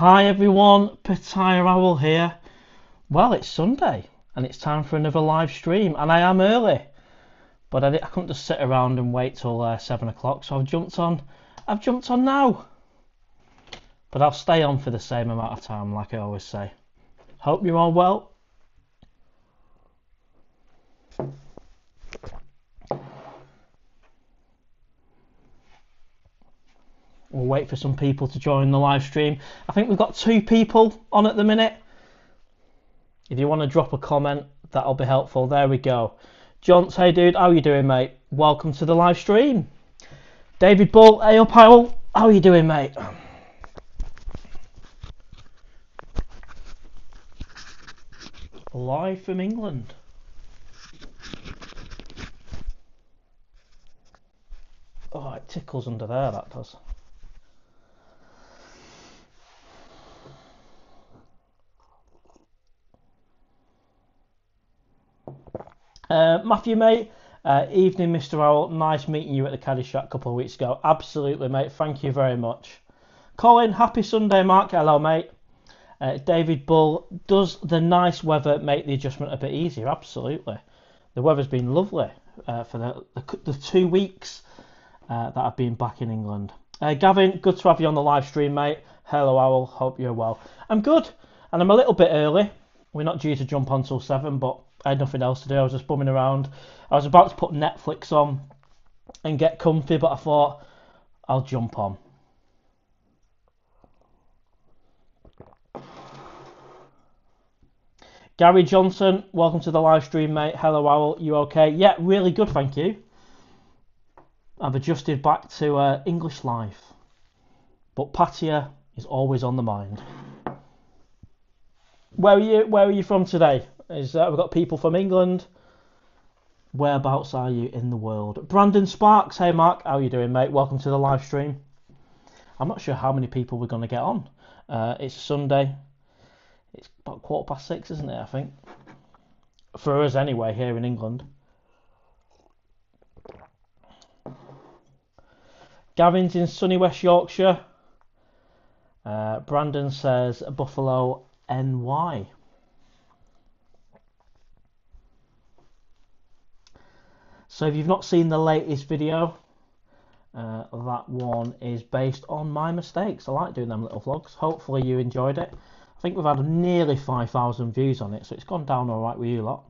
Hi everyone, PattayaOwl here. Well, it's Sunday and it's time for another live stream, and I am early, but I couldn't just sit around and wait till 7 o'clock, so I've jumped on now. But I'll stay on for the same amount of time, like I always say. Hope you're all well. We'll wait for some people to join the live stream. I think we've got 2 people on at the minute. If you want to drop a comment, that'll be helpful. There we go. Johns, hey dude, how you doing, mate? Welcome to the live stream. David Bull, hey up, Owl, how you doing, mate? Live from England. Oh, it tickles under there, that does. Matthew, mate. Evening, Mr. Owl. Nice meeting you at the Caddy Shack a couple of weeks ago. Absolutely, mate. Thank you very much. Colin, happy Sunday, Mark. Hello, mate. David Bull, does the nice weather make the adjustment a bit easier? Absolutely. The weather's been lovely for the 2 weeks that I've been back in England. Gavin, good to have you on the live stream, mate. Hello, Owl. Hope you're well. I'm good, and I'm a little bit early. We're not due to jump on till 7, but I had nothing else to do. I was just bumming around. I was about to put Netflix on and get comfy, but I thought I'll jump on. Gary Johnson, welcome to the live stream, mate. Hello, Owl. You okay? Yeah, really good, thank you. I've adjusted back to English life, but Pattaya is always on the mind. Where are you from today? We've got people from England. Whereabouts are you in the world? Brandon Sparks, hey Mark, how you doing, mate? Welcome to the live stream. I'm not sure how many people we're going to get on. It's Sunday. It's about 6:15, isn't it, I think? For us anyway, here in England. Gavin's in sunny West Yorkshire. Brandon says Buffalo, NY. So if you've not seen the latest video, that one is based on my mistakes. I like doing them little vlogs. Hopefully you enjoyed it. I think we've had nearly 5,000 views on it, so it's gone down alright with you lot.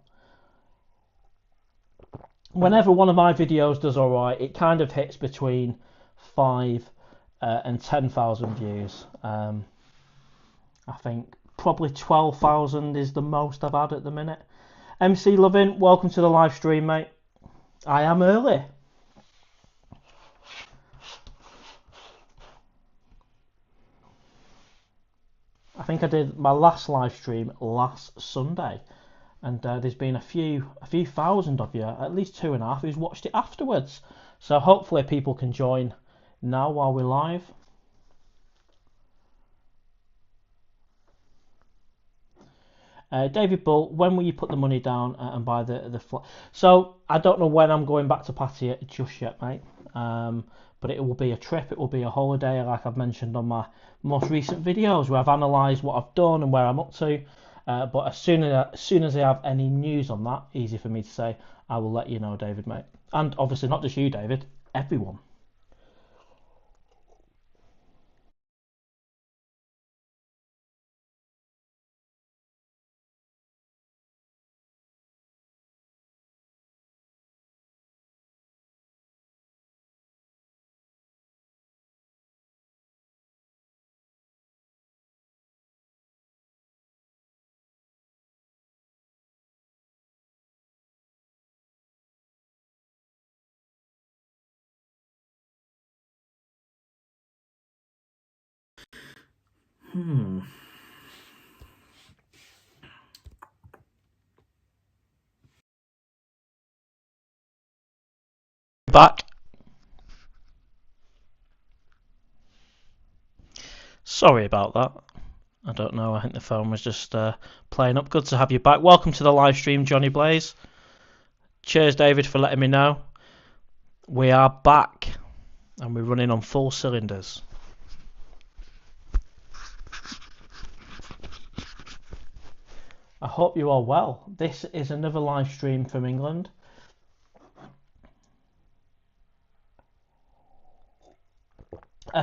Whenever one of my videos does alright, it kind of hits between 5 and 10,000 views. I think probably 12,000 is the most I've had at the minute. MC Lovin, welcome to the live stream, mate. I am early. I think I did my last live stream last Sunday, and there's been a few thousand of you, at least 2.5, who's watched it afterwards. So hopefully people can join now while we're live. David Bull, when will you put the money down and buy the flat? So I don't know when I'm going back to Pattaya just yet, mate. But it will be a trip, it will be a holiday, like I've mentioned on my most recent videos, where I've analysed what I've done and where I'm up to. But as soon as I have any news on that, easy for me to say, I will let you know, David, mate. And obviously not just you, David, everyone. Back. Sorry about that. I don't know, I think the phone was just playing up. Good to have you back. Welcome to the live stream, Johnny Blaze. Cheers, David, for letting me know. We are back, and we're running on full cylinders. I hope you are well. This is another live stream from England.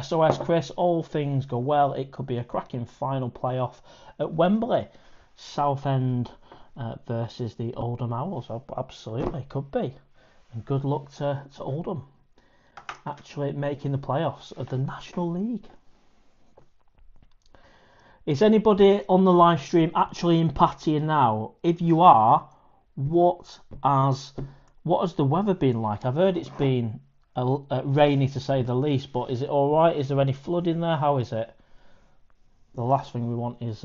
SOS Chris, all things go well. It could be a cracking final playoff at Wembley. Southend versus the Oldham Owls. Absolutely, could be. And good luck to Oldham actually making the playoffs of the National League. Is anybody on the live stream actually in Pattaya now? If you are, what has the weather been like? I've heard it's been rainy to say the least, but is it all right? Is there any flooding there? How is it? The last thing we want is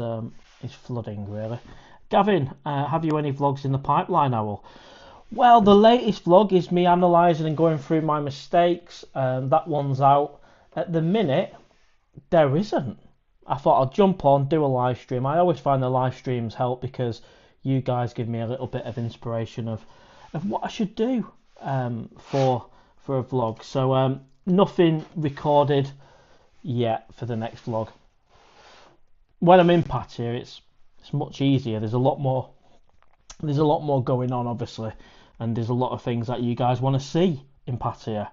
flooding, really. Gavin, have you any vlogs in the pipeline, Owl? Well, the latest vlog is me analysing and going through my mistakes. That one's out. At the minute, there isn't. I thought I'll jump on, do a live stream. I always find the live streams help because you guys give me a little bit of inspiration of what I should do for a vlog. So nothing recorded yet for the next vlog. When I'm in Pattaya, it's much easier. There's a lot more going on, obviously, and there's a lot of things that you guys want to see in Pattaya.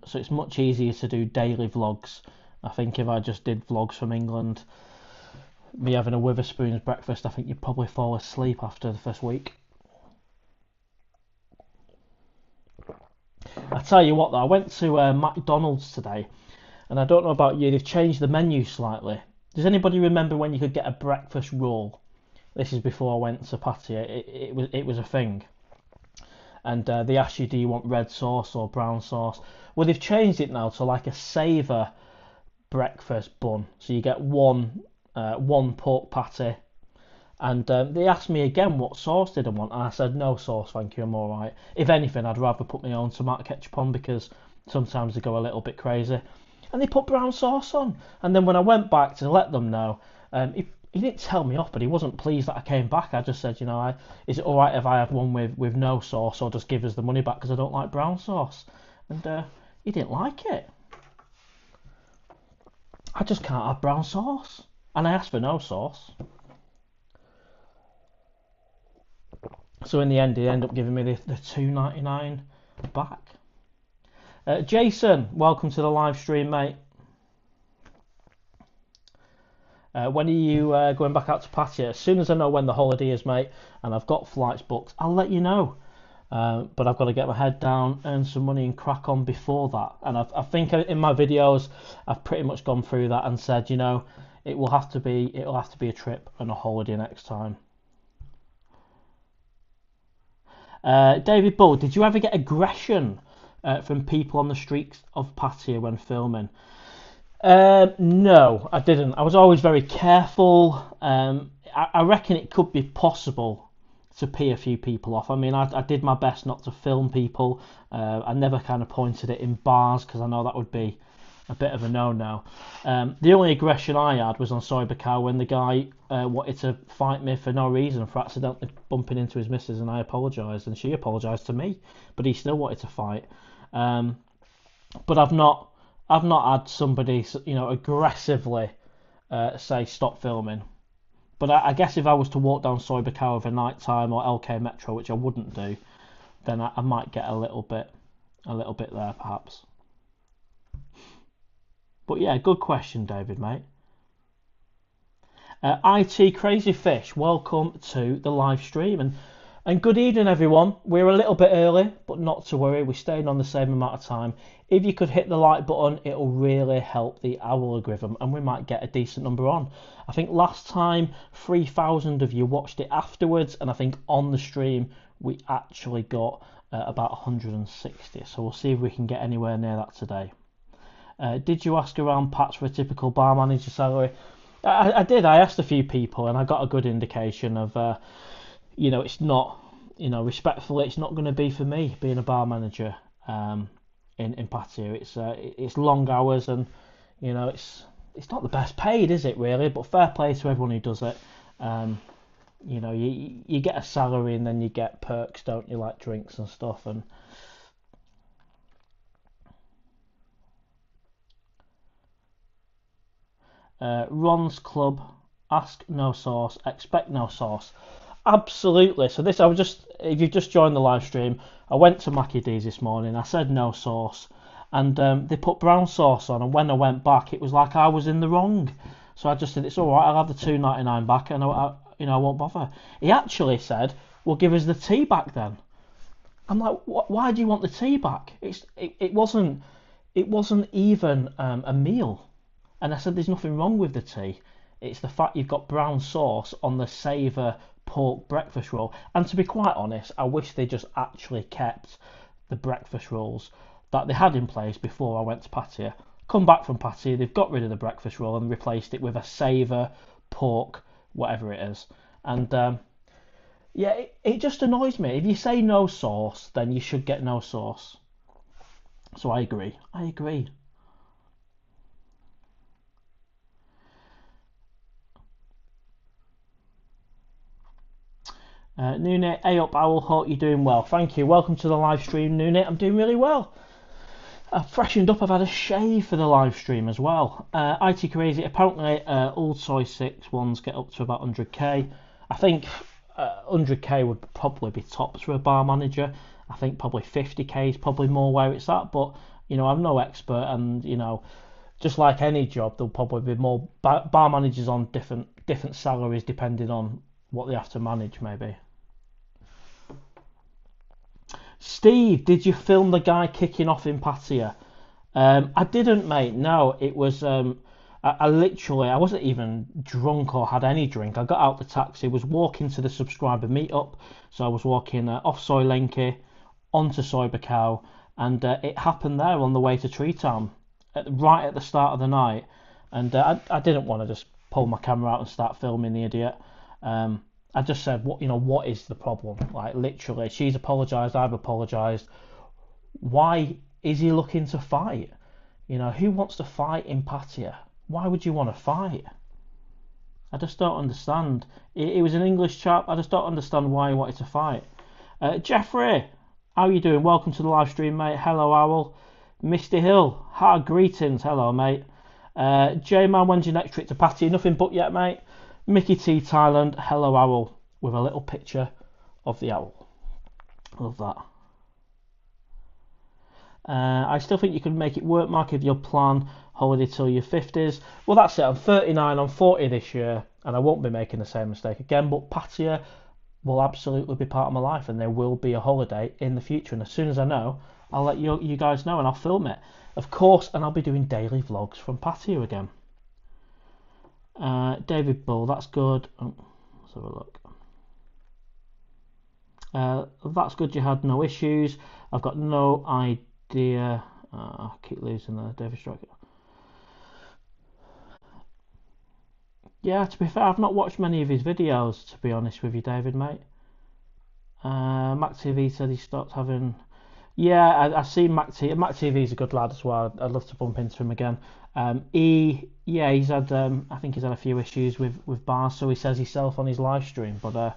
So it's much easier to do daily vlogs. I think if I just did vlogs from England, me having a Witherspoon's breakfast, I think you'd probably fall asleep after the first week. I tell you what though, I went to McDonald's today, and I don't know about you, they've changed the menu slightly. Does anybody remember when you could get a breakfast roll? This is before I went to Pattaya. It was a thing. And they asked you, do you want red sauce or brown sauce? Well, they've changed it now to like a savour breakfast bun. So you get one pork patty. And they asked me again what sauce did I want. And I said, no sauce, thank you, I'm all right. If anything, I'd rather put my own tomato ketchup on because sometimes they go a little bit crazy. And they put brown sauce on. And then when I went back to let them know, he didn't tell me off, but he wasn't pleased that I came back. I just said, is it all right if I have one with no sauce, or just give us the money back because I don't like brown sauce? And he didn't like it. I just can't have brown sauce. And I asked for no sauce. So in the end, he ended up giving me the $2.99 back. Jason, welcome to the live stream, mate. When are you going back out to Pattaya? As soon as I know when the holiday is, mate, and I've got flights booked, I'll let you know. But I've got to get my head down, earn some money, and crack on before that. And I think in my videos, I've pretty much gone through that and said, it'll have to be a trip and a holiday next time. David Bull, did you ever get aggression from people on the streets of Pattaya when filming? No, I didn't. I was always very careful. I reckon it could be possible to pee a few people off. I mean, I did my best not to film people. I never kind of pointed it in bars because I know that would be a bit of a no-no. The only aggression I had was on Soy Bacau when the guy wanted to fight me for no reason for accidentally bumping into his missus, and I apologised and she apologised to me, but he still wanted to fight. But I've not had somebody aggressively say stop filming. But I guess if I was to walk down Soy Bacau over night time or LK Metro, which I wouldn't do, then I might get a little bit there perhaps. But yeah, good question, David, mate. IT Crazy Fish, welcome to the live stream, and good evening, everyone. We're a little bit early, but not to worry. We're staying on the same amount of time. If you could hit the like button, it'll really help the owl algorithm, and we might get a decent number on. I think last time 3,000 of you watched it afterwards, and I think on the stream we actually got about 160. So we'll see if we can get anywhere near that today. Did you ask around Pats for a typical bar manager salary? I did. I asked a few people, and I got a good indication of, it's not, respectfully, it's not going to be for me being a bar manager in Pattaya. It's long hours, and it's not the best paid, is it really? But fair play to everyone who does it. You get a salary, and then you get perks, don't you, like drinks and stuff, and. Ron's Club, Ask no sauce, expect no sauce. Absolutely. So this, if you've just joined the live stream, I went to Mackie D's this morning. I said no sauce, and they put brown sauce on. And when I went back, it was like I was in the wrong. So I just said it's all right. I'll have the $2.99 back, and I won't bother. He actually said, "Well, give us the tea back then." I'm like, why do you want the tea back? It wasn't even a meal. And I said, there's nothing wrong with the tea. It's the fact you've got brown sauce on the Savour pork breakfast roll. And to be quite honest, I wish they just actually kept the breakfast rolls that they had in place before I went to Pattaya. Come back from Pattaya, they've got rid of the breakfast roll and replaced it with a Savour pork, whatever it is. And yeah, it just annoys me. If you say no sauce, then you should get no sauce. So I agree. Nune, hey up Owl, hope you're doing well. Thank you. Welcome to the live stream, Nune. I'm doing really well. I've freshened up. I've had a shave for the live stream as well. IT Crazy, apparently old Soy 6 ones get up to about 100k. I think 100k would probably be tops for a bar manager. I think probably 50k is probably more where it's at, but I'm no expert, and just like any job, there'll probably be more bar managers on different salaries depending on what they have to manage, maybe. Steve, did you film the guy kicking off in Pattaya? I didn't, mate. No, it was I wasn't even drunk or had any drink. I got out the taxi, was walking to the subscriber meetup. So I was walking off Soy Lenki onto Soy Bacau, and it happened there on the way to Tree Town, right at the start of the night. And I didn't want to just pull my camera out and start filming the idiot. I just said, what is the problem? Like, literally, she's apologised, I've apologised. Why is he looking to fight? Who wants to fight in Pattaya? Why would you want to fight? I just don't understand. He was an English chap. I just don't understand why he wanted to fight. Jeffrey, how are you doing? Welcome to the live stream, mate. Hello, Owl. Misty Hill, greetings. Hello, mate. J-Man, when's your next trip to Pattaya? Nothing but yet, mate. Mickey T Thailand, hello Owl, with a little picture of the owl. Love that. I still think you could make it work, Mark, if your plan holiday till your 50s. Well, that's it. I'm 39, I'm 40 this year, and I won't be making the same mistake again. But Pattaya will absolutely be part of my life, and there will be a holiday in the future. And as soon as I know, I'll let you guys know, and I'll film it, of course. And I'll be doing daily vlogs from Pattaya again. David Bull, that's good. Let's have a look. That's good. You had no issues. I've got no idea. I keep losing there, David Striker. Yeah, to be fair, I've not watched many of his videos, to be honest with you, David, mate. Mac TV said he stopped having. Yeah, I've seen Mac TV. Mac TV's a good lad as well. I'd love to bump into him again. He's had I think he's had a few issues with bars, so he says himself on his live stream, but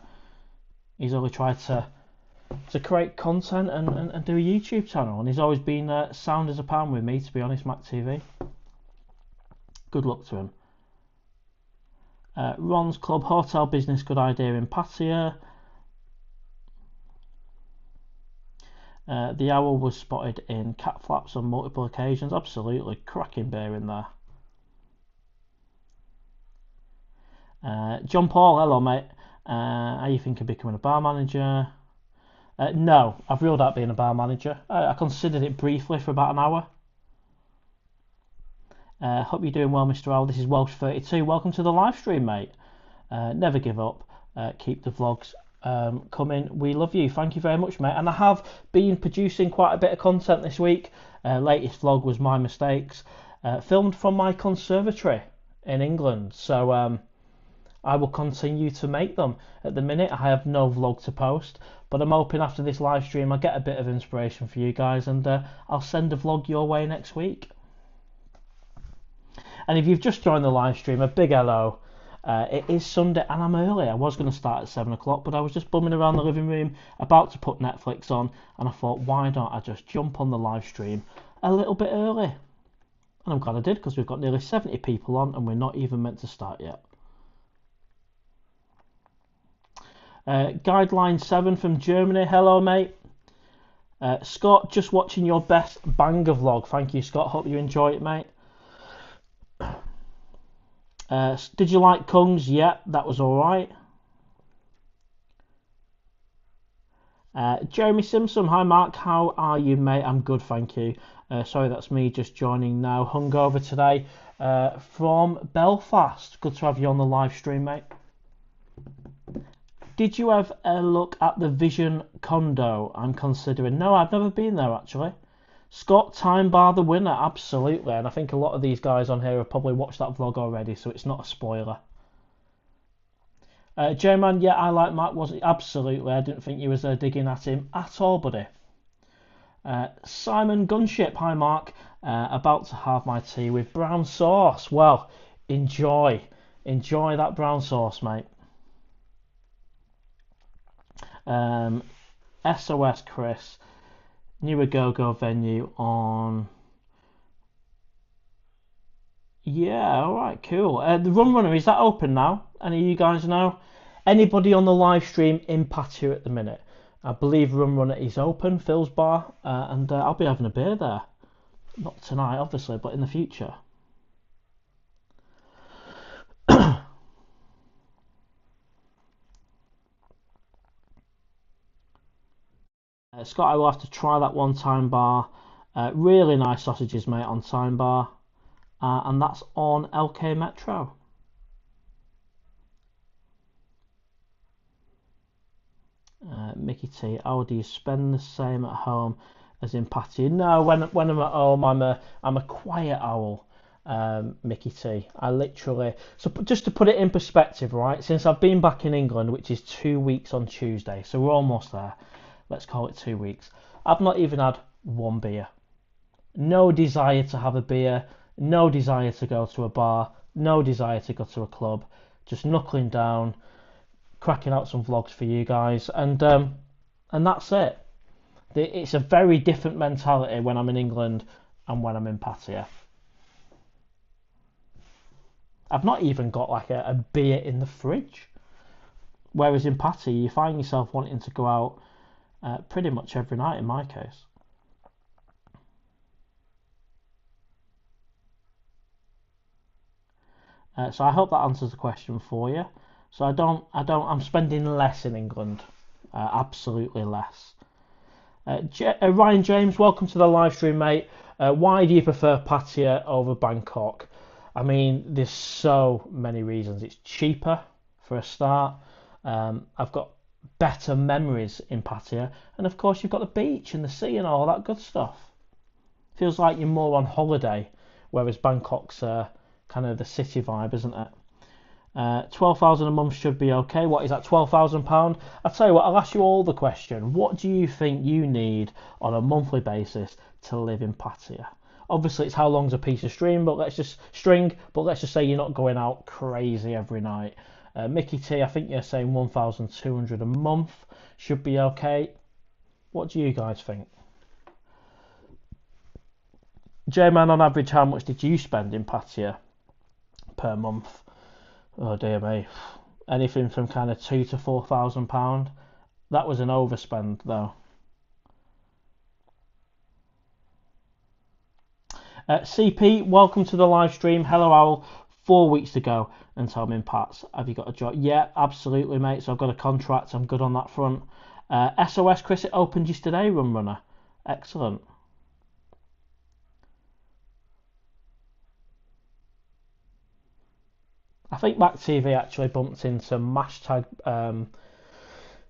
he's only tried to create content and do a YouTube channel, and he's always been sound as a pound with me, to be honest, Mac TV. Good luck to him. Ron's Club, hotel business, good idea in Pattaya. The owl was spotted in cat flaps on multiple occasions. Absolutely, cracking bear in there. John Paul, hello mate. How you think of becoming a bar manager? No, I've ruled out being a bar manager. I considered it briefly for about an hour. Hope you're doing well, Mr. Owl. This is Welsh32. Welcome to the live stream, mate. Never give up. Keep the vlogs coming. We love you. Thank you very much, mate. And I have been producing quite a bit of content this week. Latest vlog was my mistakes, filmed from my conservatory in England. So I will continue to make them. At the minute, I have no vlog to post, but I'm hoping after this live stream I get a bit of inspiration for you guys, and I'll send a vlog your way next week. And if you've just joined the live stream, a big hello. It is Sunday and I'm early. I was going to start at 7 o'clock, but I was just bumming around the living room about to put Netflix on, and I thought, why don't I just jump on the live stream a little bit early? And I'm glad I did, because we've got nearly 70 people on and we're not even meant to start yet. Guideline 7 from Germany. Hello, mate. Scott, just watching your best banger vlog. Thank you, Scott. Hope you enjoy it, mate. Did you like Kungs? Yeah, that was alright. Jeremy Simpson. Hi, Mark. How are you, mate? I'm good, thank you. Sorry, that's me just joining now. Hungover today from Belfast. Good to have you on the live stream, mate. Did you have a look at the Vision condo? I'm considering. No, I've never been there, actually. Scott, time bar the winner, absolutely. And I think a lot of these guys on here have probably watched that vlog already, so it's not a spoiler. J-Man, yeah, I like Mark, wasn't he? Absolutely. I didn't think you was digging at him at all, buddy. Simon Gunship, hi Mark. About to have my tea with brown sauce. Well, enjoy that brown sauce, mate. SOS Chris, new go-go venue on. Yeah, alright, cool. The Run Runner, is that open now? Any of you guys know? Anybody on the live stream in Pattaya at the minute? I believe Run Runner is open, Phil's Bar, and I'll be having a beer there. Not tonight, obviously, but in the future. Scott, I will have to try that one Time Bar. Really nice sausages, mate, on Time Bar. And that's on LK Metro. Mickey T, how do you spend the same at home as in Pattaya? No, when I'm at home, I'm a quiet owl. Mickey T. I literally, so just to put it in perspective, right? Since I've been back in England, which is 2 weeks on Tuesday, so we're almost there. Let's call it 2 weeks. I've not even had one beer. No desire to have a beer. No desire to go to a bar. No desire to go to a club. Just knuckling down, cracking out some vlogs for you guys, and that's it. It's a very different mentality when I'm in England and when I'm in Pattaya. I've not even got like a beer in the fridge. Whereas in Pattaya, you find yourself wanting to go out pretty much every night in my case. So I hope that answers the question for you. So I'm spending less in England, absolutely less. Ryan James, welcome to the live stream, mate. Why do you prefer Pattaya over Bangkok? I mean, there's so many reasons. It's cheaper for a start. I've got better memories in Pattaya, and of course you've got the beach and the sea and all that good stuff. Feels like you're more on holiday, whereas Bangkok's kind of the city vibe, isn't it? 12,000 a month should be okay. What is that, £12,000? I'll tell you what, I'll ask you all the question. What do you think you need on a monthly basis to live in Pattaya? Obviously, it's how long's a piece of string, but let's just say you're not going out crazy every night. Mickey T, I think you're saying 1,200 a month should be okay. What do you guys think? J-Man, on average, how much did you spend in Pattaya per month? Oh dear me, anything from kind of £2,000 to £4,000. That was an overspend though. CP, welcome to the live stream. Hello, Owl. 4 weeks to go until I'm in Pats. Have you got a job? Yeah, absolutely, mate. So I've got a contract. I'm good on that front. SOS Chris, it opened yesterday, Run Runner. Excellent. I think Mac TV actually bumped into Mashtag.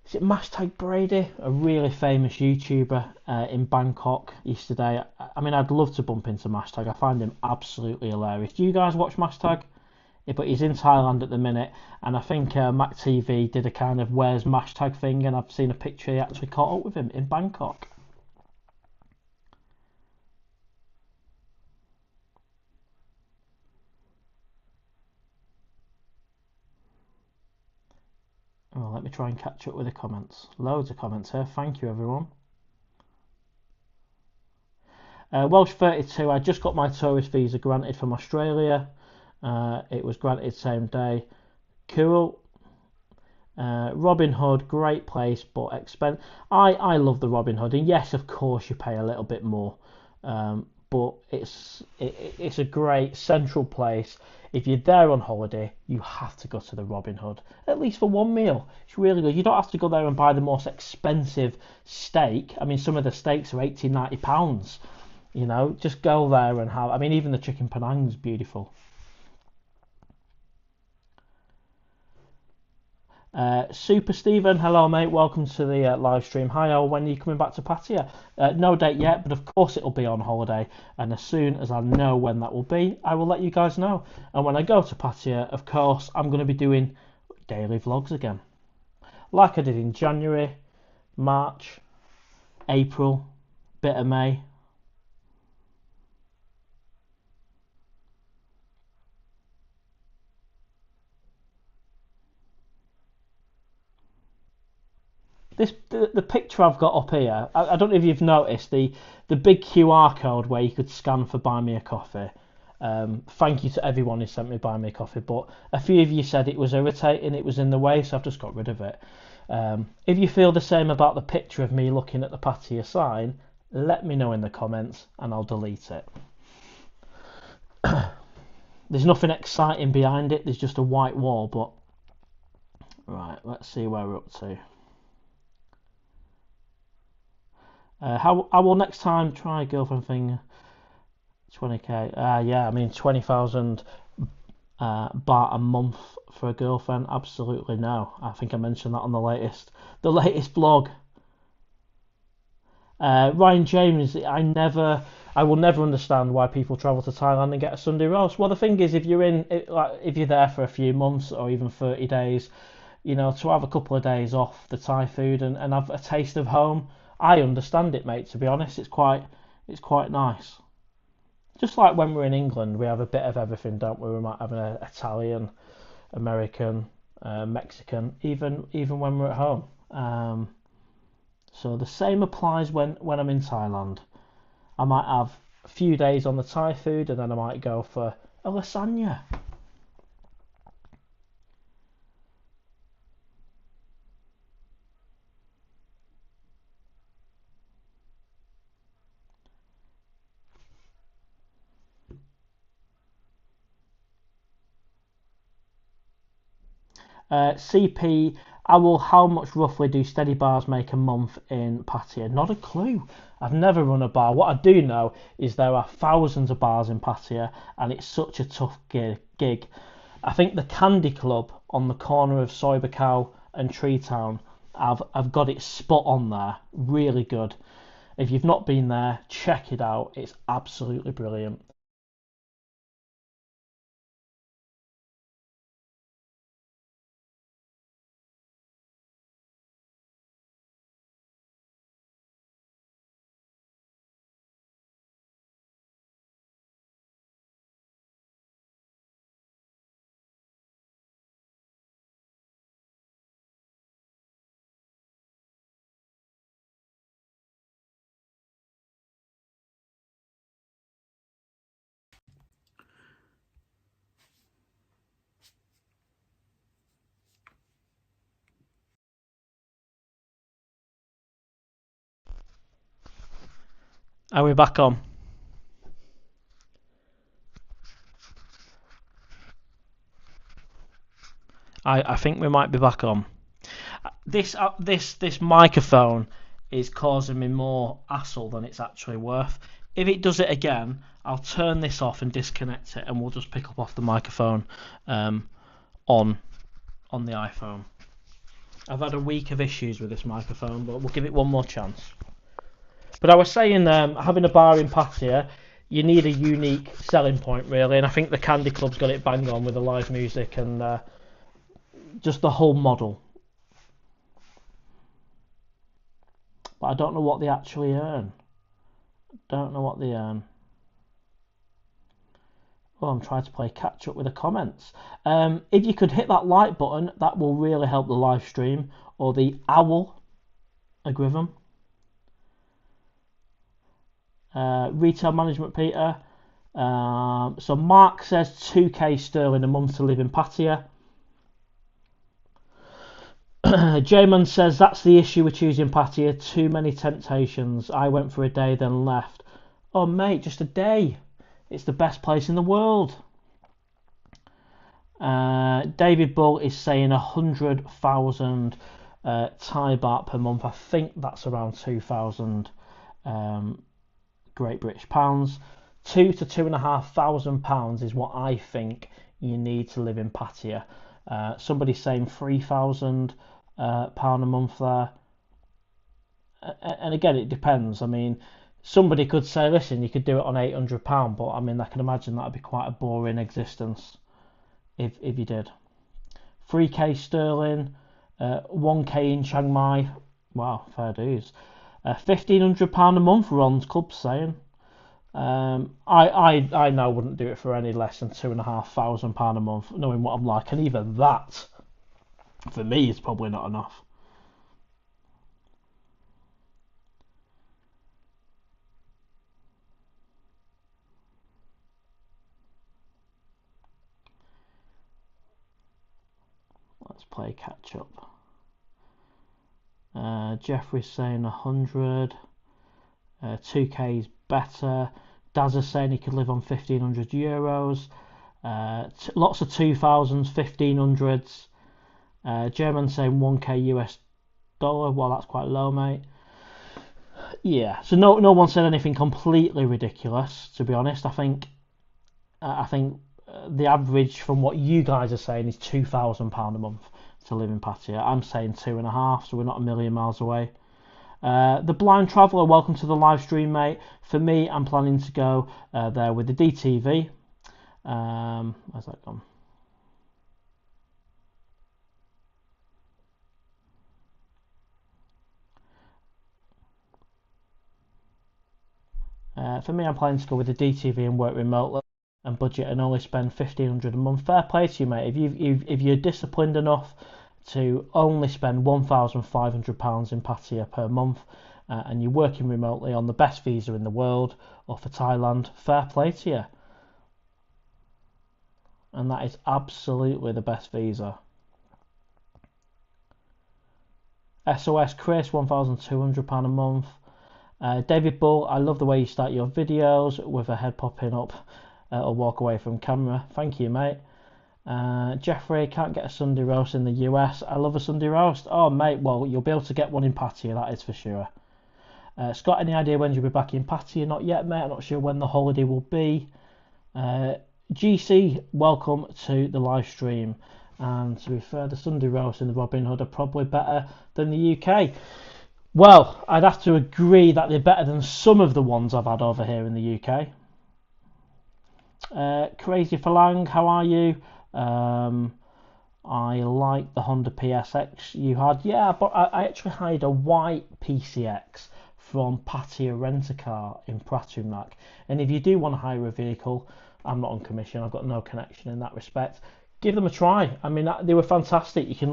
Is it Mashtag Brady, a really famous YouTuber in Bangkok yesterday? I mean, I'd love to bump into Mashtag. I find him absolutely hilarious. Do you guys watch Mashtag? Yeah, but he's in Thailand at the minute, and I think Mac TV did a kind of where's Mashtag thing, and I've seen a picture he actually caught up with him in Bangkok. Oh, let me try and catch up with the comments. Loads of comments here. Thank you, everyone. Welsh 32. I just got my tourist visa granted from Australia. It was granted same day. Cool. Robin Hood, great place, but expensive. I love the Robin Hood, and yes, of course, you pay a little bit more, but it's a great central place. If you're there on holiday, you have to go to the Robin Hood, at least for one meal. It's really good. You don't have to go there and buy the most expensive steak. I mean, some of the steaks are 80, £90. You know, just go there and have. I mean, even the chicken Penang's beautiful. Super Stephen, hello mate, welcome to the live stream. Hi all, when are you coming back to Pattaya? No date yet, but of course it'll be on holiday, and as soon as I know when that will be, I will let you guys know. And when I go to Pattaya, of course, I'm going to be doing daily vlogs again, like I did in January, March, April, bit of May. The picture I've got up here, I don't know if you've noticed the big QR code where you could scan for buy me a coffee. Thank you to everyone who sent me buy me a coffee, but a few of you said it was irritating, it was in the way, so I've just got rid of it. If you feel the same about the picture of me looking at the Pattaya sign, let me know in the comments and I'll delete it. There's nothing exciting behind it, there's just a white wall, but right, let's see where we're up to. How I will next time try a girlfriend thing. 20k. Yeah, I mean 20,000 baht a month for a girlfriend. Absolutely no. I think I mentioned that on the latest vlog. Ryan James, I will never understand why people travel to Thailand and get a Sunday roast. Well, the thing is, if you're there for a few months or even 30 days, you know, to have a couple of days off the Thai food and have a taste of home. I understand it, mate, to be honest. It's quite nice. Just like when we're in England, we have a bit of everything, don't we? We might have an Italian, American, Mexican, even when we're at home. So the same applies when I'm in Thailand. I might have a few days on the Thai food and then I might go for a lasagna. CP, how much roughly do steady bars make a month in Pattaya? Not a clue. I've never run a bar. What I do know is there are thousands of bars in Pattaya and it's such a tough gig. I think the Candy Club on the corner of Soibakau and Tree Town, I've got it spot on there. Really good. If you've not been there, check it out. It's absolutely brilliant. Are we back on? I think we might be back on. This microphone is causing me more hassle than it's actually worth. If it does it again, I'll turn this off and disconnect it, and we'll just pick up off the microphone on the iPhone. I've had a week of issues with this microphone, but we'll give it one more chance. But I was saying, having a bar in Pattaya, you need a unique selling point, really, and I think the Candy Club's got it bang on with the live music and just the whole model. But I don't know what they actually earn. Don't know what they earn. Oh, I'm trying to play catch up with the comments. If you could hit that like button, that will really help the live stream. Or the owl, agree with them. Retail management, Peter. So Mark says 2k sterling a month to live in Pattaya. J-Man says, that's the issue with choosing Pattaya. Too many temptations. I went for a day, then left. Oh, mate, just a day. It's the best place in the world. David Bull is saying 100,000 Thai baht per month. I think that's around 2,000 Great British pounds. £2,000 to £2,500 is what I think you need to live in Pattaya. Somebody's saying £3,000 a month there. And again, it depends. I mean, somebody could say, listen, you could do it on £800, but I mean, I can imagine that'd be quite a boring existence if you did. 3k sterling, 1k in Chiang Mai. Wow, fair dues. £1,500 a month, Ron's Club's saying. I now wouldn't do it for any less than £2,500 a month, knowing what I'm like, and even that, for me, is probably not enough. Let's play catch up. Jeffrey's saying 100. 2k is better. Daz is saying he could live on €1,500. Lots of 2000s, 1500s. German saying 1k US dollar. Well, that's quite low, mate. Yeah, so no one said anything completely ridiculous. To be honest, I think the average from what you guys are saying is £2,000 a month to live in Pattaya. I'm saying 2.5, so we're not a million miles away. The Blind Traveller, welcome to the live stream, mate. For me, I'm planning to go there with the DTV. Where's that gone? For me, I'm planning to go with the DTV and work remotely and budget and only spend £1,500 a month. Fair play to you, mate. If you're disciplined enough to only spend £1,500 in Pattaya per month, and you're working remotely on the best visa in the world, or for Thailand, fair play to you. And that is absolutely the best visa. SOS Chris, £1,200 a month. David Bull, I love the way you start your videos with a head popping up or walk away from camera. Thank you, mate. Jeffrey, can't get a Sunday roast in the US. I love a Sunday roast. Oh, mate, well, you'll be able to get one in Pattaya, that is for sure. Scott, any idea when you'll be back in Pattaya? Not yet, mate. I'm not sure when the holiday will be. GC, welcome to the live stream. And to be fair, the Sunday roast in the Robin Hood are probably better than the UK. Well, I'd have to agree that they're better than some of the ones I've had over here in the UK. Crazy Falang, how are you? I like the Honda PSX you had. Yeah, but I actually hired a white PCX from Pattaya Rent-A-Car in Pratumnak. And if you do want to hire a vehicle, I'm not on commission, I've got no connection in that respect. Give them a try. I mean, they were fantastic. You can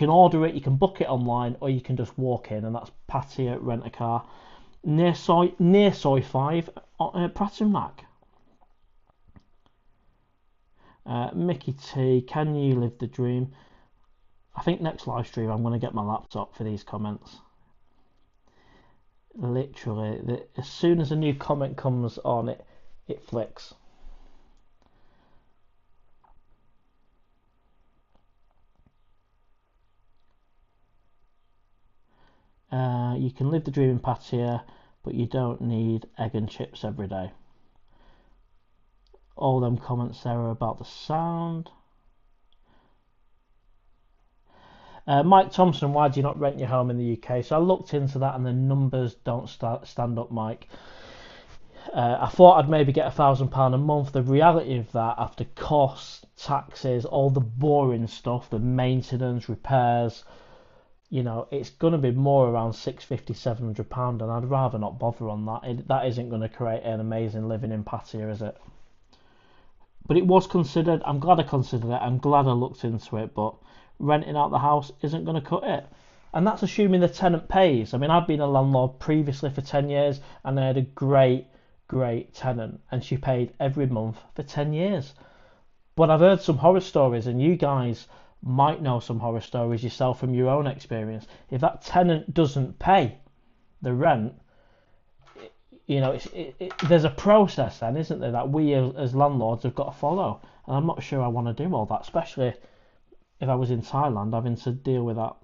order it, you can book it online, or you can just walk in, and that's Pattaya Rent-A-Car near Soi 5 at Pratumnak. Mickey T, can you live the dream? I think next live stream I'm going to get my laptop for these comments. Literally, as soon as a new comment comes on, it flicks. You can live the dream in Pattaya, but you don't need egg and chips every day. All them comments there are about the sound. Mike Thompson, why do you not rent your home in the UK? So I looked into that and the numbers don't stand up, Mike. I thought I'd maybe get £1,000 a month. The reality of that, after costs, taxes, all the boring stuff, the maintenance, repairs, you know, it's going to be more around £650, £700, and I'd rather not bother on that. That isn't going to create an amazing living in Pattaya, is it? But it was considered. I'm glad I considered it. I'm glad I looked into it, but renting out the house isn't going to cut it. And that's assuming the tenant pays. I mean, I've been a landlord previously for 10 years, and I had a great tenant, and she paid every month for 10 years. But I've heard some horror stories, and you guys might know some horror stories yourself from your own experience. If that tenant doesn't pay the rent, you know, there's a process then, isn't there, that we as landlords have got to follow. And I'm not sure I want to do all that, especially if I was in Thailand having to deal with that.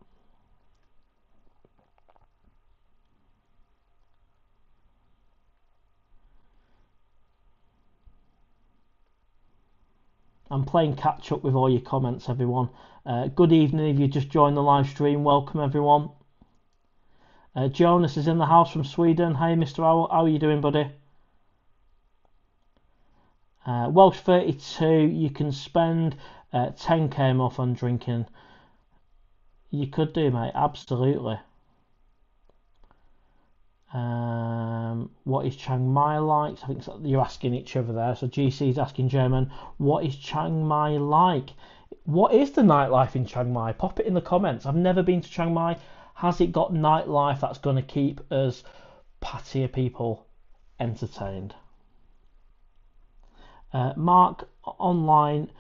I'm playing catch up with all your comments, everyone. Good evening if you just joined the live stream. Welcome, everyone. Jonas is in the house from Sweden. Hey, Mr. Owl, how are you doing, buddy? Welsh 32, you can spend 10k a month on drinking. You could do, mate, absolutely. What is Chiang Mai like? I think you're asking each other there. So GC's asking German, what is Chiang Mai like? What is the nightlife in Chiang Mai? Pop it in the comments. I've never been to Chiang Mai. Has it got nightlife that's going to keep us Pattaya people entertained? Mark, online,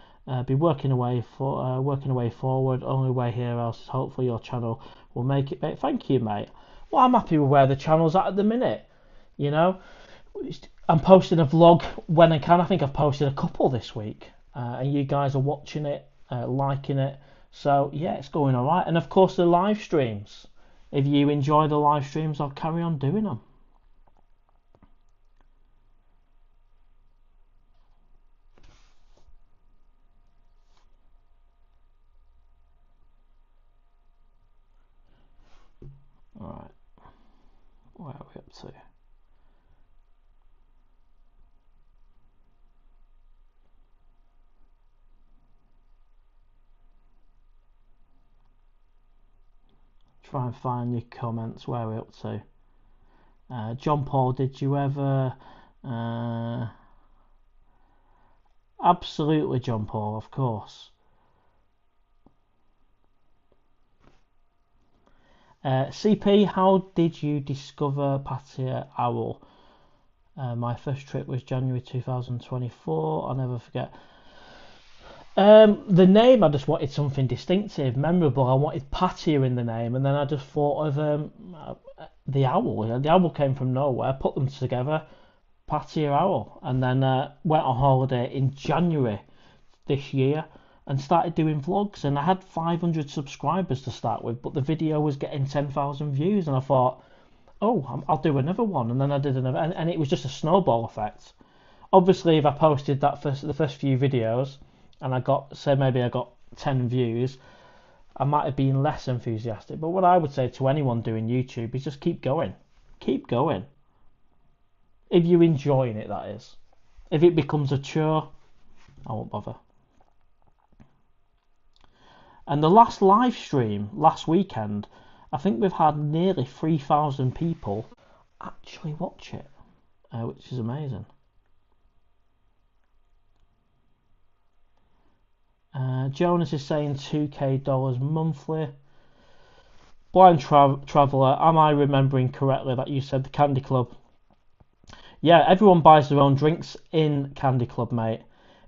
be working away forward. Only way here, else hopefully your channel will make it, mate. Thank you, mate. Well, I'm happy with where the channel's at the minute. You know, I'm posting a vlog when I can. I think I've posted a couple this week, and you guys are watching it, liking it. So yeah, it's going all right. And of course, the live streams. If you enjoy the live streams, I'll carry on doing them. All right. Where are we up to? Try and find your comments. Where are we up to? John Paul, did you ever? Absolutely, John Paul, of course. CP, how did you discover PattayaOwl? My first trip was January 2024. I'll never forget. The name, I just wanted something distinctive, memorable. I wanted Pattaya in the name, and then I just thought of the owl. The owl came from nowhere, put them together, PattayaOwl, and then went on holiday in January this year and started doing vlogs. And I had 500 subscribers to start with, but the video was getting 10,000 views, and I thought, oh, I'll do another one. And then I did another, and it was just a snowball effect. Obviously, if I posted the first few videos, and I got 10 views, I might have been less enthusiastic. But what I would say to anyone doing YouTube is just keep going. Keep going. If you're enjoying it, that is. If it becomes a chore, I won't bother. And the last live stream, last weekend, I think we've had nearly 3,000 people actually watch it, which is amazing. Jonas is saying $2k monthly. Blind Traveller, am I remembering correctly that you said the Candy Club? Yeah, everyone buys their own drinks in Candy Club, mate.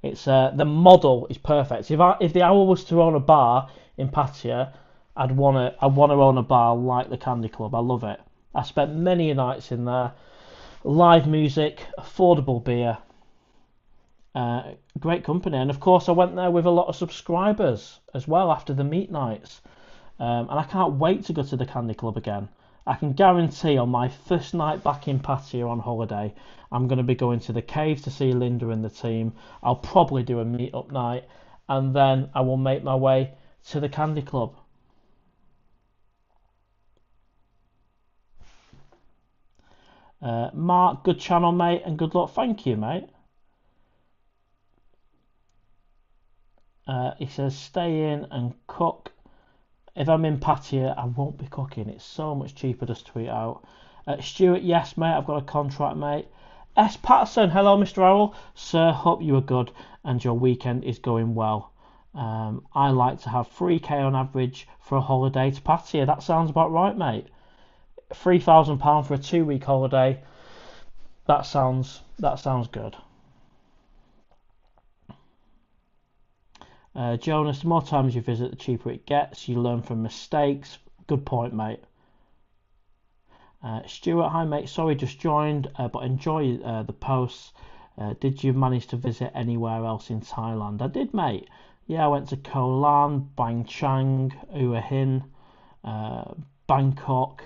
It's the model is perfect. If the Owl was to own a bar in Pattaya, I'd want to own a bar like the Candy Club. I love it. I spent many nights in there. Live music, affordable beer. Great company, and of course I went there with a lot of subscribers as well after the meet nights, and I can't wait to go to the Candy Club again. I can guarantee on my first night back in Pattaya on holiday, I'm going to be going to the cave to see Linda and the team. I'll probably do a meet-up night, and then I will make my way to the Candy Club. Mark, good channel, mate, and good luck. Thank you, mate. He says, stay in and cook. If I'm in Pattaya, I won't be cooking. It's so much cheaper just to eat out. Stuart, yes, mate, I've got a contract, mate. S. Patterson, hello, Mr. Owl. Sir, hope you are good and your weekend is going well. I like to have 3k on average for a holiday to Pattaya. That sounds about right, mate. £3,000 for a 2-week holiday. That sounds good. Jonas, the more times you visit, the cheaper it gets. You learn from mistakes. Good point, mate. Stuart, hi mate, sorry just joined, but enjoy the posts. Did you manage to visit anywhere else in Thailand? I did, mate. Yeah, I went to Koh Lan, Bang Chang, Hua Hin, Bangkok.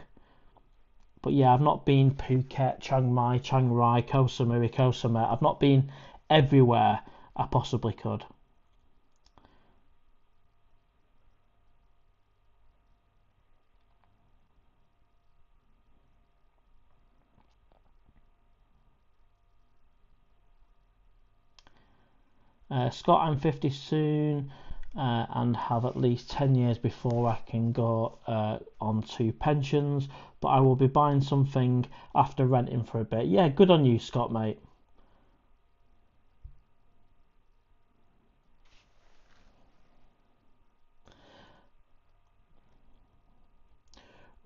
But yeah, I've not been Phuket, Chiang Mai, Chiang Rai, Koh Samui, Koh Samet. I've not been everywhere I possibly could. Scott, I'm 50 soon and have at least 10 years before I can go on to pensions, but I will be buying something after renting for a bit. Yeah, good on you, Scott, mate.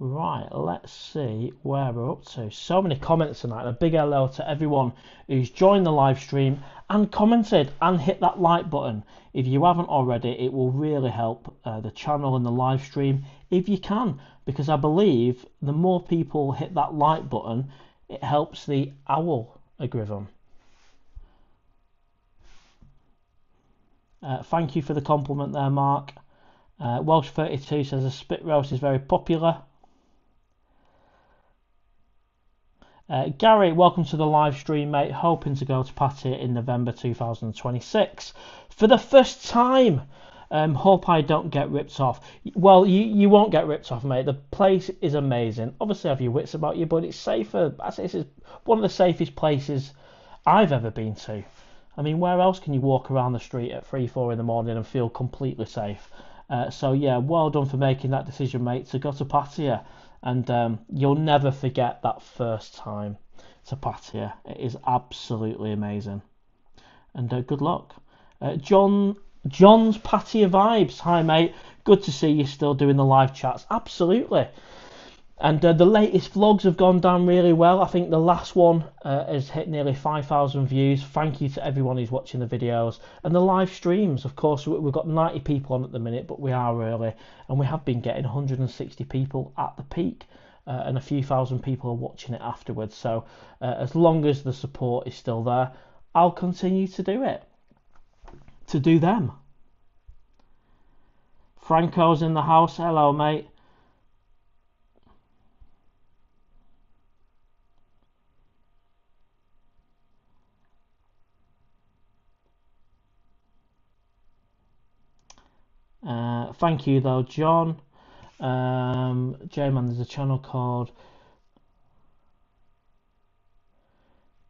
Right, let's see where we're up to. So many comments tonight. A big hello to everyone who's joined the live stream and commented and hit that like button. If you haven't already, it will really help the channel and the live stream if you can, because I believe the more people hit that like button, it helps the owl algorithm. Thank you for the compliment there, Mark. Welsh32 says a spit roast is very popular. Gary, welcome to the live stream, mate. Hoping to go to Pattaya in November 2026 for the first time. Hope I don't get ripped off. Well, you won't get ripped off, mate. The place is amazing. Obviously, have your wits about you, but it's safer. I say this is one of the safest places I've ever been to. I mean, where else can you walk around the street at 3-4 in the morning and feel completely safe? So yeah, well done for making that decision, mate, to go to Pattaya. And you'll never forget that first time to Pattaya. It is absolutely amazing. And good luck. John's Pattaya Vibes. Hi, mate. Good to see you still doing the live chats. Absolutely. And the latest vlogs have gone down really well. I think the last one has hit nearly 5,000 views. Thank you to everyone who's watching the videos. And the live streams, of course, we've got 90 people on at the minute, but we are early. And we have been getting 160 people at the peak. And a few thousand people are watching it afterwards. So as long as the support is still there, I'll continue to do it. To do them. Franco's in the house. Hello, mate. Thank you though, John. J-Man, there's a channel called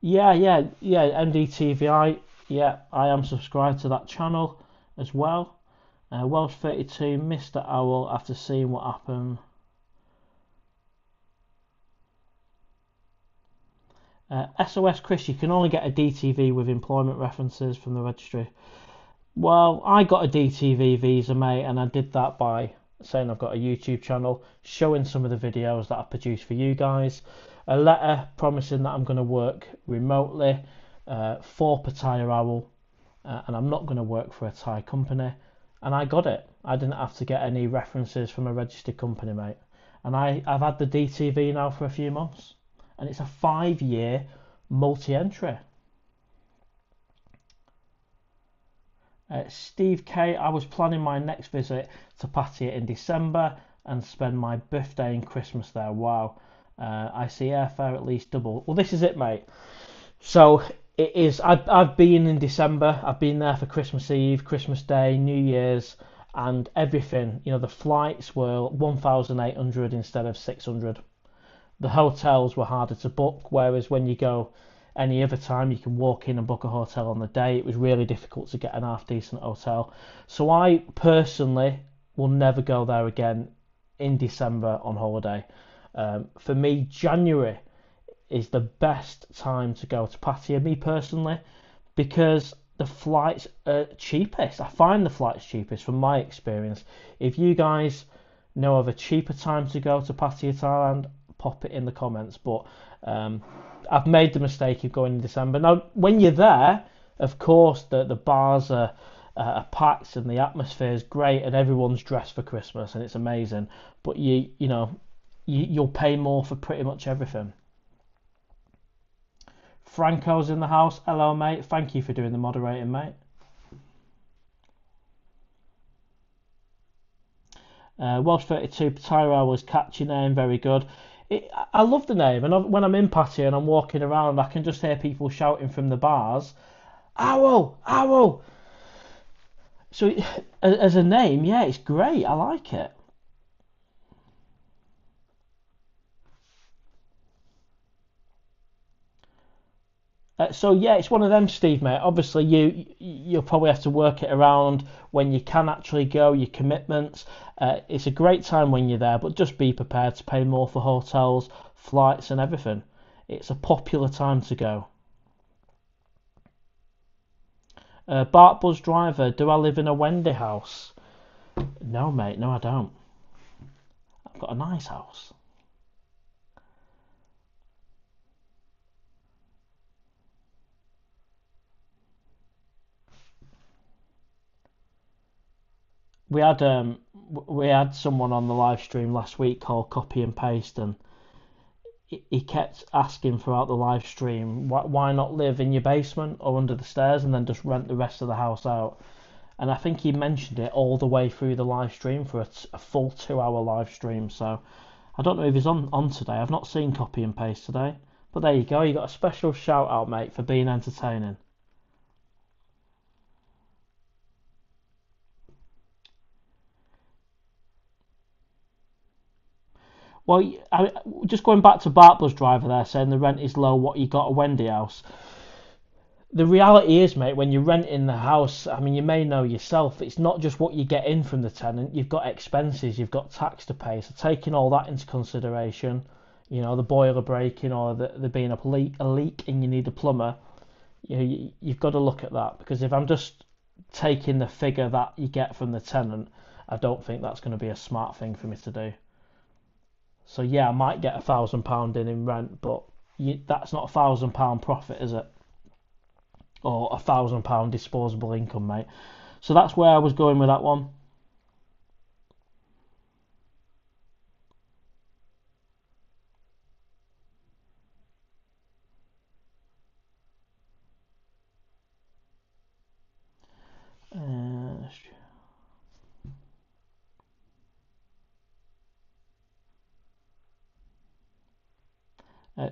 MDTVI. Yeah, I am subscribed to that channel as well. Welsh32, Mr. Owl, after seeing what happened. SOS Chris, you can only get a DTV with employment references from the registry. Well, I got a DTV visa, mate, and I did that by saying I've got a YouTube channel, showing some of the videos that I produced for you guys, a letter promising that I'm going to work remotely for PattayaOwl, and I'm not going to work for a Thai company, and I got it. I didn't have to get any references from a registered company, mate, and I've had the DTV now for a few months, and it's a 5-year multi-entry. Steve K, I was planning my next visit to Pattaya in December and spend my birthday and Christmas there. Wow. I see airfare at least double. Well, this is it, mate. So it is. I've been in December. I've been there for Christmas Eve, Christmas Day, New Year's, and everything. You know, the flights were 1,800 instead of 600. The hotels were harder to book, whereas when you go any other time you can walk in and book a hotel on the day. It was really difficult to get an half decent hotel. So I personally will never go there again in December on holiday. For me, January is the best time to go to Pattaya, me personally, because the flights are cheapest. I find the flights cheapest from my experience. If you guys know of a cheaper time to go to Pattaya, Thailand, pop it in the comments. But I've made the mistake of going in December. Now, when you're there, of course, the bars are are packed and the atmosphere is great and everyone's dressed for Christmas and it's amazing. But you'll pay more for pretty much everything. Franco's in the house. Hello, mate. Thank you for doing the moderating, mate. Welsh 32, PattayaOwl is catchy name, very good. I love the name, and when I'm in Pattaya and I'm walking around, I can just hear people shouting from the bars, "Owl, owl!" So as a name, yeah, it's great. I like it. So yeah, it's one of them, Steve, mate. Obviously, you'll probably have to work it around when you can actually go, your commitments. It's a great time when you're there, but just be prepared to pay more for hotels, flights, and everything. It's a popular time to go. Bart Buzz Driver, do I live in a Wendy house? No, mate, no, I don't. I've got a nice house. We had someone on the live stream last week called Copy and Paste, and he kept asking throughout the live stream, why not live in your basement or under the stairs and then just rent the rest of the house out? And I think he mentioned it all the way through the live stream for a full 2 hour live stream. So I don't know if he's on today. I've not seen Copy and Paste today, but there you go. You got a special shout out, mate, for being entertaining. Well, just going back to Bart Buzz Driver there, saying the rent is low, what you got a Wendy house. The reality is, mate, when you're renting the house, I mean, you may know yourself, it's not just what you get in from the tenant, you've got expenses, you've got tax to pay. So taking all that into consideration, the boiler breaking or there being a leak and you need a plumber, you've got to look at that. Because if I'm just taking the figure that you get from the tenant, I don't think that's going to be a smart thing for me to do. So yeah, I might get £1,000 in rent, but that's not £1,000 profit, is it? Or £1,000 disposable income, mate. So that's where I was going with that one.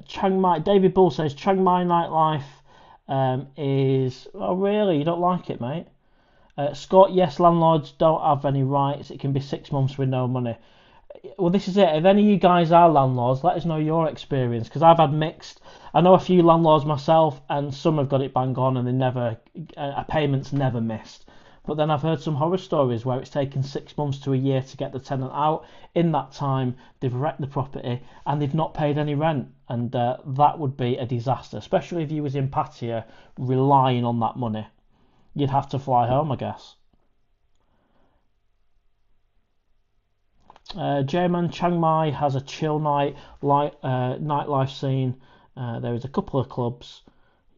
Chiang Mai. David Bull says Chiang Mai nightlife is. Oh, really? You don't like it, mate? Scott, yes, landlords don't have any rights. It can be 6 months with no money. Well, this is it. If any of you guys are landlords, let us know your experience, because I've had mixed. I know a few landlords myself, and some have got it bang on, and they never a payment's never missed. But then I've heard some horror stories where it's taken 6 months to a year to get the tenant out. In that time, they've wrecked the property and they've not paid any rent, and that would be a disaster, especially if you was in Pattaya relying on that money. You'd have to fly home, I guess. J-Man, Chiang Mai has a chill nightlife scene. There is a couple of clubs.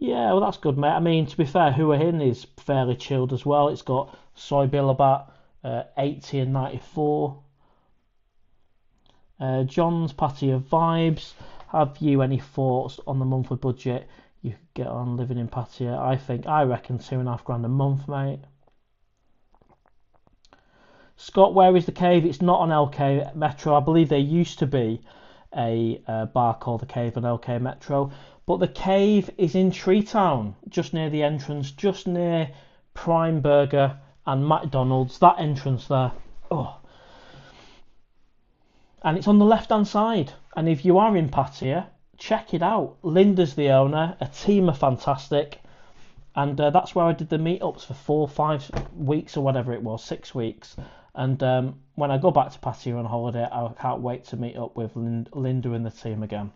Yeah, well, that's good, mate. I mean, to be fair, Hua Hin is fairly chilled as well. It's got Soy Bilabat, 80 and 94. John's Pattaya Vibes. Have you any thoughts on the monthly budget you could get on living in Pattaya? I reckon £2,500 a month, mate. Scott, where is the cave? It's not on LK Metro. I believe there used to be a bar called the Cave on LK Metro, but the cave is in Tree Town, just near the entrance, just near Prime Burger and McDonald's. That entrance there. Oh, and it's on the left hand side. And if you are in Pattaya, check it out. Linda's the owner. A team are fantastic, and that's where I did the meetups for 4 or 5 weeks or whatever it was, 6 weeks. And when I go back to Pattaya on holiday, I can't wait to meet up with Linda and the team again.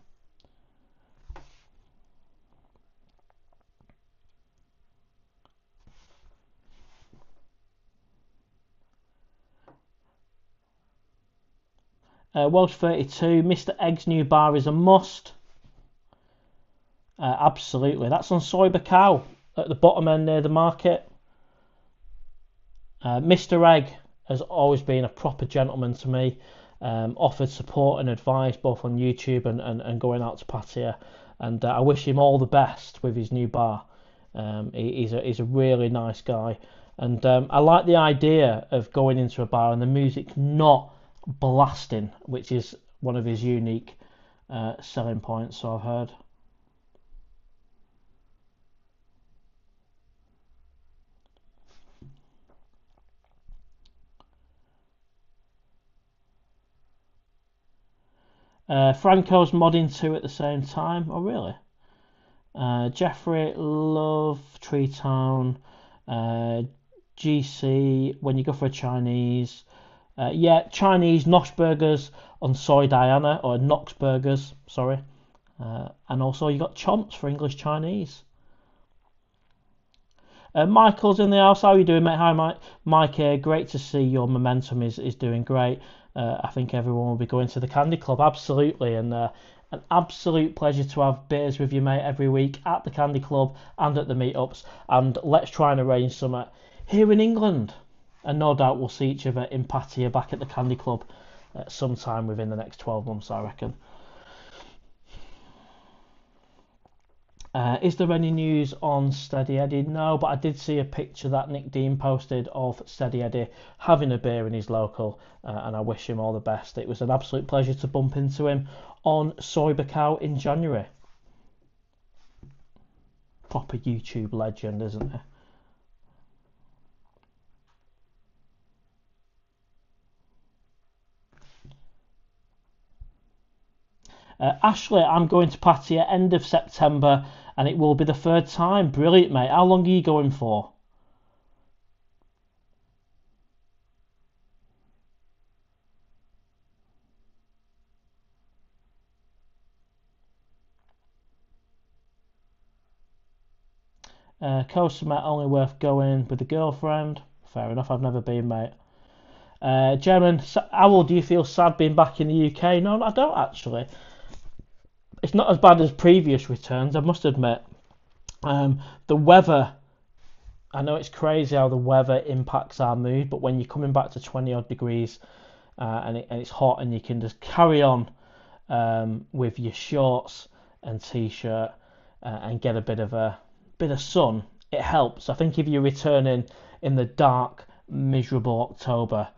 Welsh 32, Mr. Egg's new bar is a must. Absolutely. That's on Soy Cow at the bottom end near the market. Mr. Egg has always been a proper gentleman to me, offered support and advice both on YouTube and going out to Pattaya, and I wish him all the best with his new bar. He's a really nice guy, and I like the idea of going into a bar and the music not blasting, which is one of his unique selling points, so I've heard. Franco's modding too at the same time. Oh, really? Jeffrey, love Tree Town. GC, when you go for a Chinese. Yeah, Chinese Nosh Burgers on Soy Diana, or Knox Burgers, sorry. And also you got Chomps for English Chinese. Michael's in the house. How are you doing, mate? Hi, Mike. Mike, great to see your momentum is doing great. I think everyone will be going to the Candy Club, absolutely, and an absolute pleasure to have beers with you, mate, every week at the Candy Club and at the meetups. And let's try and arrange some here in England. And no doubt we'll see each other in Pattaya back at the Candy Club sometime within the next 12 months, I reckon. Is there any news on Steady Eddie? No, but I did see a picture that Nick Dean posted of Steady Eddie having a beer in his local, and I wish him all the best. It was an absolute pleasure to bump into him on Soy Bacau in January. Proper YouTube legend, isn't he? Ashley, I'm going to Pattaya end of September, and it will be the third time. Brilliant, mate. How long are you going for? Coaster, mate, only worth going with a girlfriend. Fair enough, I've never been, mate. German, Owl, do you feel sad being back in the UK? No, I don't actually. It's not as bad as previous returns, I must admit. The weather, I know it's crazy how the weather impacts our mood, but when you're coming back to 20 odd degrees and it's hot and you can just carry on with your shorts and t-shirt and get a bit of sun, it helps. I think if you're returning in the dark, miserable October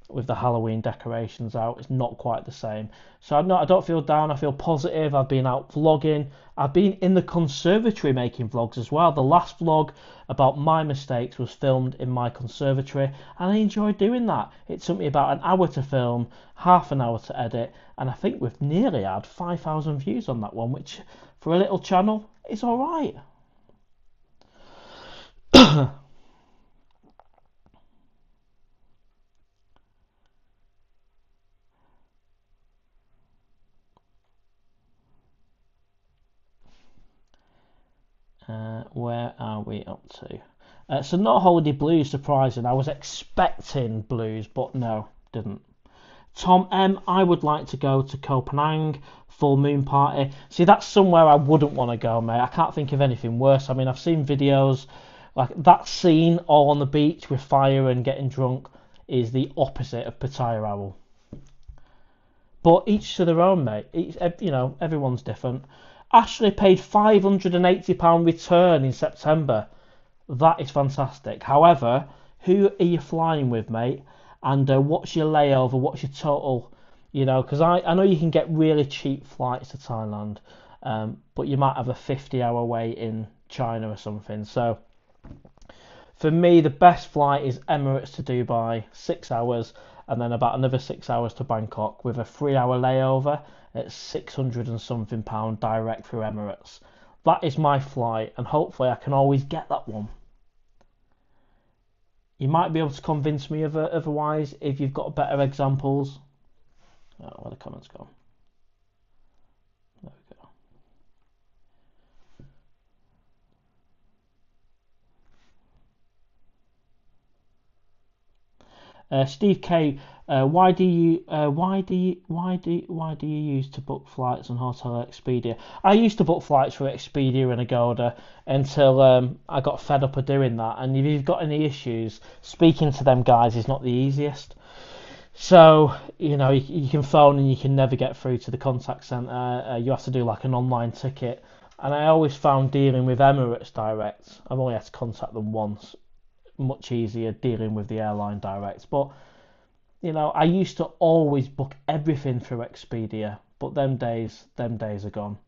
with the Halloween decorations out, it's not quite the same. So I don't feel down, I feel positive. I've been out vlogging, I've been in the conservatory making vlogs as well. The last vlog about my mistakes was filmed in my conservatory, and I enjoyed doing that. It took me about an hour to film, half an hour to edit, and I think we've nearly had 5,000 views on that one, which for a little channel is alright. Where are we up to? So not Holiday Blues, surprising. I was expecting blues, but no, didn't. Tom M, I would like to go to Koh Phangan full moon party. See, that's somewhere I wouldn't want to go, mate. I can't think of anything worse. I mean, I've seen videos like that scene all on the beach with fire and getting drunk is the opposite of PattayaOwl. But each to their own, mate. Everyone's different. Ashley paid £580 return in September. That is fantastic. However, who are you flying with, mate? And what's your layover? What's your total? Because I know you can get really cheap flights to Thailand, but you might have a 50-hour wait in China or something. So for me, the best flight is Emirates to Dubai, 6 hours, and then about another 6 hours to Bangkok with a 3-hour layover at 600 and something pound direct through Emirates. That is my flight, and hopefully I can always get that one. You might be able to convince me of otherwise if you've got better examples. Oh, where the comments gone? There we go. Steve K, why do you use to book flights on Hotel Expedia? I used to book flights for Expedia and Agoda until I got fed up of doing that. And if you've got any issues, speaking to them guys is not the easiest. So, you can phone and you can never get through to the contact centre. You have to do like an online ticket. And I always found dealing with Emirates direct, I've only had to contact them once, much easier dealing with the airline direct. But, I used to always book everything through Expedia, but them days are gone.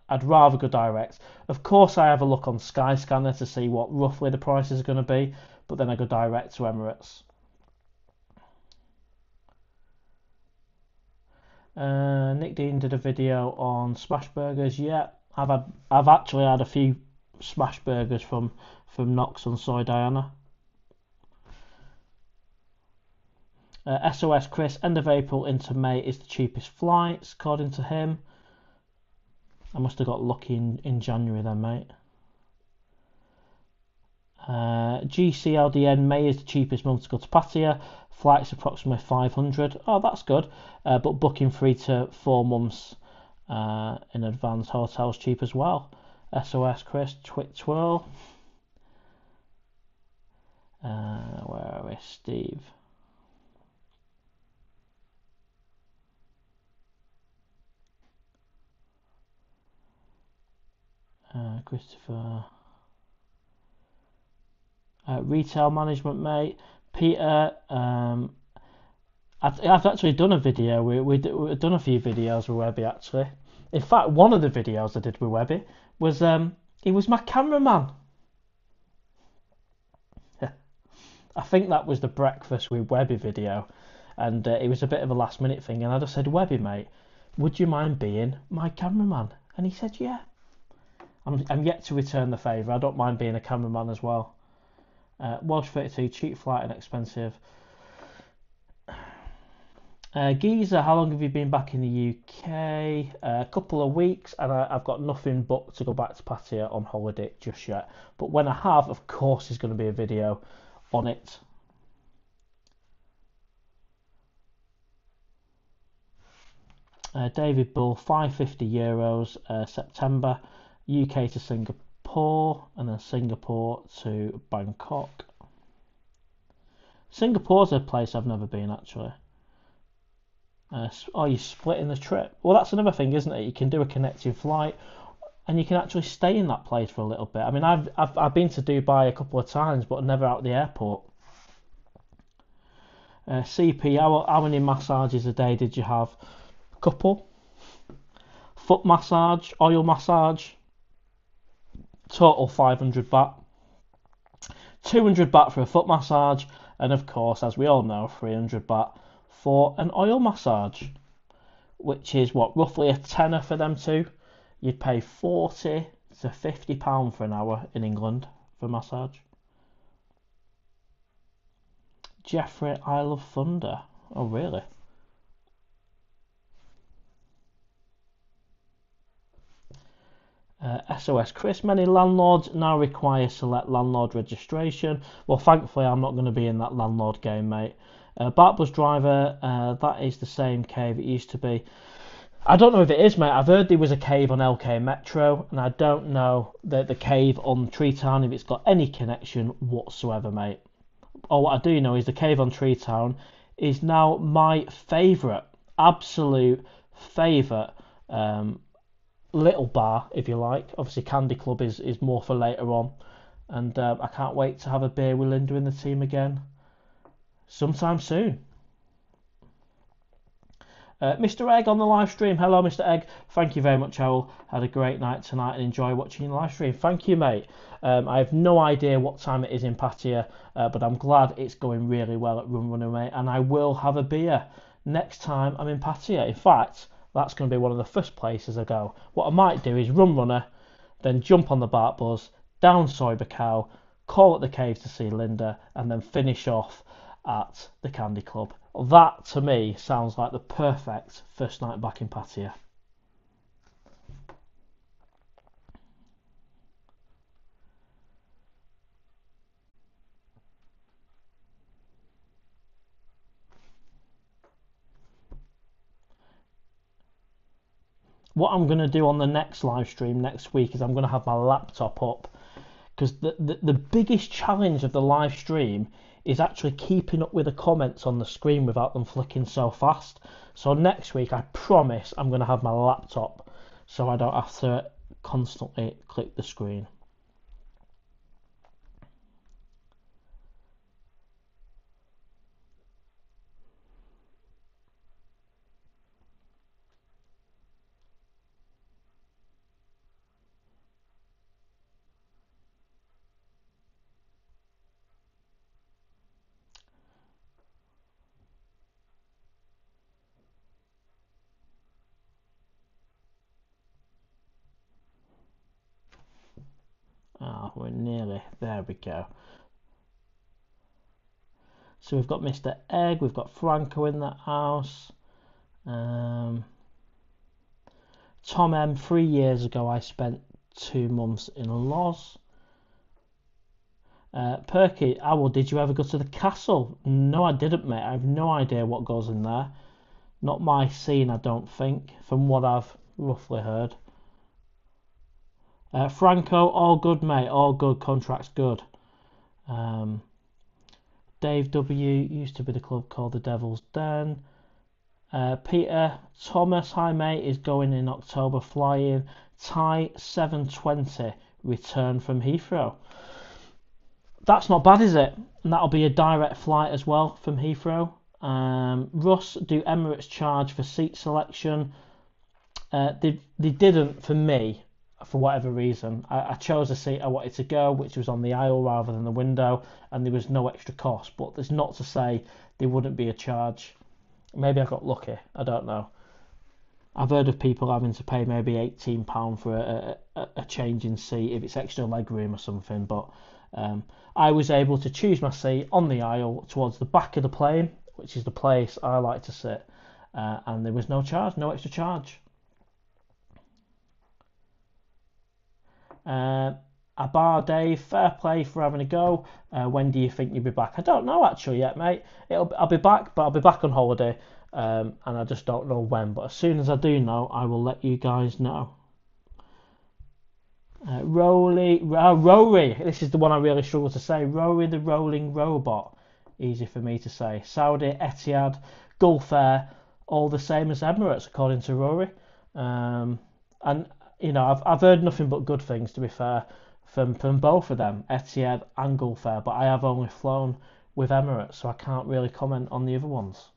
I'd rather go direct. Of course, I have a look on Skyscanner to see what roughly the prices are going to be, but then I go direct to Emirates. Nick Dean did a video on smash burgers. Yeah, I've actually had a few smash burgers from Knox on Soy Diana. SOS Chris, end of April into May is the cheapest flights, according to him. I must have got lucky in January then, mate. GCLDN, May is the cheapest month to go to Pattaya. Flights approximately 500. Oh, that's good. But booking 3 to 4 months in advance. Hotels cheap as well. SOS Chris, Twirl. Where are we? Steve. Christopher. Retail management, mate. Peter. I've actually done a video. We've done a few videos with Webby actually. In fact, one of the videos I did with Webby was he was my cameraman. I think that was the breakfast with Webby video, and it was a bit of a last minute thing. And I just said, Webby, mate, would you mind being my cameraman? And he said, yeah. I'm yet to return the favour. I don't mind being a cameraman as well. Welsh 32, cheap flight and expensive. Geezer, how long have you been back in the UK? A couple of weeks, and I've got nothing booked to go back to Pattaya on holiday just yet. But when I have, of course, there's going to be a video on it. David Bull, €550, September, UK to Singapore, and then Singapore to Bangkok. Singapore's a place I've never been actually. You're splitting the trip. Well, that's another thing, isn't it? You can do a connecting flight, and you can actually stay in that place for a little bit. I mean, I've been to Dubai a couple of times, but never out the airport. CP, how many massages a day did you have? A couple. Foot massage, oil massage. Total 500 baht. 200 baht for a foot massage, and of course, as we all know, 300 baht for an oil massage, which is what, roughly a tenner for them two. You'd pay £40 to £50 for an hour in England for massage. Jeffrey, I love thunder. Oh, really? SOS Chris, many landlords now require select landlord registration. Well, thankfully, I'm not going to be in that landlord game, mate. Bartbus driver, that is the same cave it used to be. I don't know if it is, mate. I've heard there was a cave on LK Metro, and I don't know the cave on Tree Town if it's got any connection whatsoever, mate. All what I do know is the cave on Tree Town is now my favourite, absolute favourite little bar, if you like. Obviously, Candy Club is more for later on, and I can't wait to have a beer with Linda in the team again sometime soon. Mr. Egg on the live stream. Hello, Mr. Egg. Thank you very much, Owl. Had a great night tonight and enjoy watching your live stream. Thank you, mate. I have no idea what time it is in Pattaya, but I'm glad it's going really well at Rum Runner, mate, and I will have a beer next time I'm in Pattaya. In fact, that's going to be one of the first places I go. What I might do is Rum Runner, then jump on the Bart Buzz, down Soy Bacau, call at the cave to see Linda, and then finish off at the Candy Club. That, to me, sounds like the perfect first night back in Pattaya. What I'm going to do on the next live stream next week is I'm going to have my laptop up, because the biggest challenge of the live stream is actually keeping up with the comments on the screen without them flicking so fast. So next week, I promise I'm going to have my laptop so I don't have to constantly click the screen. Ah, we're nearly, there we go. So we've got Mr. Egg, we've got Franco in the house. Tom M, 3 years ago I spent 2 months in Loz. Perky, Owl, did you ever go to the castle? No, I didn't, mate. I have no idea what goes in there. Not my scene, I don't think, from what I've roughly heard. Franco, all good, mate. All good. Contract's good. Dave W, used to be the club called the Devil's Den. Peter Thomas, hi mate, is going in October flying. Thai 720 return from Heathrow. That's not bad, is it? And that'll be a direct flight as well from Heathrow. Russ, do Emirates charge for seat selection? They didn't for me, for whatever reason. I chose a seat I wanted to go, which was on the aisle rather than the window, and there was no extra cost. But there's not to say there wouldn't be a charge. Maybe I got lucky. I don't know. I've heard of people having to pay maybe £18 for a change in seat if it's extra leg room or something. But I was able to choose my seat on the aisle towards the back of the plane, which is the place I like to sit, and there was no charge, no extra charge. Abar Dave, fair play for having a go. When do you think you'll be back? I don't know actually yet, mate. I'll be back, but I'll be back on holiday, and I just don't know when. But as soon as I do know, I will let you guys know. Rory, this is the one I really struggle to say. Rory the Rolling Robot, easy for me to say. Saudi, Etihad, Gulf Air, all the same as Emirates, according to Rory. And you know, I've heard nothing but good things, to be fair, from both of them, Etihad and Gulf Air, but I have only flown with Emirates, so I can't really comment on the other ones.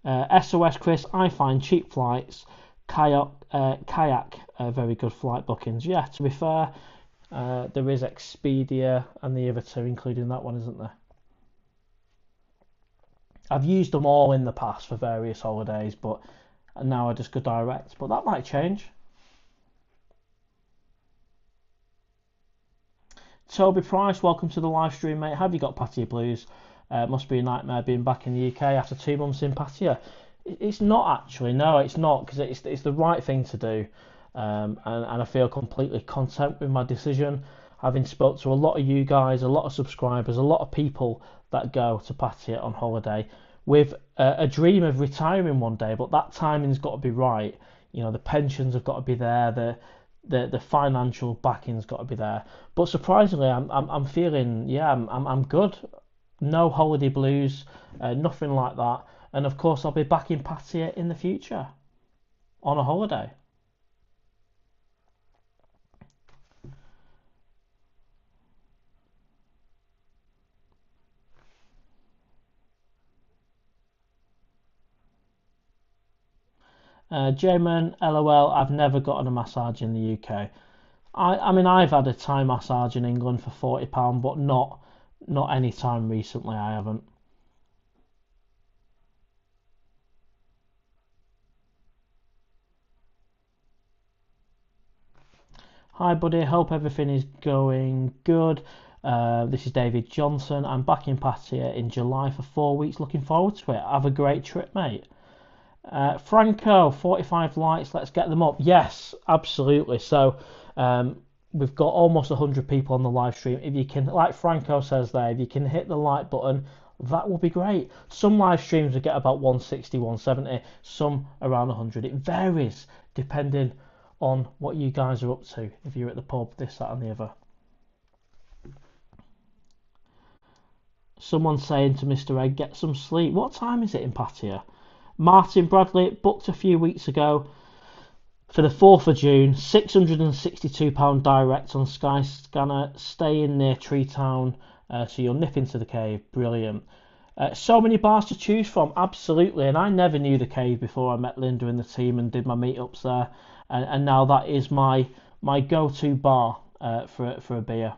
SOS Chris, I find cheap flights, kayak very good flight bookings. Yeah, to be fair, there is Expedia and the other two, including that one, isn't there? I've used them all in the past for various holidays, but now I just go direct. But that might change. Toby Price, welcome to the live stream, mate. Have you got Pattaya Blues? Must be a nightmare being back in the UK after 2 months in Pattaya. It's not actually, no, it's not, because it's the right thing to do, and I feel completely content with my decision. Having spoke to a lot of you guys, a lot of subscribers, a lot of people that go to Pattaya on holiday with a dream of retiring one day, but that timing's got to be right. You know, the pensions have got to be there, the financial backing's got to be there. But surprisingly, I'm feeling, yeah, I'm good. No holiday blues, nothing like that. And of course, I'll be back in Pattaya in the future on a holiday. Jamin, LOL, I've never gotten a massage in the UK. I mean, I've had a Thai massage in England for £40, but not any time recently, I haven't. Hi buddy, hope everything is going good. This is David Johnson. I'm back in Pattaya in July for 4 weeks. Looking forward to it. Have a great trip, mate. Franco, 45 likes. Let's get them up. Yes, absolutely. So we've got almost 100 people on the live stream. If you can, like Franco says there, if you can hit the like button, That would be great. Some live streams will get about 160, 170, some around 100. It varies depending on what you guys are up to. If you're at the pub, this, that, and the other. Someone saying to Mr. Egg, get some sleep. What time is it in Pattaya? Martin Bradley booked a few weeks ago for the 4th of June. £662 direct on Skyscanner. Staying near Tree Town. So you'll nip into the cave. Brilliant. So many bars to choose from. Absolutely. And I never knew the cave before I met Linda and the team and did my meetups there. And now that is my go-to bar for a beer.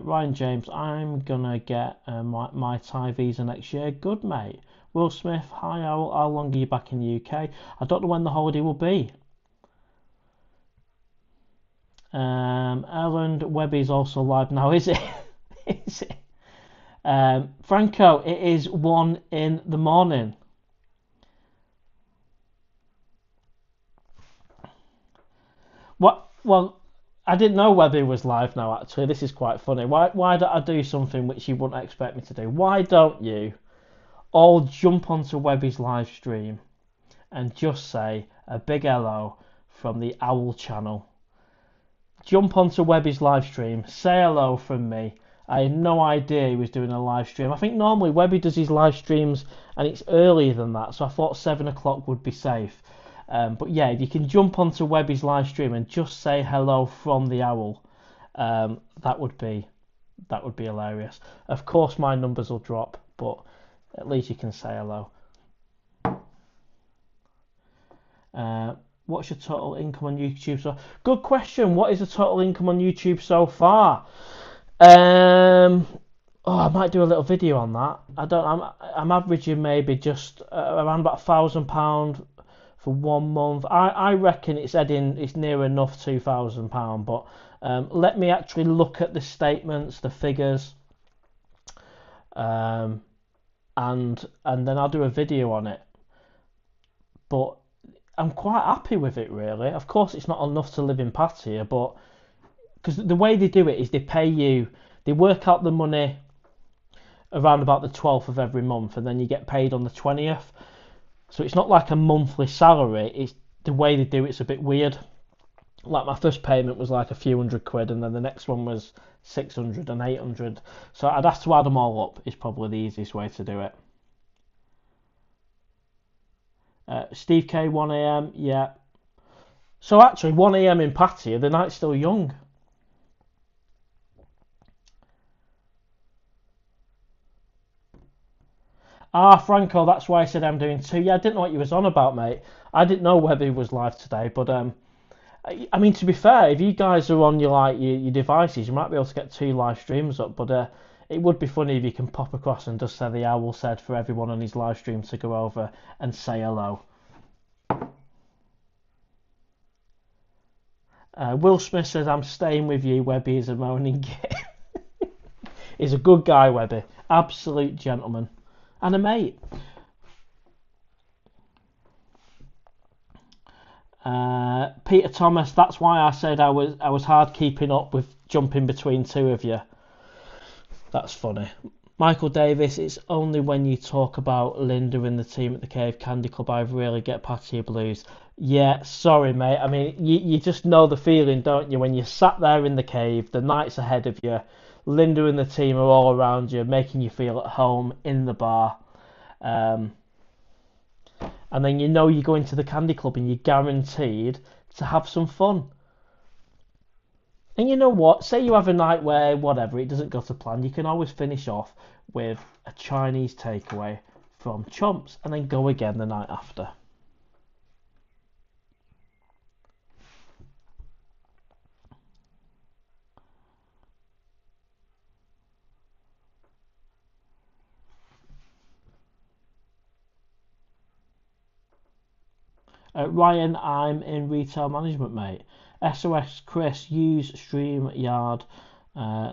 Ryan James, I'm gonna get my Thai visa next year. Good, mate. Will Smith, hi, how long are you back in the UK? I don't know when the holiday will be. Erland Webby's also live now, is it? Is it? Franco, it is 1 in the morning. What? Well, I didn't know Webby was live now, actually. This is quite funny. Why don't I do something which you wouldn't expect me to do? Why don't you all jump onto Webby's live stream and just say a big hello from the Owl channel? Jump onto Webby's live stream, say hello from me. I had no idea he was doing a live stream. I think normally Webby does his live streams and it's earlier than that, so I thought 7 o'clock would be safe. But yeah, if you can jump onto Webby's live stream and just say hello from the Owl, that would be hilarious. Of course, my numbers will drop, but at least you can say hello. What's your total income on YouTube? So, good question. What is the total income on YouTube so far? I might do a little video on that. I'm averaging maybe just around about £1,000 for 1 month. I reckon it's near enough £2,000, but let me actually look at the statements, the figures, and then I'll do a video on it. But I'm quite happy with it, really. Of course, it's not enough to live in Pattaya, but because the way they do it is they work out the money around about the 12th of every month, and then you get paid on the 20th. So it's not like a monthly salary. It's the way they do it's a bit weird. Like my first payment was like a few £100, and then the next one was 600 and 800. So I'd have to add them all up. Is probably the easiest way to do it. Steve K, 1 a.m. Yeah. So actually, 1 a.m. in Pattaya, the night's still young. Franco, that's why I said I'm doing 2. Yeah, I didn't know what you was on about, mate. I didn't know Webby was live today, but I mean, to be fair, if you guys are on your devices, you might be able to get 2 live streams up, but it would be funny if you can pop across and just say the Owl said for everyone on his live stream to go over and say hello. Will Smith says, I'm staying with you, Webby is a moaning git. He's a good guy, Webby. Absolute gentleman. And a mate. Peter Thomas, that's why I said I was hard keeping up with jumping between 2 of you. That's funny. Michael Davis, it's only when you talk about Linda and the team at the Cave Candy Club I really get Pattaya blues. Yeah, sorry mate. I mean, you just know the feeling, don't you, when you're sat there in the cave, the night's ahead of you, Linda and the team are all around you, making you feel at home in the bar. And then you know you go into the Candy Club and you're guaranteed to have some fun. And you know what? Say you have a night where, whatever, it doesn't go to plan, you can always finish off with a Chinese takeaway from Chomps and then go again the night after. Ryan, I'm in retail management, mate. SOS Chris, use StreamYard,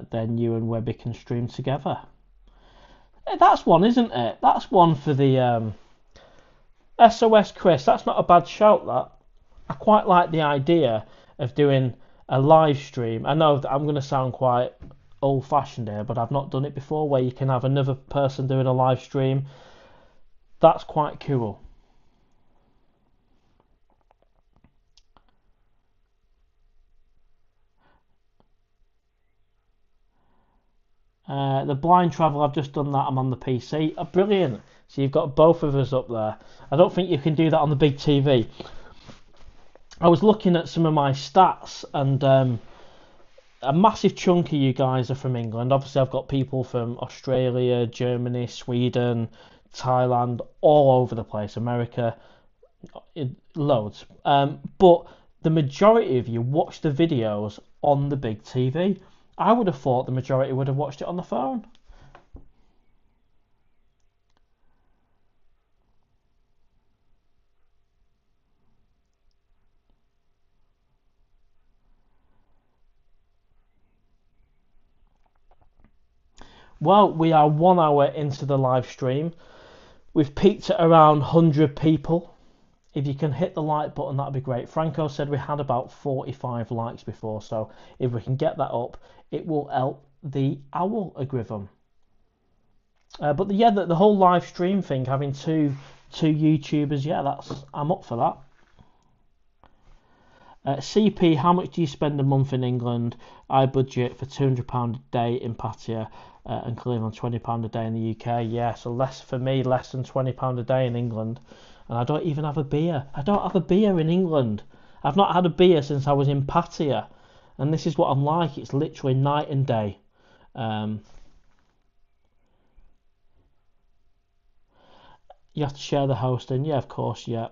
then you and Webby can stream together. That's one, isn't it? That's one for the SOS Chris. That's not a bad shout, that. I quite like the idea of doing a live stream. I know that I'm going to sound quite old-fashioned here, but I've not done it before, where you can have another person doing a live stream. That's quite cool. The blind travel, I've just done that. I'm on the PC. Oh, brilliant. So you've got both of us up there. I don't think you can do that on the big TV. I was looking at some of my stats, and a massive chunk of you guys are from England. Obviously, I've got people from Australia, Germany, Sweden, Thailand, all over the place, America, loads. But the majority of you watch the videos on the big TV. I would have thought the majority would have watched it on the phone. Well, we are 1 hour into the live stream. We've peaked at around 100 people. If you can hit the like button, that'd be great. Franco said we had about 45 likes before, so if we can get that up, it will help the owl algorithm. But the whole live stream thing, having two YouTubers, I'm up for that. CP, how much do you spend a month in England? I budget for £200 a day in Pattaya and Cleveland, £20 a day in the UK. Yeah, so less for me, less than £20 a day in England. And I don't even have a beer. I don't have a beer in England. I've not had a beer since I was in Pattaya. And this is what I'm like. It's literally night and day. You have to share the hosting. Yeah, of course, yeah.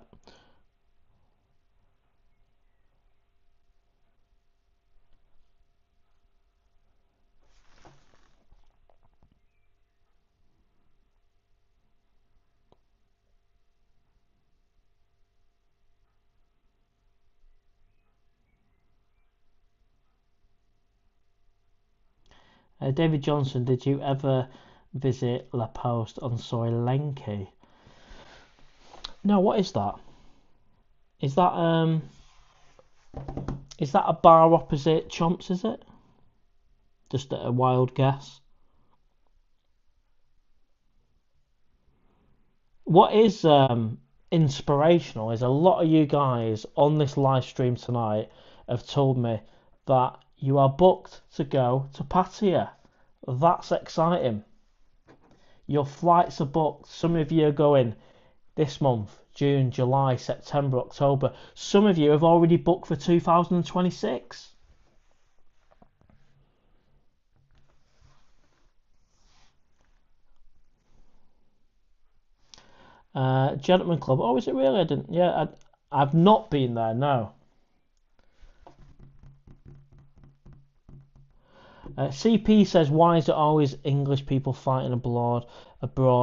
David Johnson, did you ever visit La Poste on Soy Lenki? No, what is that? Is that a bar opposite Chomps, is it? Just a wild guess. What is inspirational is a lot of you guys on this live stream tonight have told me that you are booked to go to Pattaya. That's exciting. Your flights are booked. Some of you are going this month, June, July, September, October. Some of you have already booked for 2026. Gentleman Club. Oh, is it really? I didn't. Yeah, I've not been there. No. CP says, why is it always English people fighting abroad?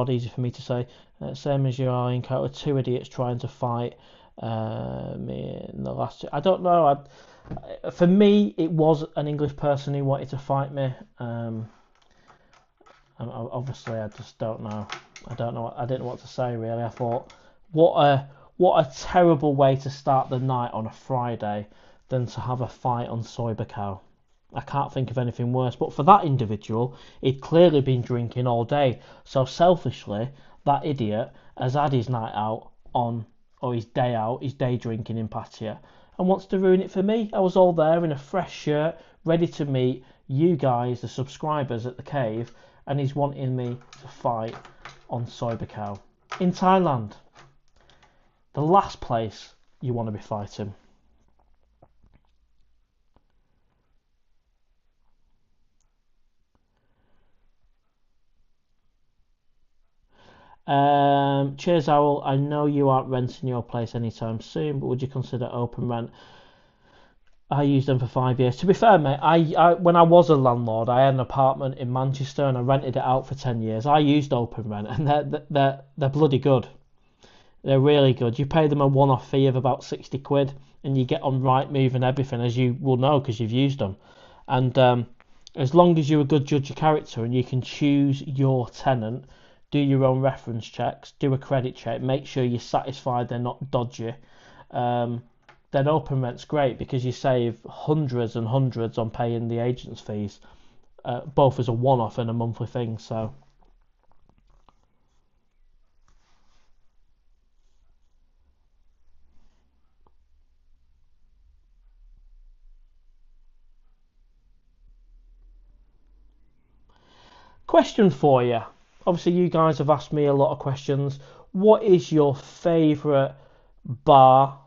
Easy for me to say. Same as you are, encountered two idiots trying to fight me in the last two. I don't know. For me, it was an English person who wanted to fight me. And obviously, I just don't know. I don't know. I didn't know what to say really. I thought, what a terrible way to start the night on a Friday than to have a fight on Soy Bacau. I can't think of anything worse. But for that individual, he'd clearly been drinking all day. So selfishly, that idiot has had his night out or his day drinking in Pattaya, and wants to ruin it for me. I was all there in a fresh shirt, ready to meet you guys, the subscribers at the cave, and he's wanting me to fight on Soy Bacau in Thailand. The last place you want to be fighting. Cheers, Owl. I know you aren't renting your place anytime soon, but would you consider open rent? I used them for 5 years. To be fair, mate, I when I was a landlord, I had an apartment in Manchester and I rented it out for 10 years. I used open rent, and they're bloody good. They're really good. You pay them a one-off fee of about 60 quid, and you get on Rightmove and everything, as you will know because you've used them. And as long as you're a good judge of character and you can choose your tenant, do your own reference checks, do a credit check, make sure you're satisfied they're not dodgy, then open rent's great because you save hundreds and hundreds on paying the agent's fees. both as a one-off and a monthly thing. So. Question for you. Obviously, you guys have asked me a lot of questions. What is your favourite bar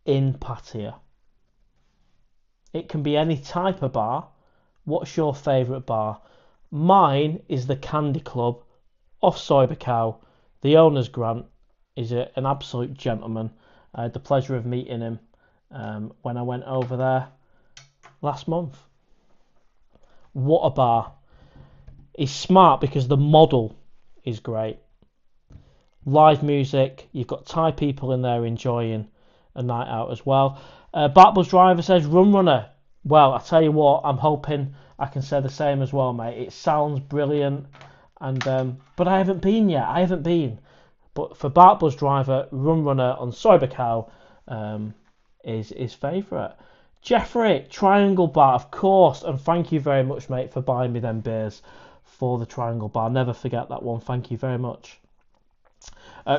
in Pattaya? It can be any type of bar. What's your favourite bar? Mine is the Candy Club off Soibacow. The owner's Grant is an absolute gentleman. I had the pleasure of meeting him when I went over there last month. What a bar. He's smart because the model is great. Live music, you've got Thai people in there enjoying a night out as well. Bartbuzz Driver says Rum Runner. Well, I tell you what, I'm hoping I can say the same as well, mate. It sounds brilliant, and but I haven't been yet. But for Bartbuzz Driver, Rum Runner on Soibacow is his favourite. Jeffrey, Triangle Bar, of course, and thank you very much, mate, for buying me them beers for the Triangle Bar. Never forget that one. Thank you very much.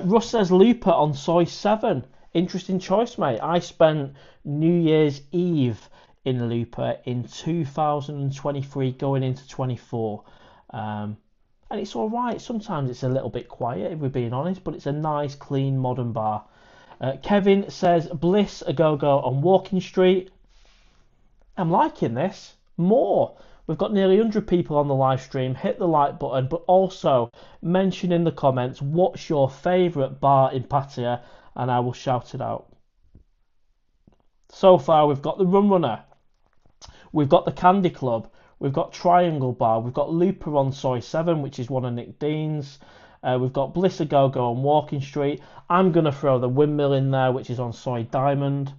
Russ says Looper on Soy 7. Interesting choice, mate. I spent New Year's Eve in Looper in 2023 going into 24. And it's all right. Sometimes it's a little bit quiet, if we're being honest, but it's a nice, clean, modern bar. Kevin says Bliss A Go-Go on Walking Street. I'm liking this more. We've got nearly 100 people on the live stream. Hit the like button, but also mention in the comments what's your favourite bar in Pattaya, and I will shout it out. So far, we've got the Rum Runner, we've got the Candy Club, we've got Triangle Bar, we've got Looper on Soy 7, which is one of Nick Dean's. We've got Bliss A Go-Go on Walking Street. I'm going to throw the Windmill in there, which is on Soy Diamond.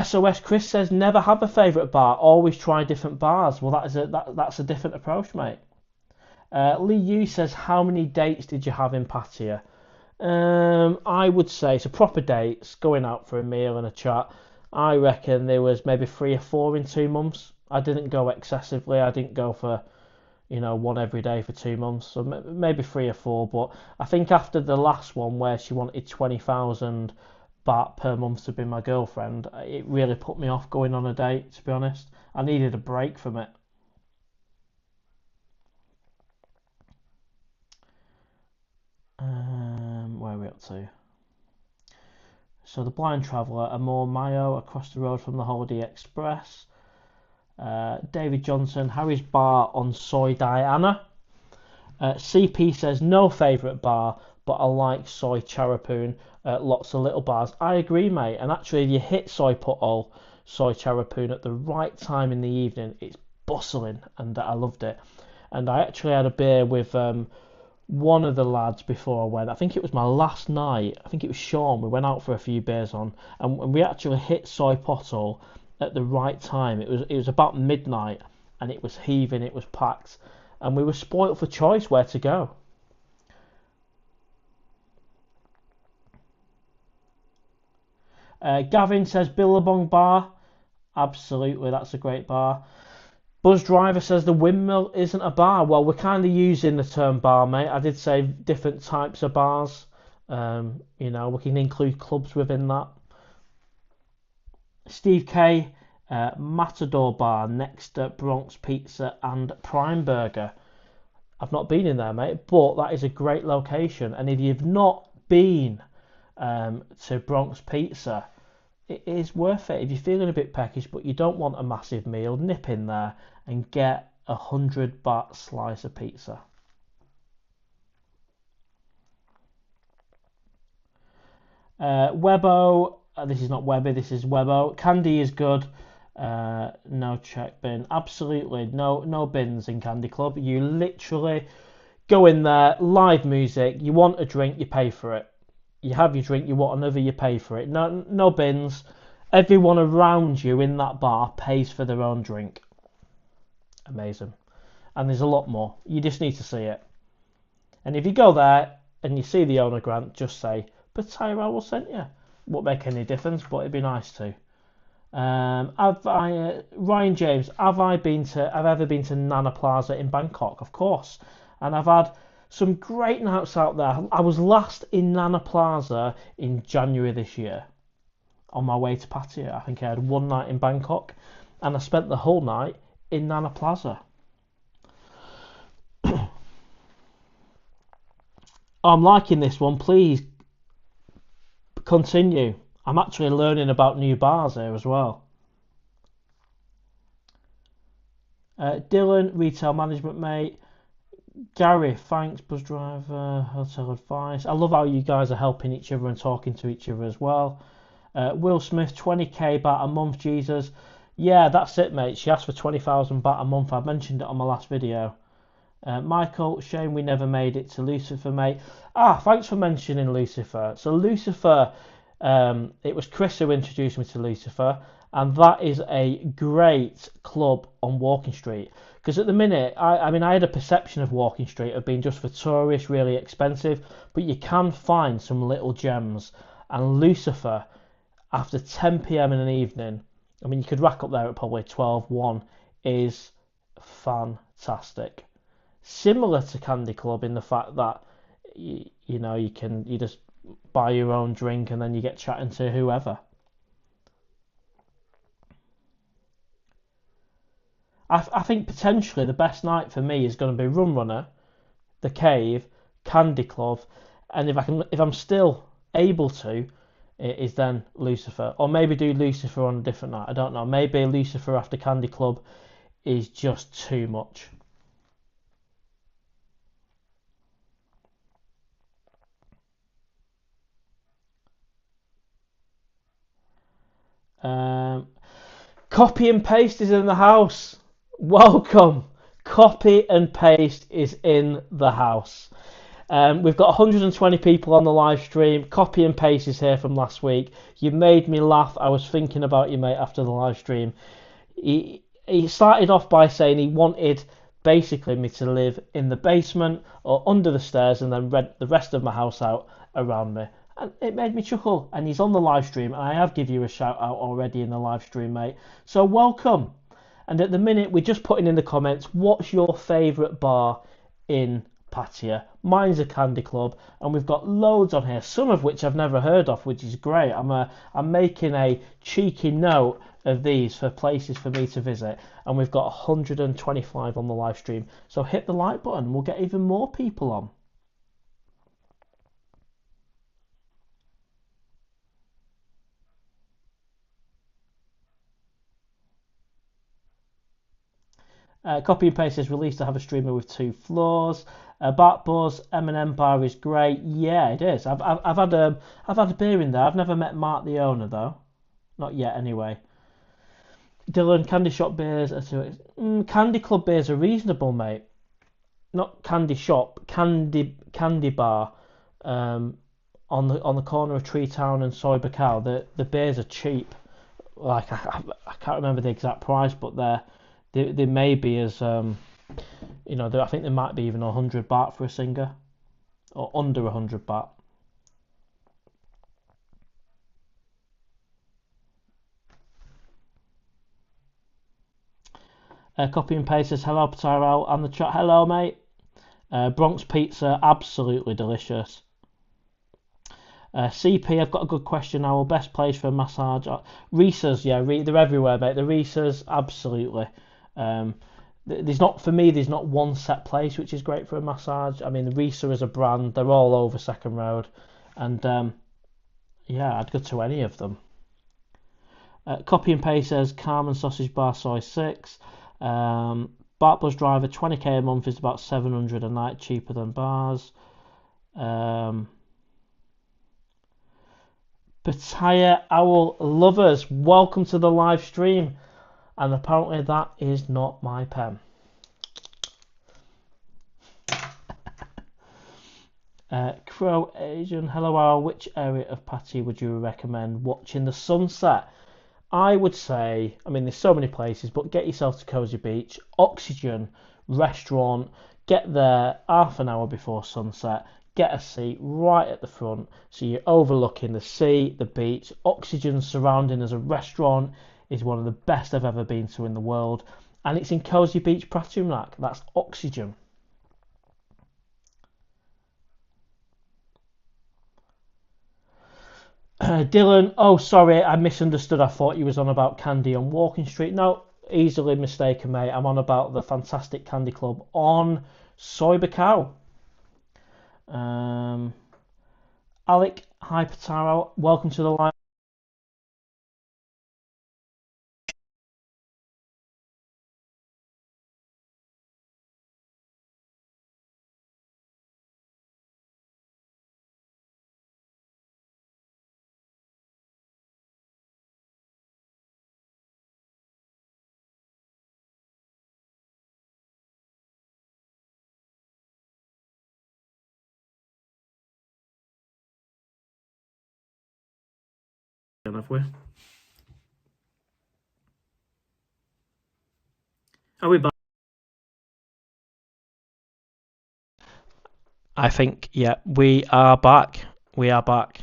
SOS Chris says never have a favourite bar, always try different bars. Well, that's a different approach, mate. Lee Yu says how many dates did you have in Pattaya? I would say, so proper dates, going out for a meal and a chat, I reckon there was maybe 3 or 4 in 2 months. I didn't go excessively. I didn't go for, one every day for 2 months. So maybe 3 or 4. But I think after the last one where she wanted 20,000 baht per month to be my girlfriend, it really put me off going on a date, to be honest. I needed a break from it. Where are we up to? So the Blind Traveller, Amor Mayo, across the road from the Holiday Express. David Johnson, Harry's Bar on Soy Diana. CP says no favourite bar, but I like Soy Charapoon. Lots of little bars. I agree, mate. And actually, if you hit Soy Putol, Soy Charapoon at the right time in the evening, it's bustling, and I loved it. And I actually had a beer with one of the lads before I went. I think it was my last night. I think it was Sean. We went out for a few beers on, and we actually hit Soy Putol at the right time. It was about midnight, and it was heaving. It was packed, and we were spoilt for choice where to go. Gavin says Billabong Bar. Absolutely, that's a great bar. Buzz Driver says the Windmill isn't a bar. Well, we're kind of using the term bar, mate. I did say different types of bars. We can include clubs within that. Steve K, Matador Bar next to Bronx Pizza and Prime Burger. I've not been in there, mate, but that is a great location. And if you've not been to Bronx Pizza, it is worth it. If you're feeling a bit peckish but you don't want a massive meal, nip in there and get 100 baht slice of pizza. Webbo, this is not Webby, this is Webbo. Candy is good. No check bin. Absolutely no bins in Candy Club. You literally go in there, live music. You want a drink, you pay for it. You have your drink, you want another, you pay for it. No bins. Everyone around you in that bar pays for their own drink. Amazing. And there's a lot more. You just need to see it. And if you go there and you see the owner Grant, just say, PattayaOwl sent you. Won't make any difference, but it'd be nice to. Ryan James, have ever been to Nana Plaza in Bangkok? Of course, and I've had some great nights out there. I was last in Nana Plaza in January this year on my way to Pattaya. I think I had one night in Bangkok, and I spent the whole night in Nana Plaza. I'm liking this one. Please continue. I'm actually learning about new bars here as well. Dylan, retail management mate. Gary, thanks, bus driver, hotel advice. I love how you guys are helping each other and talking to each other as well. Will Smith, 20k baht a month, Jesus. Yeah, that's it, mate. She asked for 20,000 baht a month. I mentioned it on my last video. Michael, shame we never made it to Lucifer, mate. Thanks for mentioning Lucifer. So Lucifer, it was Chris who introduced me to Lucifer, and that is a great club on Walking Street. Because at the minute, I mean, I had a perception of Walking Street of being just for tourists, really expensive, but you can find some little gems. And Lucifer, after 10 p.m. in an evening, I mean, you could rack up there at probably 12, 1, is fantastic. Similar to Candy Club in the fact that you just buy your own drink and then you get chatting to whoever. I think potentially the best night for me is going to be Rum Runner, The Cave, Candy Club, and if I'm still able to, it is then Lucifer, or maybe do Lucifer on a different night. I don't know. Maybe Lucifer after Candy Club is just too much. Copy and paste is in the house. Welcome. Copy and paste is in the house. We've got 120 people on the live stream. Copy and paste is here from last week. You made me laugh. I was thinking about you, mate, after the live stream. He started off by saying he wanted basically me to live in the basement or under the stairs and then rent the rest of my house out around me. And it made me chuckle. And he's on the live stream. And I have given you a shout out already in the live stream, mate. So welcome. And at the minute, we're just putting in the comments, what's your favourite bar in Pattaya? Mine's a Candy Club, and we've got loads on here, some of which I've never heard of, which is great. I'm making a cheeky note of these for places for me to visit, and we've got 125 on the live stream. So hit the like button, we'll get even more people on. Copy and paste is released to have a streamer with 2 floors. Bart Buzz M&M bar is great. Yeah, it is. I've had a beer in there. I've never met Mark the owner though, not yet anyway. Dylan, candy shop beers Candy Club beers are reasonable, mate. Not candy shop, candy bar. On the corner of Tree Town and Soy Bacau, the beers are cheap. Like I can't remember the exact price, but they may be as I think there might be even 100 baht for a singer, or under 100 baht. Copy and paste says hello PattayaOwl and the chat. Hello, mate. Bronx pizza, absolutely delicious. CP, I've got a good question now. Best place for a massage? Reese's, yeah, they're everywhere, mate. The Reese's, absolutely. There's not one set place which is great for a massage. I mean, the Risa is a brand. They're all over Second Road, and yeah, I'd go to any of them. Copy and paste says Carmen Sausage Bar Soy 6. Bart Bus Driver, 20k a month is about 700 a night, cheaper than bars. PattayaOwl lovers, welcome to the live stream. And apparently that is not my pen. Crow Asian, hello Owl, which area of Pattaya would you recommend watching the sunset? I would say, I mean, there's so many places, but get yourself to Cozy Beach, Oxygen restaurant, get there half an hour before sunset, get a seat right at the front, so you're overlooking the sea, the beach, Oxygen surrounding as a restaurant. is one of the best I've ever been to in the world, and it's in Cozy Beach, Pratumnak. That's Oxygen. Dylan, oh sorry, I misunderstood. I thought you was on about Candy on Walking Street. No, easily mistaken, mate. I'm on about the fantastic Candy Club on Soyber Cow. Alec, hi PattayaOwl, welcome to the line. Have we? Are we back? I think, yeah, we are back. We are back.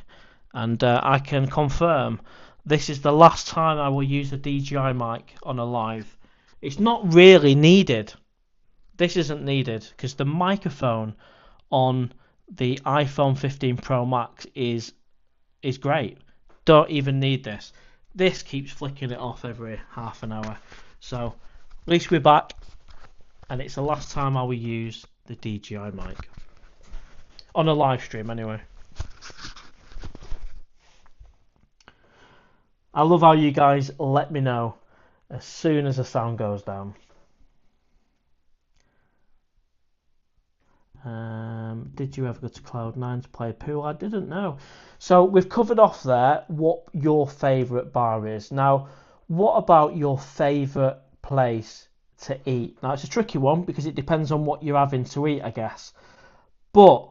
And I can confirm this is the last time I will use the DJI mic on a live. It's not really needed. This isn't needed because the microphone on the iPhone 15 Pro Max is great. Don't even need this. This keeps flicking it off every half an hour. So at least we're back, and it's the last time I will use the DJI mic on a live stream anyway. I love how you guys let me know as soon as the sound goes down. Did you ever go to Cloud9 to play pool? I didn't know. So we've covered off there what your favourite bar is. Now, what about your favourite place to eat? Now, it's a tricky one because it depends on what you're having to eat, I guess. But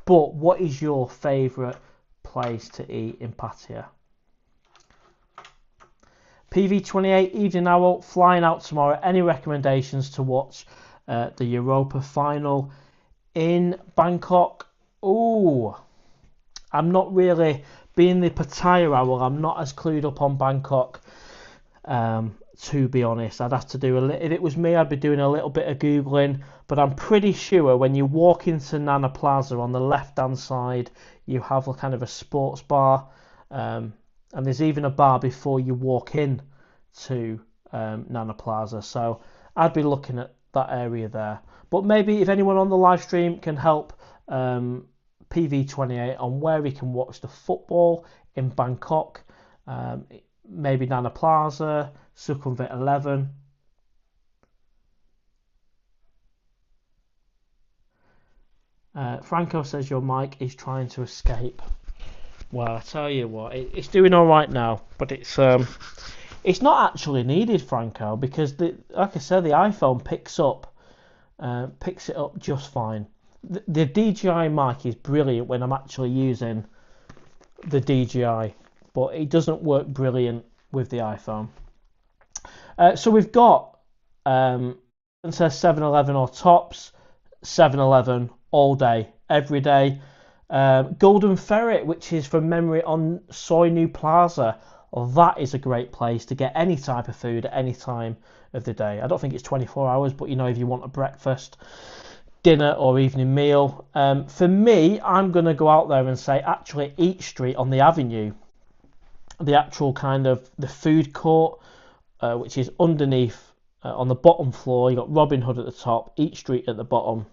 what is your favourite place to eat in Pattaya? PV28 Evening Owl flying out tomorrow. Any recommendations to watch the Europa final in Bangkok? Oh, I'm not really, being the PattayaOwl, I'm not as clued up on Bangkok, to be honest. I'd have to do if it was me, I'd be doing a little bit of Googling, but I'm pretty sure when you walk into Nana Plaza on the left hand side, you have a kind of a sports bar, and there's even a bar before you walk in to Nana Plaza. So I'd be looking at that area there. But maybe if anyone on the live stream can help PV28 on where he can watch the football in Bangkok, maybe Nana Plaza, Sukhumvit 11. Franco says your mic is trying to escape. Well, I tell you what, it's doing all right now, but it's not actually needed, Franco, because like I said, the iPhone picks it up just fine. The DJI mic is brilliant when I'm actually using the DJI, but it doesn't work brilliant with the iPhone. So we've got it says 7-Eleven or Tops, 7-Eleven all day, every day. Golden Ferret, which is from memory on Soi Nu Plaza. That is a great place to get any type of food at any time of the day. I don't think it's 24 hours, but you know, if you want a breakfast, dinner or evening meal. For me, I'm going to go out there and say actually Eat Street on the Avenue, the actual kind of the food court, which is underneath on the bottom floor. You got Robin Hood at the top, Eat Street at the bottom.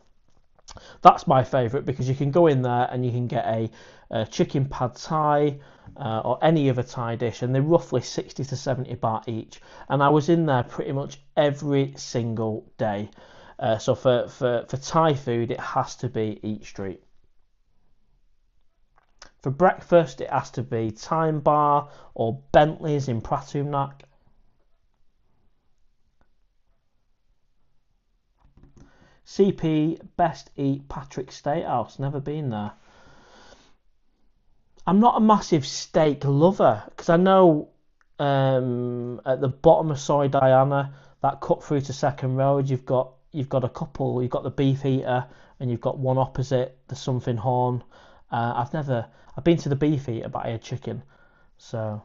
That's my favourite because you can go in there and you can get a chicken pad thai or any other Thai dish, and they're roughly 60 to 70 baht each. And I was in there pretty much every single day. So for Thai food, it has to be Eat Street. For breakfast, it has to be Time Bar or Bentley's in Pratumnak. CP Best Eat Patrick Steakhouse. Never been there. I'm not a massive steak lover because I know at the bottom of Soy Diana, that cut through to Second Road, you've got a couple. You've got the Beef Eater and you've got one opposite, the Something Horn. I've been to the Beefeater, but I had chicken. So,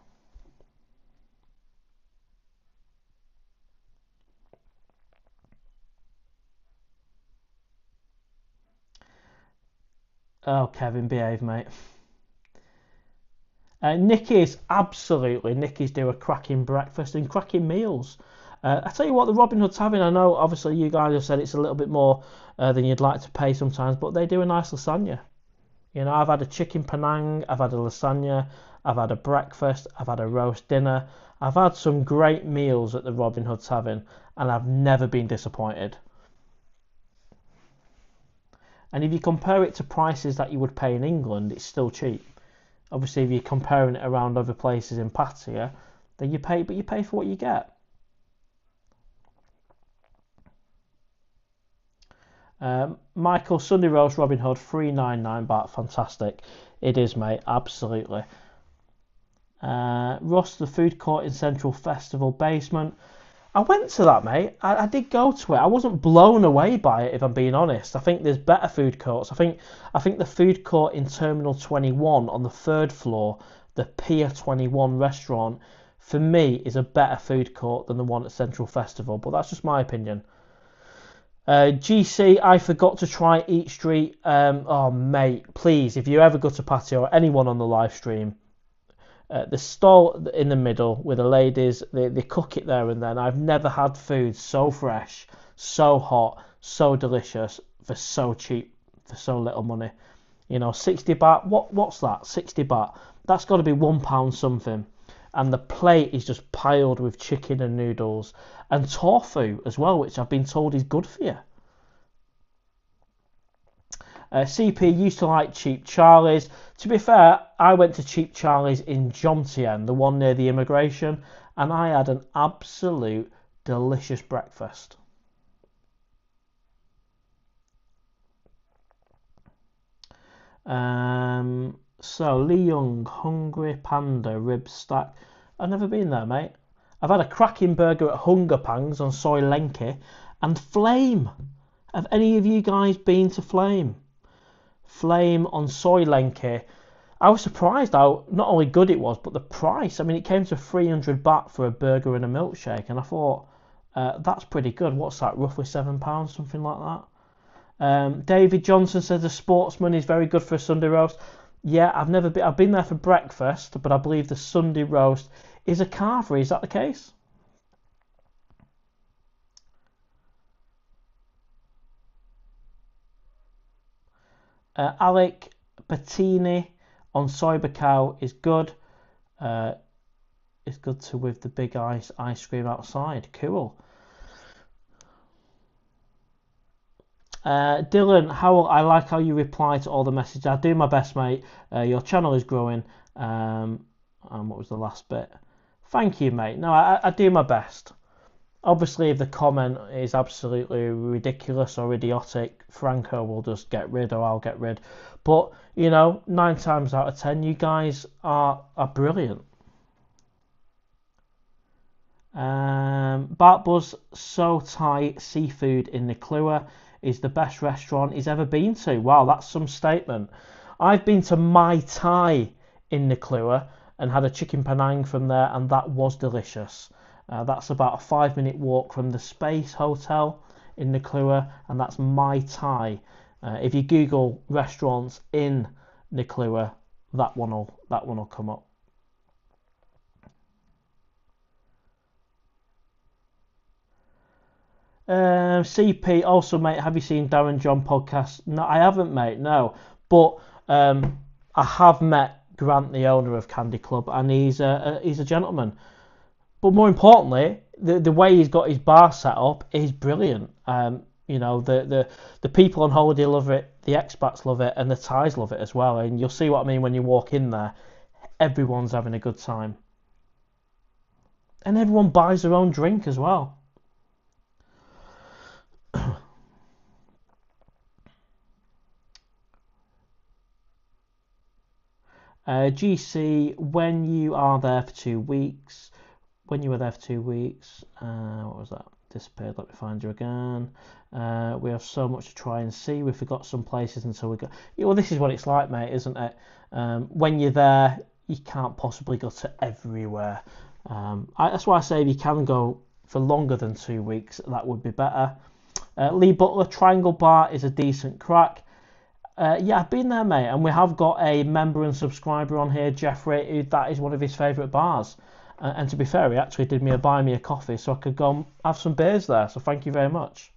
oh, Kevin, behave, mate. Nicky's do a cracking breakfast and cracking meals. I tell you what, the Robin Hood's having, I know obviously you guys have said it's a little bit more than you'd like to pay sometimes, but they do a nice lasagna. You know, I've had a chicken Penang, I've had a lasagna, I've had a breakfast, I've had a roast dinner. I've had some great meals at the Robin Hood's having, and I've never been disappointed. And if you compare it to prices that you would pay in England, it's still cheap. Obviously, if you're comparing it around other places in Pattaya, then you pay for what you get. Michael, Sunday roast Robin Hood, 399 baht, fantastic. It is, mate, absolutely. Ross, the food court in Central Festival basement. I went to that, mate. I did go to it. I wasn't blown away by it, if I'm being honest. I think there's better food courts. I think the food court in Terminal 21 on the third floor, the Pier 21 restaurant, for me is a better food court than the one at Central Festival. But that's just my opinion. GC, I forgot to try Eat Street. Oh, mate, please, if you ever go to Pattaya or anyone on the live stream, the stall in the middle with the ladies, they cook it there and then. I've never had food so fresh, so hot, so delicious for so cheap, for so little money. You know, 60 baht. What's that? 60 baht. That's got to be £1 something. And the plate is just piled with chicken and noodles and tofu as well, which I've been told is good for you. CP used to like Cheap Charlie's. To be fair, I went to Cheap Charlie's in Jomtien, the one near the immigration, and I had an absolute delicious breakfast. So Lee Young, Hungry Panda, Rib Stack. I've never been there, mate. I've had a cracking burger at Hunger Pangs on Soy Lenki and Flame. Have any of you guys been to Flame? Flame on Soy Lenki. I was surprised how not only good it was, but the price. I mean, it came to 300 baht for a burger and a milkshake, and I thought that's pretty good. What's that? Roughly £7, something like that. David Johnson says the Sportsman is very good for a Sunday roast. Yeah, I've been there for breakfast, but I believe the Sunday roast is a carvery. Is that the case? Alec Bettini on Soy Bacao is good. It's good to with the big ice cream outside. Cool. Dylan Howell, I like how you reply to all the messages. I do my best, mate. Your channel is growing. And what was the last bit? Thank you, mate. No, I do my best. Obviously, if the comment is absolutely ridiculous or idiotic, Franco will just get rid or I'll get rid. But, you know, 9 times out of 10, you guys are brilliant. Bart Buzz, So Thai Seafood in Nuklua is the best restaurant he's ever been to. Wow, that's some statement. I've been to Mai Tai in Nuklua and had a chicken Penang from there, and that was delicious. That's about a 5-minute walk from the Space Hotel in Nuklua, and that's Mai Tai. If you Google restaurants in Nuklua, that one will come up. CP also, mate, have you seen Darren John podcast? No, I haven't, mate, no, but I have met Grant, the owner of Candy Club, and he's a gentleman. But more importantly, the way he's got his bar set up is brilliant. You know, the people on holiday love it, the expats love it, and the Thais love it as well. And you'll see what I mean when you walk in there. Everyone's having a good time, and everyone buys their own drink as well. GC, when you were there for 2 weeks, what was that? Disappeared. Let me find you again. We have so much to try and see. We forgot some places until we got. Well, this is what it's like, mate, isn't it? When you're there, you can't possibly go to everywhere. That's why I say if you can go for longer than 2 weeks, that would be better. Lee Butler Triangle Bar is a decent crack. Yeah, I've been there, mate, and we have got a member and subscriber on here, Jeffrey, who that is one of his favourite bars. And to be fair, he actually did buy me a coffee so I could go and have some beers there. So thank you very much.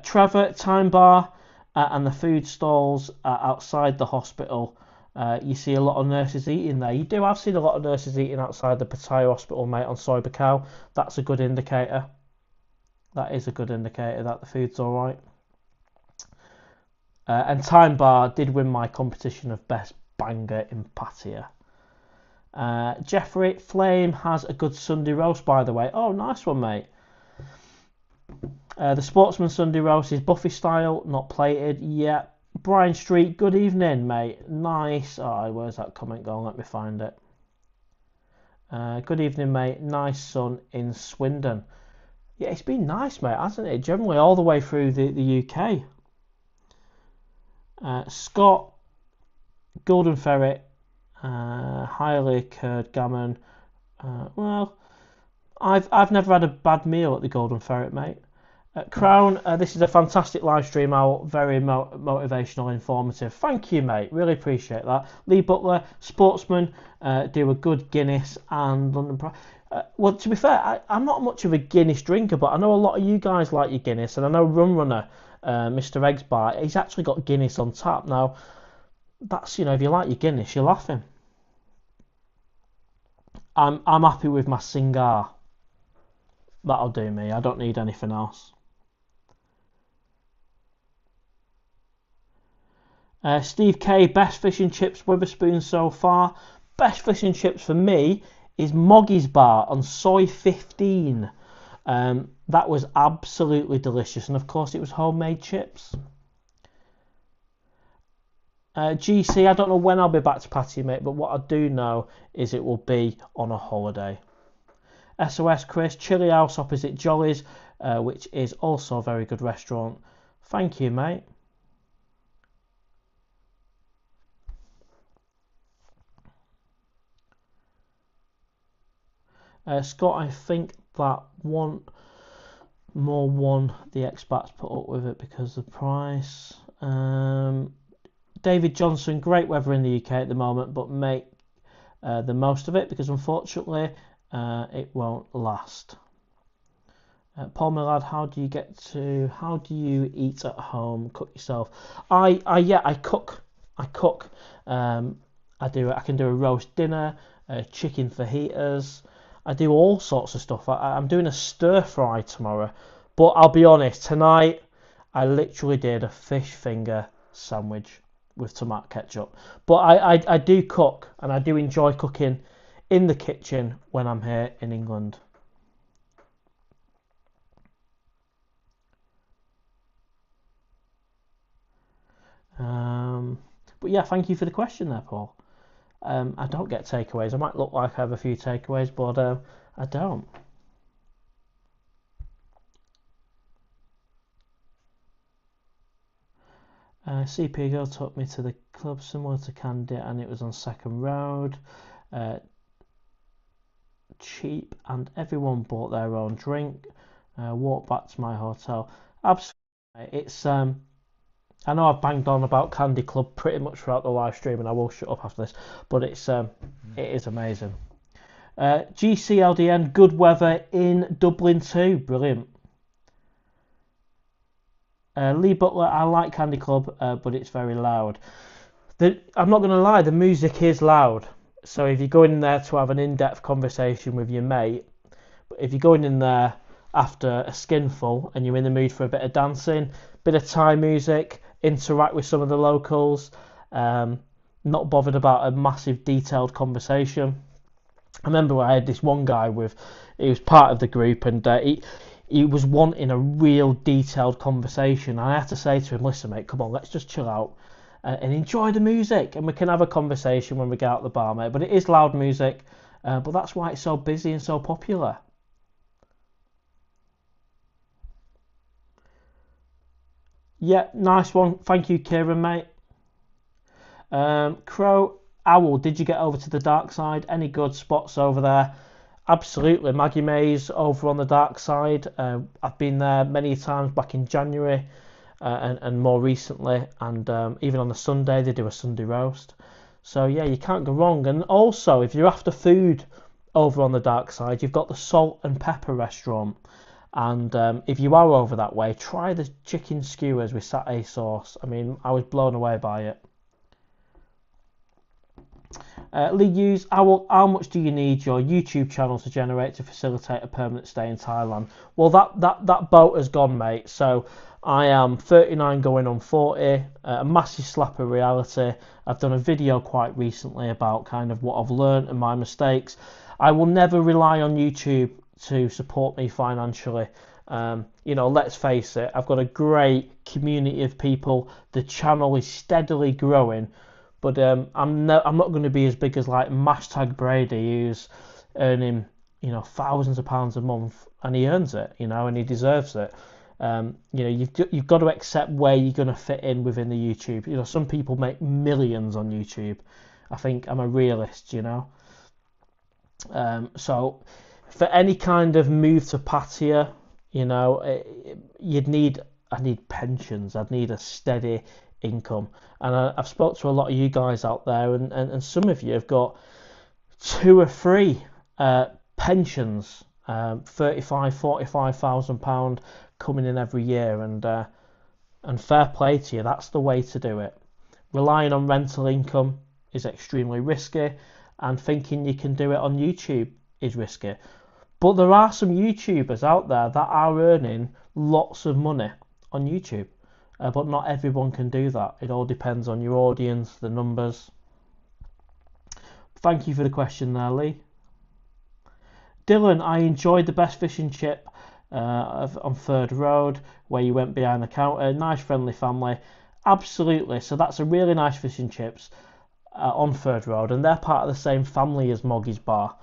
Trevor, Time Bar, and the food stalls outside the hospital. You see a lot of nurses eating there. You do. I've seen a lot of nurses eating outside the PattayaOwl hospital, mate, on Soy Cow. That's a good indicator. That is a good indicator that the food's all right. And Time Bar did win my competition of best banger in Pattaya. Jeffrey, Flame has a good Sunday roast, by the way. Oh, nice one, mate. The Sportsman Sunday roast is Buffy style, not plated. Yeah. Brian Street, good evening, mate. Nice. Oh, where's that comment gone? Let me find it. Good evening, mate. Nice sun in Swindon. Yeah, it's been nice, mate, hasn't it? Generally, all the way through the UK. Scott, Golden Ferret, highly curd gammon. Well, I've never had a bad meal at the Golden Ferret, mate. Crown, this is a fantastic live stream out, very motivational, informative. Thank you, mate. Really appreciate that. Lee Butler, Sportsman, do a good Guinness and London Pride. Well, to be fair, I'm not much of a Guinness drinker, but I know a lot of you guys like your Guinness, and I know Rum Runner, Mr. Eggs Bar, he's actually got Guinness on tap. Now, that's, if you like your Guinness, you're laughing. I'm happy with my Singar. That'll do me. I don't need anything else. Steve K, best fish and chips Witherspoon so far. Best fish and chips for me is Moggy's Bar on Soy 15. That was absolutely delicious, and of course it was homemade chips. GC, I don't know when I'll be back to Pattaya, mate, but what I do know is it will be on a holiday. SOS Chris, Chili House opposite Jolly's, which is also a very good restaurant. Thank you, mate. Scott, I think that one the expats put up with it because of the price. David Johnson, great weather in the UK at the moment, but make the most of it because unfortunately it won't last. Paul Millard, how do you eat at home? Cook yourself? I cook. I can do a roast dinner, chicken fajitas. I do all sorts of stuff. I'm doing a stir fry tomorrow, but I'll be honest, tonight I literally did a fish finger sandwich with tomato ketchup. But I do cook, and I do enjoy cooking in the kitchen when I'm here in England. But yeah, thank you for the question there, Paul. I don't get takeaways. I might look like I have a few takeaways, but I don't. CP Girl took me to the club similar to Candy, and it was on Second Road. Cheap, and everyone bought their own drink. Walked back to my hotel. Absolutely, it's I know I've banged on about Candy Club pretty much throughout the live stream, and I will shut up after this, but it is amazing. GCLDN, good weather in Dublin too, brilliant. Lee Butler, I like Candy Club, but it's very loud. I'm not going to lie, the music is loud. So if you're going in there to have an in-depth conversation with your mate, if you're going in there after a skinful and you're in the mood for a bit of dancing, bit of Thai music, interact with some of the locals, not bothered about a massive detailed conversation. I remember I had this one guy he was part of the group, and he was wanting a real detailed conversation. I had to say to him, listen mate, come on, let's just chill out and enjoy the music, and we can have a conversation when we get out the bar, mate. But it is loud music, but that's why it's so busy and so popular. Yeah, nice one. Thank you, Kieran, mate. Crow Owl, did you get over to the dark side? Any good spots over there? Absolutely. Maggie Mays over on the dark side. I've been there many times back in January and more recently. And even on the Sunday, they do a Sunday roast. So, yeah, you can't go wrong. And also, if you're after food over on the dark side, you've got the Salt and Pepper restaurant. And if you are over that way, try the chicken skewers with satay sauce. I mean, I was blown away by it. Lee Hughes, how much do you need your YouTube channel to generate to facilitate a permanent stay in Thailand? Well, that boat has gone, mate. So I am 39 going on 40, a massive slap of reality. I've done a video quite recently about kind of what I've learned and my mistakes. I will never rely on YouTube to support me financially. Let's face it, I've got a great community of people. The channel is steadily growing. But I'm not going to be as big as like Mashtag Brady, who's earning thousands of pounds a month, and he earns it, and he deserves it. You've got to accept where you're going to fit in within the YouTube. Some people make millions on YouTube. I think I'm a realist, So for any kind of move to Pattaya, I need pensions. I'd need a steady income, and I've spoke to a lot of you guys out there, and some of you have got 2 or 3 pensions, 35,000-45,000 pound coming in every year, and fair play to you. That's the way to do it. Relying on rental income is extremely risky, and thinking you can do it on YouTube is risky. But there are some YouTubers out there that are earning lots of money on YouTube. But not everyone can do that. It all depends on your audience, the numbers. Thank you for the question there, Lee. Dylan, I enjoyed the best fish and chip on Third Road, where you went behind the counter. Nice, friendly family. Absolutely. So that's a really nice fish and chips on Third Road, and they're part of the same family as Moggy's Bar.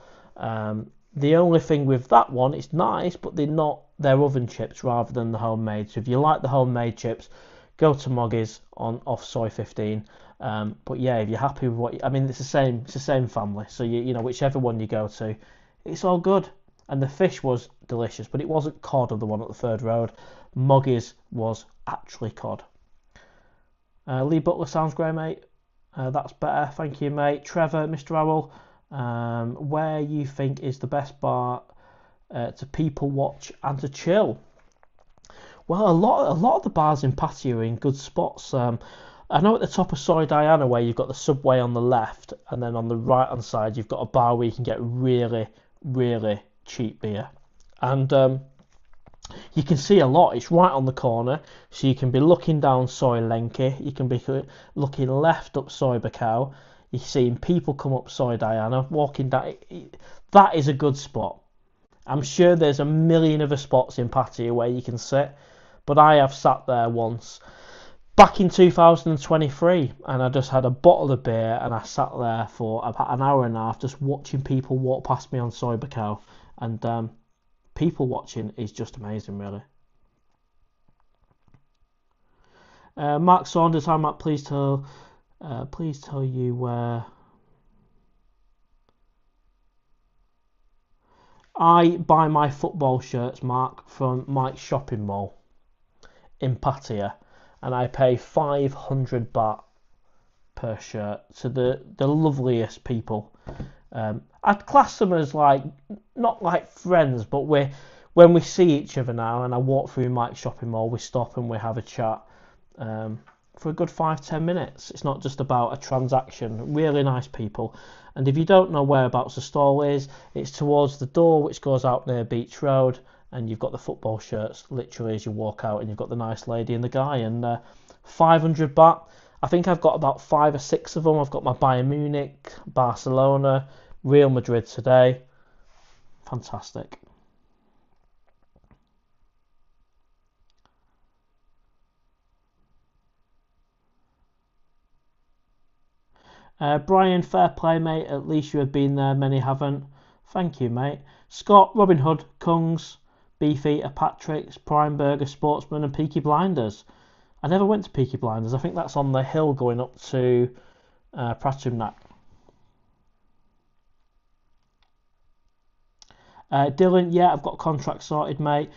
The only thing with that one, it's nice, but they're oven chips rather than the homemade. So if you like the homemade chips, go to Moggy's off Soy 15. But yeah, if you're happy with it's the same family. So whichever one you go to, it's all good. And the fish was delicious, but it wasn't cod of the one at the Third Road. Moggy's was actually cod. Lee Butler sounds great, mate. That's better. Thank you, mate. Trevor, Mr. Owl. Where you think is the best bar to people watch and to chill? Well, a lot of the bars in Pattaya are in good spots. I know at the top of Soy Diana, where you've got the subway on the left, and then on the right hand side you've got a bar where you can get really, really cheap beer, and you can see a lot. It's right on the corner, so you can be looking down Soy Lenki, you can be looking left up Soy Bacau. You're seeing people come up Soy Diana, walking down. That is a good spot. I'm sure there's a million other spots in Pattaya where you can sit, but I have sat there once back in 2023, and I just had a bottle of beer, and I sat there for about an hour and a half just watching people walk past me on Soy Bacau, and people watching is just amazing, really. Mark Saunders, hi Matt, please tell you where I buy my football shirts, Mark, from Mike's shopping mall in Pattaya, and I pay 500 baht per shirt to the loveliest people. I'd class them as not like friends, but when we see each other now, and I walk through Mike's shopping mall, we stop and we have a chat. For a good 5-10 minutes. It's not just about a transaction. Really nice people. And if you don't know whereabouts the stall is, it's towards the door which goes out near Beach Road, and you've got the football shirts literally as you walk out, and you've got the nice lady and the guy, and 500 baht. I think I've got about 5 or 6 of them. I've got my Bayern Munich, Barcelona, Real Madrid today. Fantastic. Brian, fair play, mate. At least you have been there. Many haven't. Thank you, mate. Scott, Robin Hood, Kungs, Beefeater, Patrick's, Prime Burger, Sportsman, and Peaky Blinders. I never went to Peaky Blinders. I think that's on the hill going up to PattayaOwl. Dylan, yeah, I've got contract sorted, mate.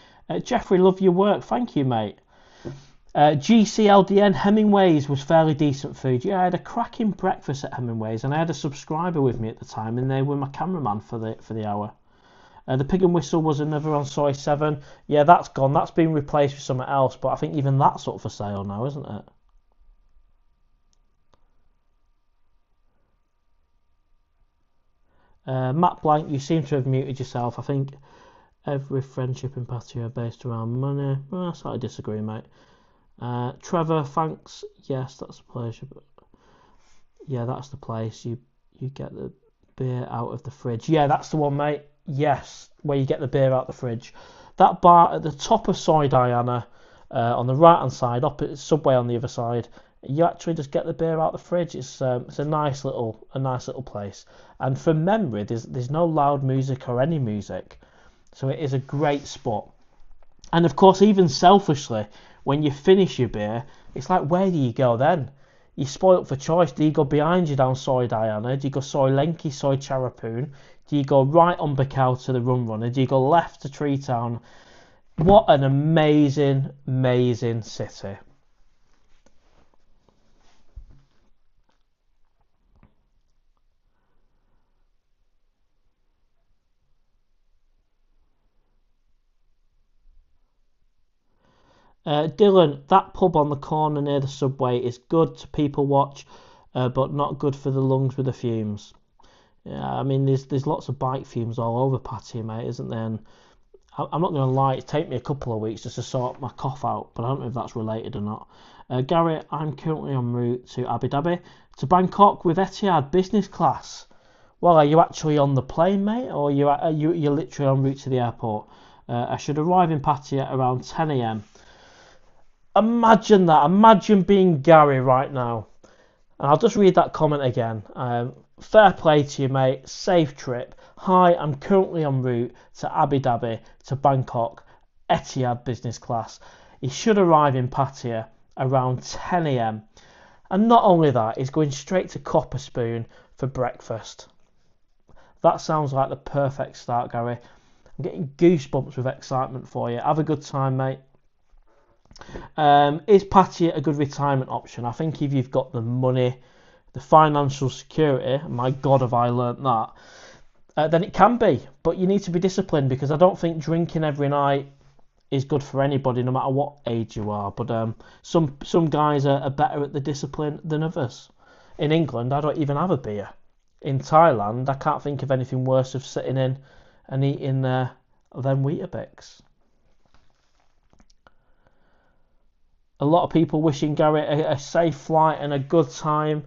Jeffrey, love your work. Thank you, mate. GCLDN Hemingway's was fairly decent food. Yeah, I had a cracking breakfast at Hemingway's, and I had a subscriber with me at the time, and they were my cameraman for the hour. The Pig and Whistle was another on Soy 7. Yeah, that's gone. That's been replaced with something else, but I think even that's up for sale now, isn't it? Matt Blank, you seem to have muted yourself. I think every friendship in Pattaya are based around money. Well, I slightly disagree, mate. Trevor, thanks. Yes, that's a pleasure. But yeah, that's the place. You get the beer out of the fridge. Yeah, that's the one, mate. Yes, where you get the beer out of the fridge. That bar at the top of Soy Diana, on the right hand side, up at Subway on the other side. You actually just get the beer out of the fridge. It's a nice little place. And from memory, there's no loud music or any music, so it is a great spot. And of course, even selfishly, when you finish your beer, it's like, where do you go then? You're spoilt for choice. Do you go behind you down Soy Diana? Do you go Soy Lenki, Soy Charapoon? Do you go right on Bacau to the Rum Runner? Do you go left to Tree Town? What an amazing, amazing city. Dylan, that pub on the corner near the Subway is good to people watch, but not good for the lungs with the fumes. Yeah, I mean, there's lots of bike fumes all over Pattaya, mate, isn't there? And I'm not going to lie, it take me a couple of weeks just to sort my cough out, but I don't know if that's related or not. Gary, I'm currently en route to Abu Dhabi to Bangkok with Etihad business class. Well, are you actually on the plane, mate, or you're literally en route to the airport? I should arrive in Pattaya around 10 a.m. Imagine that. Imagine being Gary right now. And I'll just read that comment again. Fair play to you, mate. Safe trip. Hi, I'm currently en route to Abu Dhabi to Bangkok, Etihad business class. He should arrive in Pattaya around 10 a.m. And not only that, he's going straight to Copper Spoon for breakfast. That sounds like the perfect start, Gary. I'm getting goosebumps with excitement for you. Have a good time, mate. Is Pattaya a good retirement option? I think if you've got the money, the financial security, my God, have I learnt that, then it can be. But you need to be disciplined, because I don't think drinking every night is good for anybody, no matter what age you are. But some guys are better at the discipline than others. In England, I don't even have a beer. In Thailand, I can't think of anything worse of sitting in and eating them Weetabix. A lot of people wishing Gary a safe flight and a good time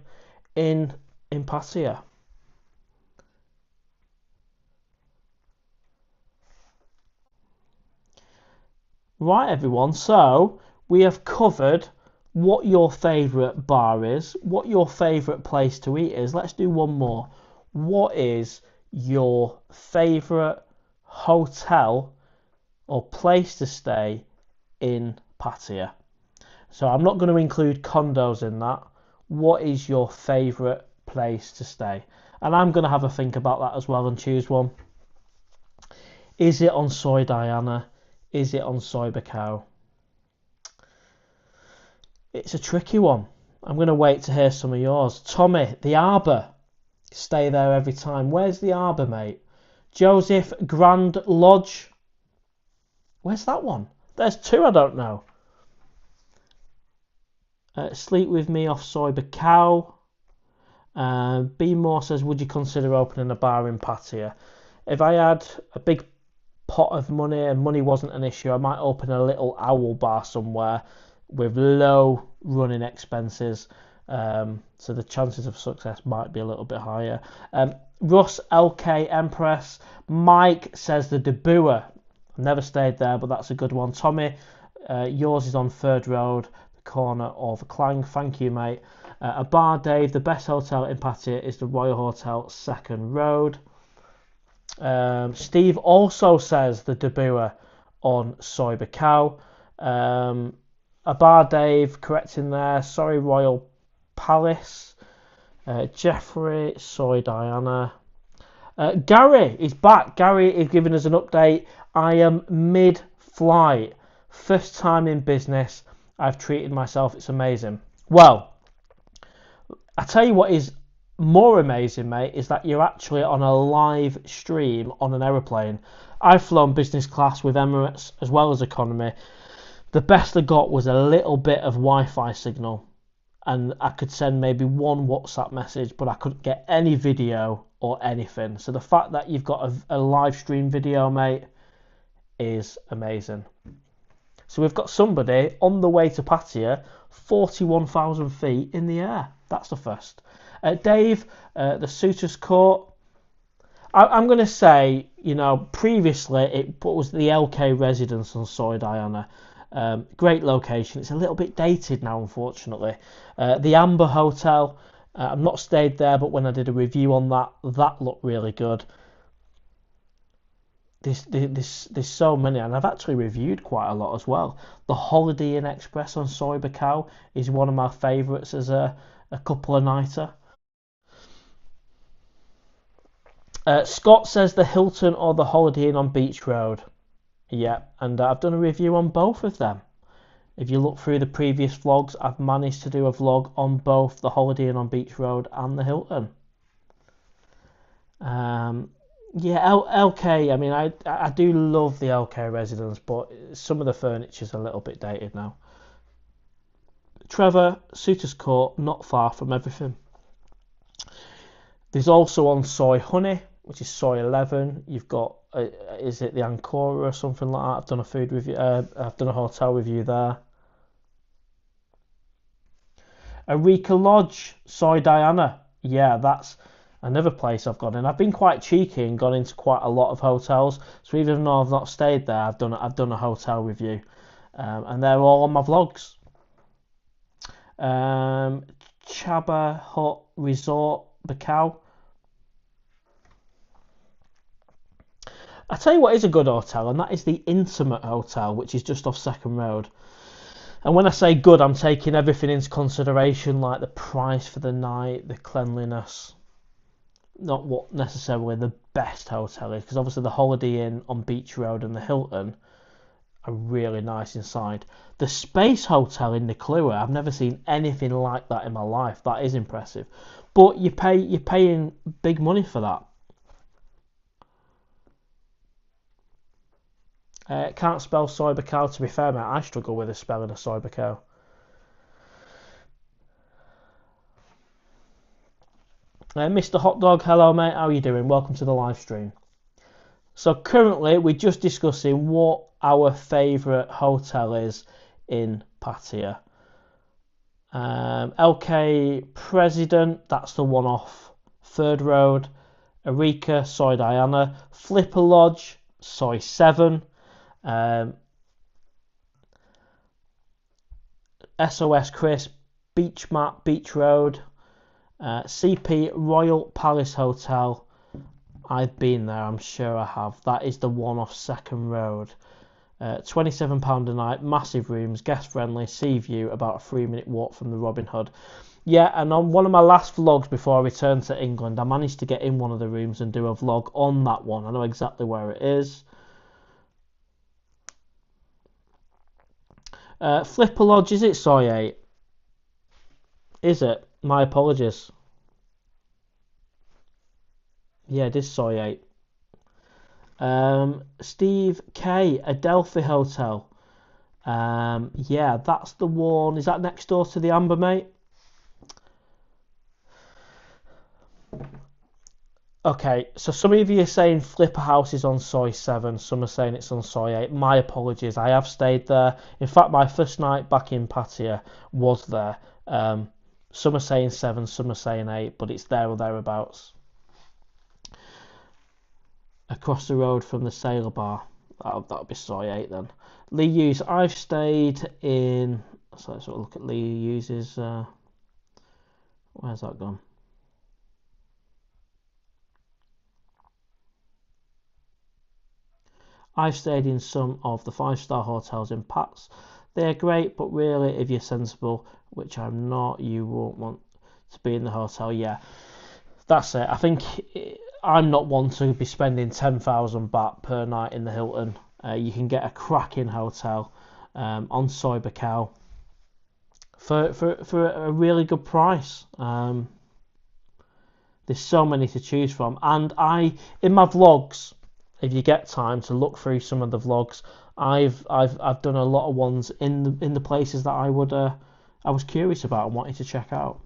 in Pattaya. Right, everyone, so we have covered what your favourite bar is, what your favourite place to eat is. Let's do one more. What is your favourite hotel or place to stay in Pattaya? So I'm not going to include condos in that. What is your favourite place to stay? And I'm going to have a think about that as well and choose one. Is it on Soy Diana? Is it on Soy Bacau? It's a tricky one. I'm going to wait to hear some of yours. Tommy, the Arbour. Stay there every time. Where's the Arbour, mate? Joseph, Grand Lodge. Where's that one? There's two I don't know. Sleep with me off Soy Bacau. B Moore says, would you consider opening a bar in Pattaya? If I had a big pot of money and money wasn't an issue, I might open a little owl bar somewhere with low running expenses. So the chances of success might be a little bit higher. Russ LK Empress. Mike says the Debua. I've never stayed there, but that's a good one. Tommy, yours is on Third Road, corner of Clang. Thank you, mate. A bar, Dave. The best hotel in Pattaya is the Royal Hotel, Second Road. Steve also says the Debua on Soy Bacau. Bar Dave, correcting there. Sorry, Royal Palace. Jeffrey, Soy Diana. Gary is back. Gary is giving us an update. I am mid-flight. First time in business. I've treated myself. It's amazing. Well, I tell you what is more amazing, mate, is that you're actually on a live stream on an aeroplane. I've flown business class with Emirates as well as economy. The best I got was a little bit of Wi-Fi signal, and I could send maybe one WhatsApp message, but I couldn't get any video or anything. So the fact that you've got a live stream video, mate, is amazing. So we've got somebody on the way to Pattaya, 41,000 feet in the air. That's the first. Dave, the Suitors Court. I'm going to say, previously it was the LK residence on Soy Diana. Great location. It's a little bit dated now, unfortunately. The Amber Hotel. I've not stayed there, but when I did a review on that looked really good. There's so many, and I've actually reviewed quite a lot as well. The Holiday Inn Express on Soy Bacau is one of my favourites as a couple of nighter. Scott says the Hilton or the Holiday Inn on Beach Road. Yeah, and I've done a review on both of them. If you look through the previous vlogs, I've managed to do a vlog on both the Holiday Inn on Beach Road and the Hilton. Yeah, LK, I mean, I do love the LK residence, but some of the furniture's a little bit dated now. Trevor, Suitors Court, not far from everything. There's also on Soy Honey, which is Soy 11. You've got, is it the Ancora or something like that? I've done a food review, I've done a hotel review there. Eureka Lodge, Soy Diana. Yeah, that's another place I've gone in. I've been quite cheeky and gone into quite a lot of hotels. So even though I've not stayed there, I've done a hotel review, and they're all on my vlogs. Chaba Hut Resort, Bacau. I tell you what is a good hotel, and that is the Intimate Hotel, which is just off Second Road. And when I say good, I'm taking everything into consideration, like the price for the night, the cleanliness. Not what necessarily the best hotel is, because obviously the Holiday Inn on Beach Road and the Hilton are really nice inside. The Space Hotel in Nuklua, I've never seen anything like that in my life. That is impressive. But you're paying big money for that. Can't spell Soy Bacau. To be fair, mate, I struggle with the spelling of Soy Bacau. Mr. Hot Dog, hello mate, how are you doing? Welcome to the live stream. So currently we're just discussing what our favourite hotel is in Pattaya. LK President, that's the one off Third Road. Eureka, Soy Diana. Flipper Lodge, Soy 7. SOS Chris, Beach Map, Beach Road. CP Royal Palace Hotel. I've been there, I'm sure I have. That is the one off Second Road. £27 a night, massive rooms, guest friendly, sea view, about a 3-minute walk from the Robin Hood. Yeah, and on one of my last vlogs before I returned to England, I managed to get in one of the rooms and do a vlog on that one. I know exactly where it is. Flipper Lodge, is it Soy 8? Is it? My apologies. Yeah, it is Soy 8. Steve K, Adelphi Hotel. Yeah, that's the one. Is that next door to the Amber, mate? Okay, so some of you are saying Flipper House is on Soy 7, some are saying it's on Soy 8. My apologies, I have stayed there. In fact, my first night back in Pattaya was there. Some are saying 7, some are saying 8, but it's there or thereabouts. Across the road from the Sailor Bar. That'll be Soy 8 then. Lee Hughes, I've stayed in... So let's look at Lee Hughes's... where's that gone? I've stayed in some of the 5-star hotels in Pats. They're great, but really, if you're sensible, which I'm not, you won't want to be in the hotel. Yeah, that's it. I think I'm not one to be spending 10,000 baht per night in the Hilton. You can get a cracking hotel on Soi Buakhao for a really good price. There's so many to choose from, and in my vlogs, if you get time to look through some of the vlogs, I've done a lot of ones in the places that I was curious about and wanted to check out.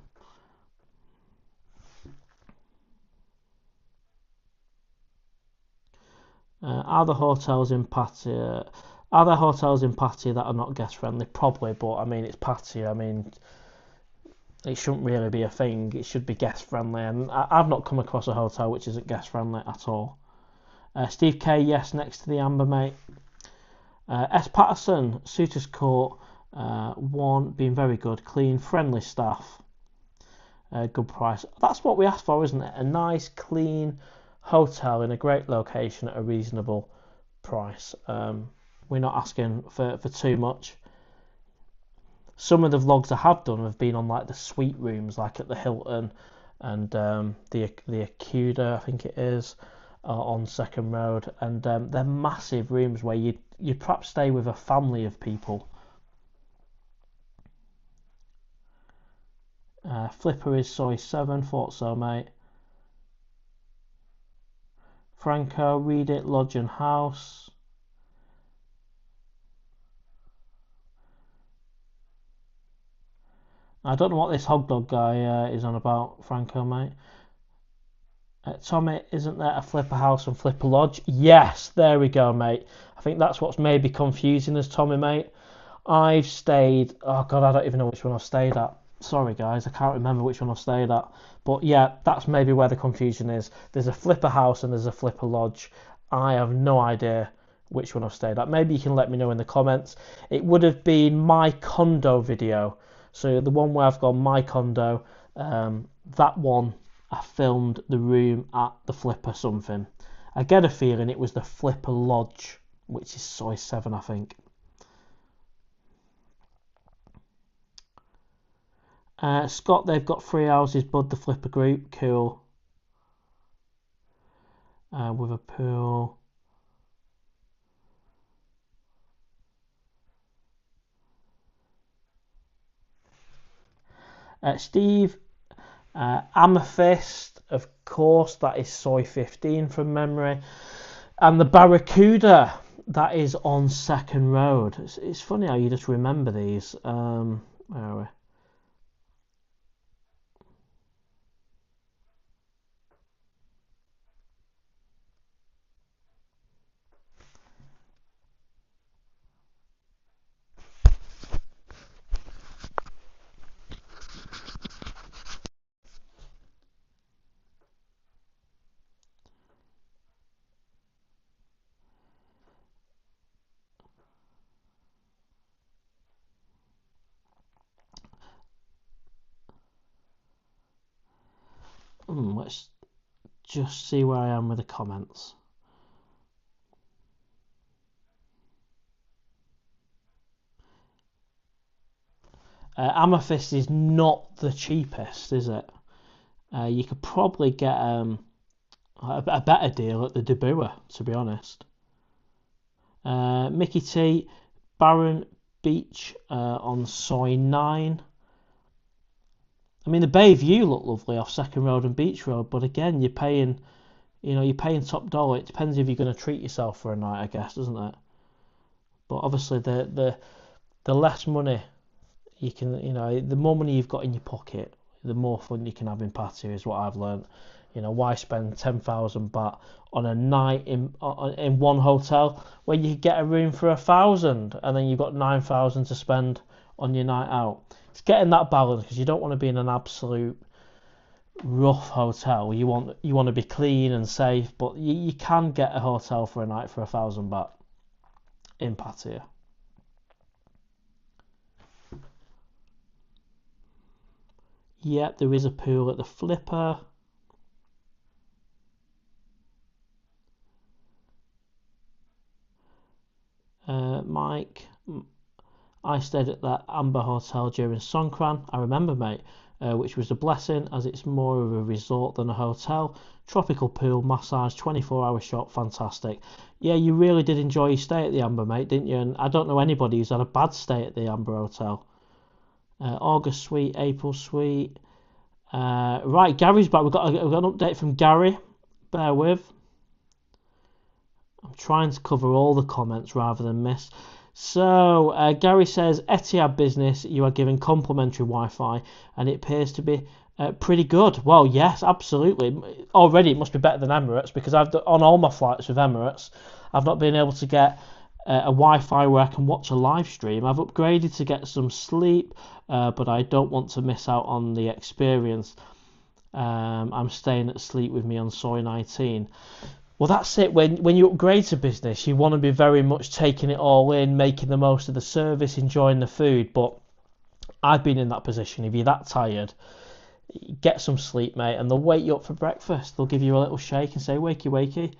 Are there hotels in Pattaya that are not guest friendly? Probably, but I mean it's Pattaya. I mean it shouldn't really be a thing. It should be guest friendly, and I've not come across a hotel which isn't guest friendly at all. Steve K, yes, next to the Amber, mate. S Patterson, Suitors Court, 1 being very good, clean, friendly staff, good price. That's what we asked for, isn't it? A nice, clean hotel in a great location at a reasonable price. We're not asking for too much. Some of the vlogs I have done have been on like the suite rooms, like at the Hilton and the Acuda, I think it is, on Second Road, and they're massive rooms where you'd perhaps stay with a family of people. Flipper is Soi 7, thought so, mate. Franco, read it, Lodge and House. I don't know what this hog dog guy is on about, Franco, mate. Tommy, isn't there a Flipper House and Flipper Lodge? Yes, there we go, mate. I think that's what's maybe confusing us, Tommy, mate. I've stayed... Oh, God, I don't even know which one I've stayed at. Sorry, guys, I can't remember which one I've stayed at. But, yeah, that's maybe where the confusion is. There's a Flipper House and there's a Flipper Lodge. I have no idea which one I've stayed at. Maybe you can let me know in the comments. It would have been my condo video. So the one where I've got my condo, that one... I filmed the room at the Flipper something. I get a feeling it was the Flipper Lodge, which is Soi 7, I think. Scott, they've got 3 houses, Bud, the Flipper group. Cool. With a pool. Steve, Amethyst, of course, that is Soi 15 from memory. And the Barracuda, that is on Second Road. It's funny how you just remember these. Where are we? Let's just see where I am with the comments. Amethyst is not the cheapest, is it? You could probably get a better deal at the Debua, to be honest. Mickey T, Barron Beach on Soi 9. I mean, the Bay View looked lovely off Second Road and Beach Road, but again, you're paying top dollar. It depends if you're going to treat yourself for a night, I guess, doesn't it? But obviously, the less money you can, the more money you've got in your pocket, the more fun you can have in Pattaya, is what I've learned. Why spend 10,000 baht on a night in one hotel when you get a room for 1,000 and then you've got 9,000 to spend on your night out? It's getting that balance, because you don't want to be in an absolute rough hotel. You want to be clean and safe, but you can get a hotel for a night for 1,000 baht in Pattaya. Yep, there is a pool at the Flipper. Mike, I stayed at that Amber Hotel during Songkran. I remember, mate, which was a blessing as it's more of a resort than a hotel. Tropical pool, massage, 24-hour shop, fantastic. Yeah, you really did enjoy your stay at the Amber, mate, didn't you? And I don't know anybody who's had a bad stay at the Amber Hotel. August suite, April suite. Right, Gary's back. We've got an update from Gary. Bear with. I'm trying to cover all the comments rather than miss. So, Gary says, Etihad business, you are given complimentary Wi-Fi, and it appears to be pretty good. Well, yes, absolutely. Already, it must be better than Emirates, because on all my flights with Emirates, I've not been able to get a Wi-Fi where I can watch a live stream. I've upgraded to get some sleep, but I don't want to miss out on the experience. I'm staying at Sleep With Me on Soy 19. Well, that's it. When you upgrade to business, you want to be very much taking it all in, making the most of the service, enjoying the food. But I've been in that position. If you're that tired, get some sleep, mate, and they'll wake you up for breakfast. They'll give you a little shake and say, wakey, wakey.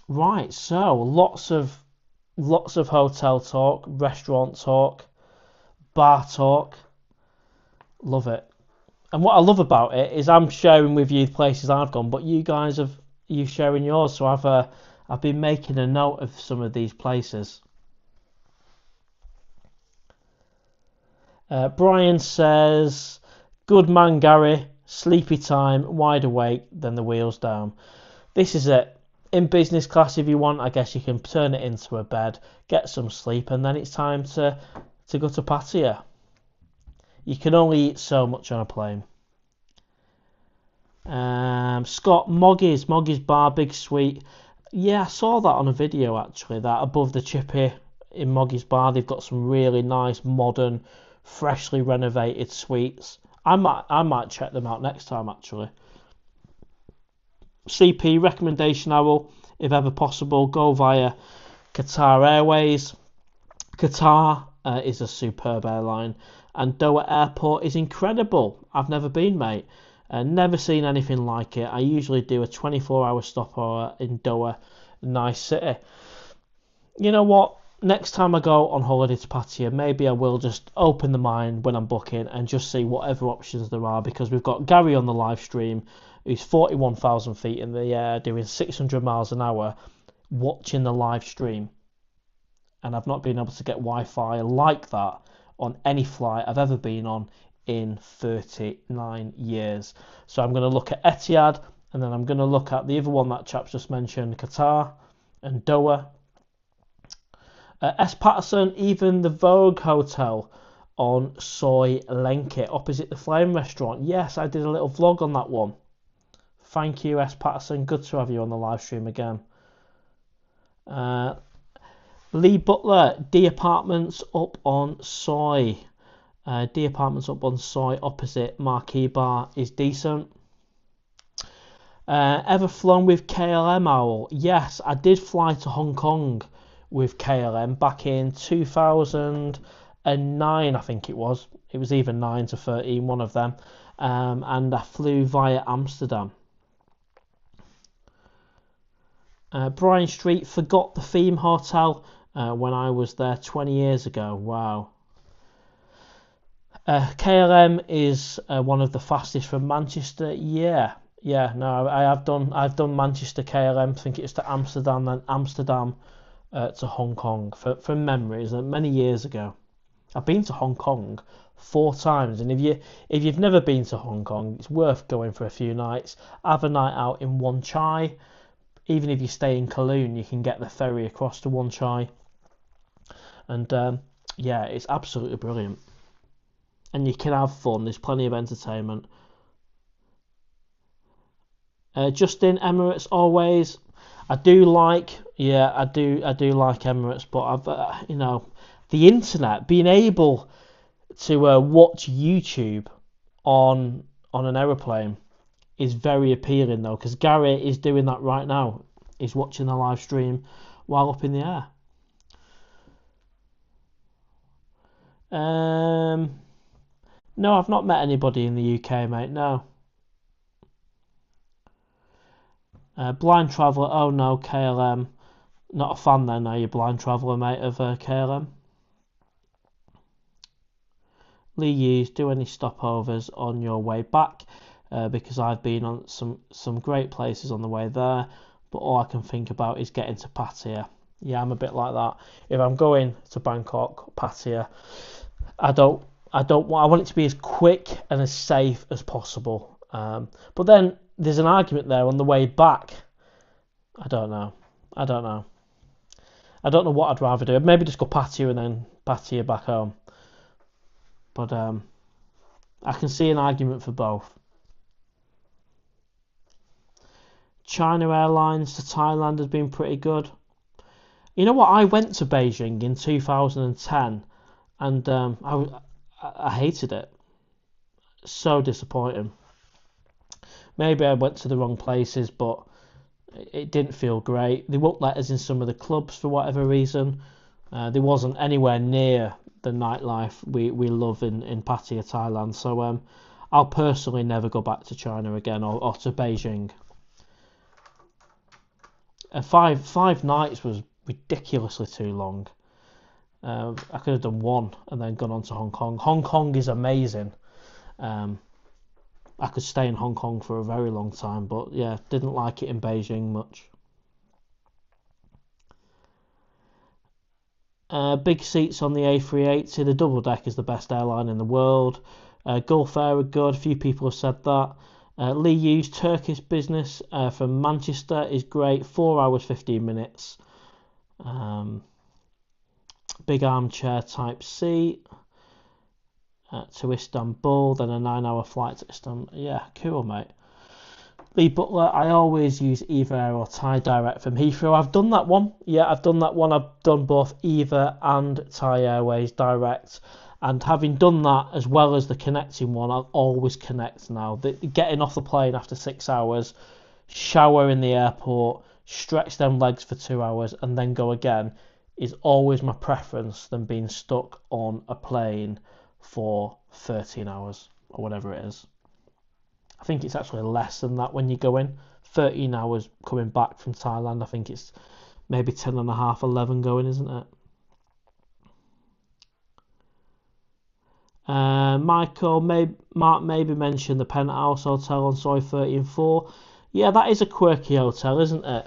Right, so lots of hotel talk, restaurant talk, bar talk. Love it. And what I love about it is I'm sharing with you the places I've gone, but you guys you sharing yours. So I've been making a note of some of these places. Brian says, good man, Gary. Sleepy time, wide awake, then the wheels down. This is it. In business class, if you want, I guess you can turn it into a bed, get some sleep, and then it's time to go to Pattaya. You can only eat so much on a plane. Scott, Moggy's Bar, big suite. Yeah, I saw that on a video actually, that above the chippy in Moggy's Bar, they've got some really nice, modern, freshly renovated suites. I might check them out next time actually. CP, recommendation owl, if ever possible, go via Qatar Airways. Qatar is a superb airline, and Doha Airport is incredible. I've never been, mate. Never seen anything like it. I usually do a 24-hour stopover in Doha, nice city. You know what? Next time I go on holiday to Pattaya, maybe I will just open the mind when I'm booking and just see whatever options there are, because we've got Gary on the live stream, who's 41,000 feet in the air, doing 600 miles an hour, watching the live stream. And I've not been able to get Wi-Fi like that on any flight I've ever been on in 39 years. So I'm going to look at Etihad, and then I'm going to look at the other one that chap's just mentioned, Qatar and Doha. S. Patterson, even the Vogue Hotel on Soy Lenke, opposite the Flame Restaurant. Yes, I did a little vlog on that one. Thank you, S. Patterson. Good to have you on the live stream again. Lee Butler, D Apartments up on Soy. D Apartments up on Soy opposite Marquee Bar is decent. Ever flown with KLM Owl? Yes, I did fly to Hong Kong with KLM back in 2009, I think it was. It was either 9 to 13, one of them. And I flew via Amsterdam. Bryan Street, forgot the theme hotel when I was there 20 years ago. Wow. KLM is one of the fastest from Manchester. Yeah, no, I've done Manchester KLM. I think it's to Amsterdam, then Amsterdam to Hong Kong from memories many years ago. I've been to Hong Kong 4 times, and if you've never been to Hong Kong, it's worth going for a few nights. Have a night out in Wan Chai. Even if you stay in Kowloon, you can get the ferry across to Wan Chai, and yeah, it's absolutely brilliant. And you can have fun. There's plenty of entertainment. Justin, Emirates always. I do like Emirates, but I've the internet, being able to watch YouTube on an aeroplane is very appealing though, because Gary is doing that right now. He's watching the live stream while up in the air. No, I've not met anybody in the UK, mate. No. Blind Traveller. Oh no, KLM. Not a fan then, are you, blind traveller, mate, of KLM? Lee Hughes, do any stopovers on your way back? Because I've been on some great places on the way there, but all I can think about is getting to Pattaya. Yeah, I'm a bit like that. If I'm going to Bangkok, Pattaya, I want it to be as quick and as safe as possible. But then there's an argument there on the way back. I don't know. I don't know. I don't know what I'd rather do. Maybe just go Pattaya and then Pattaya back home. But I can see an argument for both. China Airlines to Thailand has been pretty good. You know what? I went to Beijing in 2010 and I hated it. So disappointing. Maybe I went to the wrong places, but it didn't feel great. They won't let us in some of the clubs for whatever reason. There wasn't anywhere near the nightlife we love in Pattaya, Thailand. So I'll personally never go back to China again or to Beijing. Five nights was ridiculously too long. I could have done one and then gone on to Hong Kong. Hong Kong is amazing. I could stay in Hong Kong for a very long time, but yeah, didn't like it in Beijing much. Big seats on the A380. The double deck is the best airline in the world. Gulf Air are good. A few people have said that. Lee Hughes Turkish business from Manchester is great. 4 hours 15 minutes. Big armchair type seat to Istanbul. Then a 9-hour flight to Istanbul. Yeah, cool, mate. Lee Butler, I always use Eva Air or Thai Direct from Heathrow. I've done that one. Yeah, I've done that one. I've done both Eva and Thai Airways Direct. And having done that as well as the connecting one, I'll always connect now. Getting off the plane after 6 hours, shower in the airport, stretch them legs for 2 hours, and then go again is always my preference than being stuck on a plane for 13 hours or whatever it is. I think it's actually less than that when you go in. 13 hours coming back from Thailand. I think it's maybe 10 and a half, 11 going, isn't it? Mark maybe mentioned the Penthouse Hotel on Soy 34. Yeah, that is a quirky hotel, isn't it?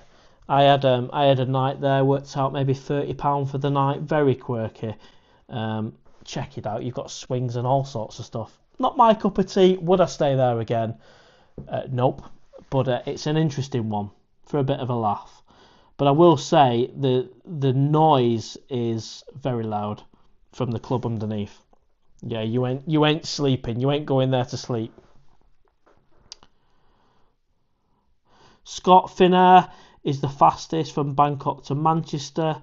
I had a night there, worked out maybe £30 for the night. Very quirky. Check it out. You've got swings and all sorts of stuff. Not my cup of tea. Would I stay there again? Nope. But it's an interesting one for a bit of a laugh. But I will say the noise is very loud from the club underneath. Yeah, you ain't sleeping. You ain't going there to sleep. Scott Finnair is the fastest from Bangkok to Manchester.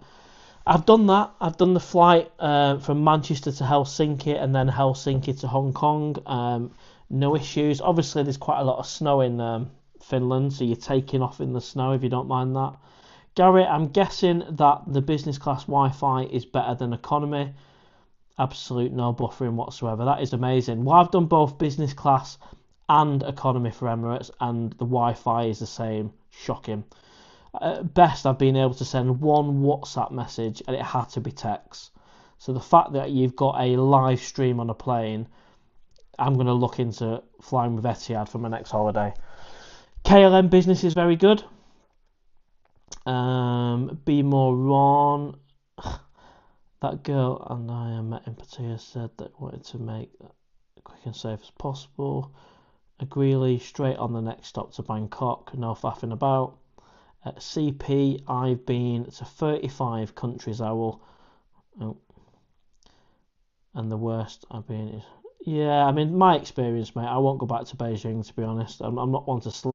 I've done that. I've done the flight from Manchester to Helsinki and then Helsinki to Hong Kong. No issues. Obviously, there's quite a lot of snow in Finland, so you're taking off in the snow if you don't mind that. Gary, I'm guessing that the business class Wi-Fi is better than economy. Absolute no buffering whatsoever. That is amazing. Well, I've done both business class and economy for Emirates, and the Wi-Fi is the same. Shocking. At best, I've been able to send one WhatsApp message, and it had to be text. So the fact that you've got a live stream on a plane, I'm going to look into flying with Etihad for my next holiday. KLM business is very good. Be more Ron. That girl and I met in Pattaya said that wanted to make that quick and safe as possible. Greeley straight on the next stop to Bangkok. No faffing about. At CP, I've been to 35 countries, Owl. Oh. And the worst I've been is... Yeah, I mean, my experience, mate, I won't go back to Beijing, to be honest. I'm not one to sleep.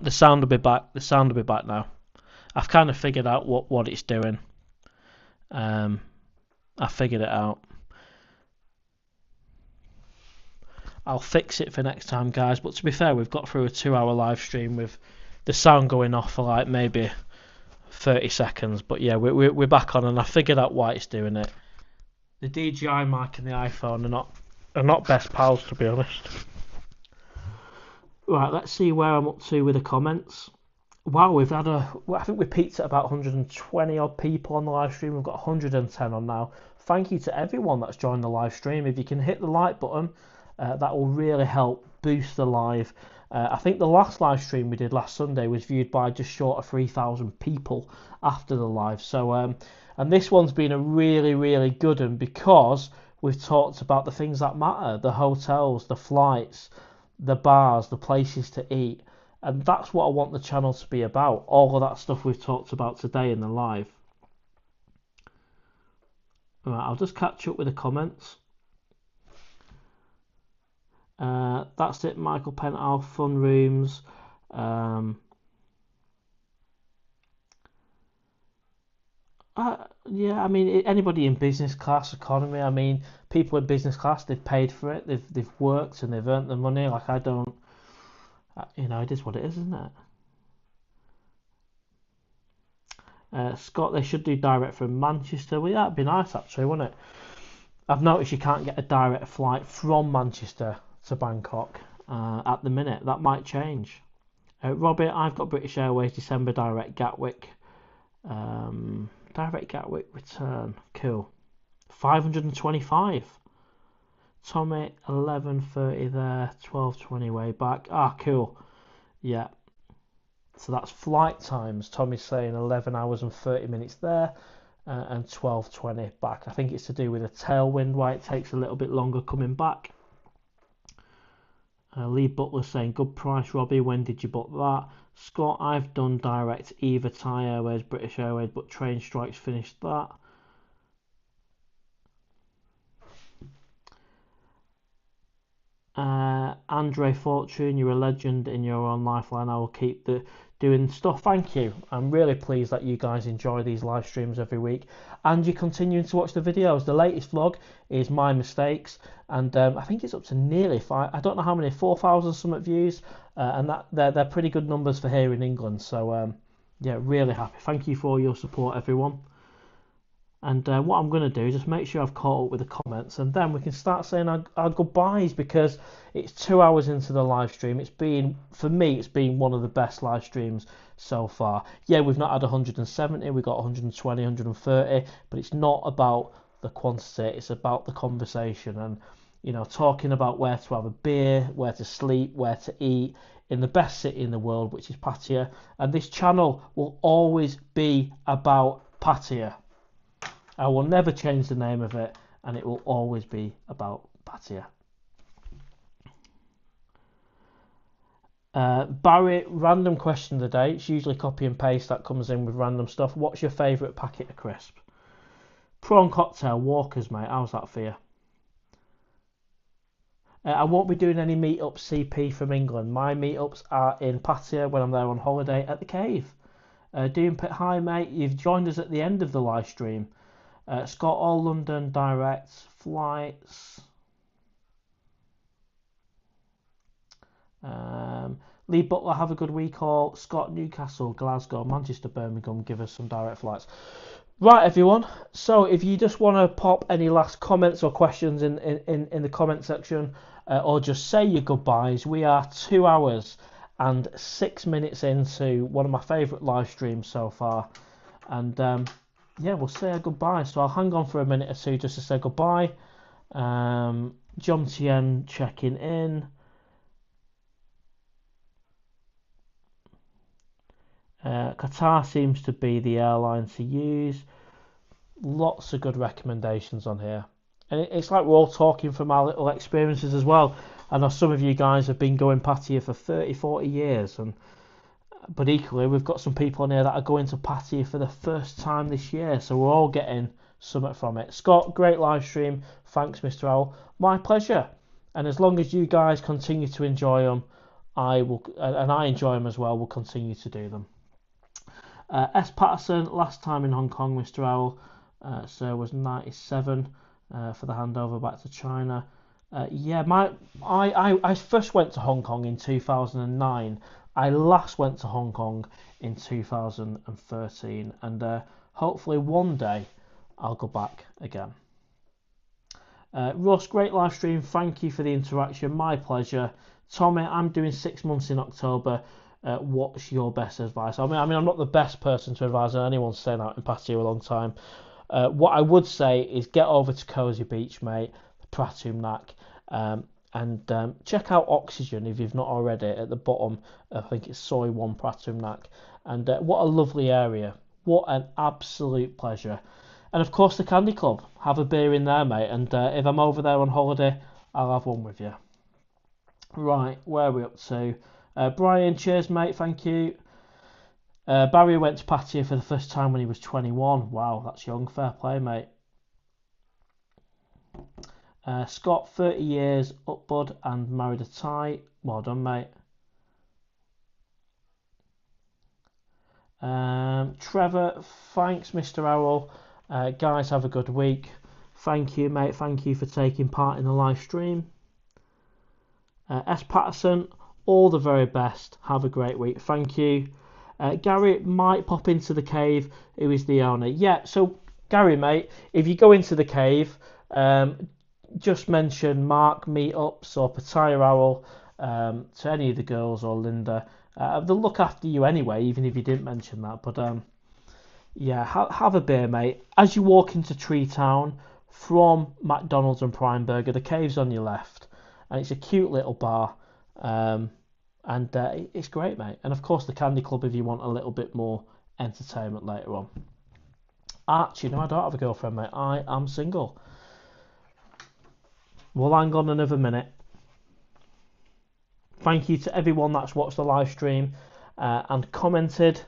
The sound will be back. The sound will be back now. I've kind of figured out what it's doing. I figured it out. I'll fix it for next time, guys. But to be fair, we've got through a 2-hour live stream with the sound going off for like maybe 30 seconds. But yeah, we're back on, and I figured out why it's doing it. The DJI mic and the iPhone are not best pals, to be honest. Right, let's see where I'm up to with the comments. Wow, we've had I think we peaked at about 120 odd people on the live stream. We've got 110 on now. Thank you to everyone that's joined the live stream. If you can hit the like button, that will really help boost the live. I think the last live stream we did last Sunday was viewed by just short of 3,000 people after the live. So, and this one's been a really, really good one because we've talked about the things that matter: the hotels, the flights, the bars, the places to eat. And that's what I want the channel to be about. All of that stuff we've talked about today in the live. Right, I'll just catch up with the comments. That's it, Michael PattayaOwl, fun rooms. Yeah, I mean, anybody in business class, economy. I mean, people in business class, they've paid for it. They've worked and they've earned the money. Like, I don't. It is what it is, isn't it? Scott, they should do direct from Manchester. Well, that'd be nice, actually, wouldn't it? I've noticed you can't get a direct flight from Manchester to Bangkok at the minute. That might change. Robbie, I've got British Airways December direct Gatwick. Direct Gatwick return. Cool. 525. Tommy, 11:30 there, 12:20 way back. Cool. Yeah. So that's flight times. Tommy's saying 11 hours and 30 minutes there and 12:20 back. I think it's to do with a tailwind, why it takes a little bit longer coming back. Lee Butler saying, good price, Robbie. When did you book that? Scott, I've done direct either Thai Airways, British Airways, but train strikes finished that. Andre Fortune, you're a legend in your own lifeline. I will keep doing stuff. Thank you. I'm really pleased that you guys enjoy these live streams every week and you're continuing to watch the videos. The latest vlog is my mistakes, and I think it's up to nearly 4,000 something views, and they're pretty good numbers for here in England. So yeah, really happy. Thank you for all your support, everyone. And what I'm going to do is just make sure I've caught up with the comments, and then we can start saying our goodbyes, because it's 2 hours into the live stream. For me, it's been one of the best live streams so far. Yeah, we've not had 170, we've got 120, 130, but it's not about the quantity, it's about the conversation and, talking about where to have a beer, where to sleep, where to eat in the best city in the world, which is Pattaya. And this channel will always be about Pattaya. I will never change the name of it, and it will always be about Pattaya. Barry, random question of the day. It's usually copy and paste that comes in with random stuff. What's your favourite packet of crisp? Prawn cocktail, Walkers, mate. How's that for you? I won't be doing any meetups CP from England. My meetups are in Pattaya when I'm there on holiday at the cave. Hi, mate. You've joined us at the end of the live stream. Scott, all London direct flights. Lee Butler, have a good week all. Scott, Newcastle, Glasgow, Manchester, Birmingham, give us some direct flights. Right, everyone. So if you just want to pop any last comments or questions in the comment section, or just say your goodbyes, we are 2 hours and 6 minutes into one of my favourite live streams so far. And yeah, we'll say our goodbye. So I'll hang on for a minute or two just to say goodbye. John Tien checking in. Qatar seems to be the airline to use. Lots of good recommendations on here. And it's like we're all talking from our little experiences as well. I know some of you guys have been going Pattaya for 30, 40 years. But equally, we've got some people in here that are going to Pattaya for the first time this year. So we're all getting something from it. Scott, great live stream. Thanks, Mr. Owl. My pleasure. And as long as you guys continue to enjoy them, I will, and I enjoy them as well, will continue to do them. S. Patterson, last time in Hong Kong, Mr. Owl, so was 97 for the handover back to China. I first went to Hong Kong in 2009. I last went to Hong Kong in 2013, and hopefully one day I'll go back again. Russ, great live stream. Thank you for the interaction. My pleasure. Tommy, I'm doing 6 months in October. What's your best advice? I mean, I'm not the best person to advise anyone staying out in Pattaya a long time. What I would say is get over to Cozy Beach, mate, Pratum Nak, and check out Oxygen if you've not already at the bottom. I think it's Soy 1 Pratum Nak. And what a lovely area. What an absolute pleasure. And of course, the Candy Club. Have a beer in there, mate. And if I'm over there on holiday, I'll have one with you. Right, where are we up to? Brian, cheers, mate. Thank you. Barry went to Pattaya for the first time when he was 21. Wow, that's young. Fair play, mate. Scott, 30 years, up bud, and married a Thai. Well done, mate. Trevor, thanks, Mr. Owl. Guys, have a good week. Thank you, mate. Thank you for taking part in the live stream. S. Patterson, all the very best. Have a great week. Thank you. Gary might pop into the cave. Who is the owner? Yeah, so Gary, mate, if you go into the cave, just mention Mark Meetups or PattayaOwl to any of the girls or Linda. They'll look after you anyway, even if you didn't mention that. But yeah, have a beer, mate. As you walk into Tree Town from McDonald's and Prime Burger, the cave's on your left, and it's a cute little bar. And it's great, mate. And of course, the Candy Club if you want a little bit more entertainment later on. Actually, no, I don't have a girlfriend, mate. I am single. We'll hang on another minute. Thank you to everyone that's watched the live stream and commented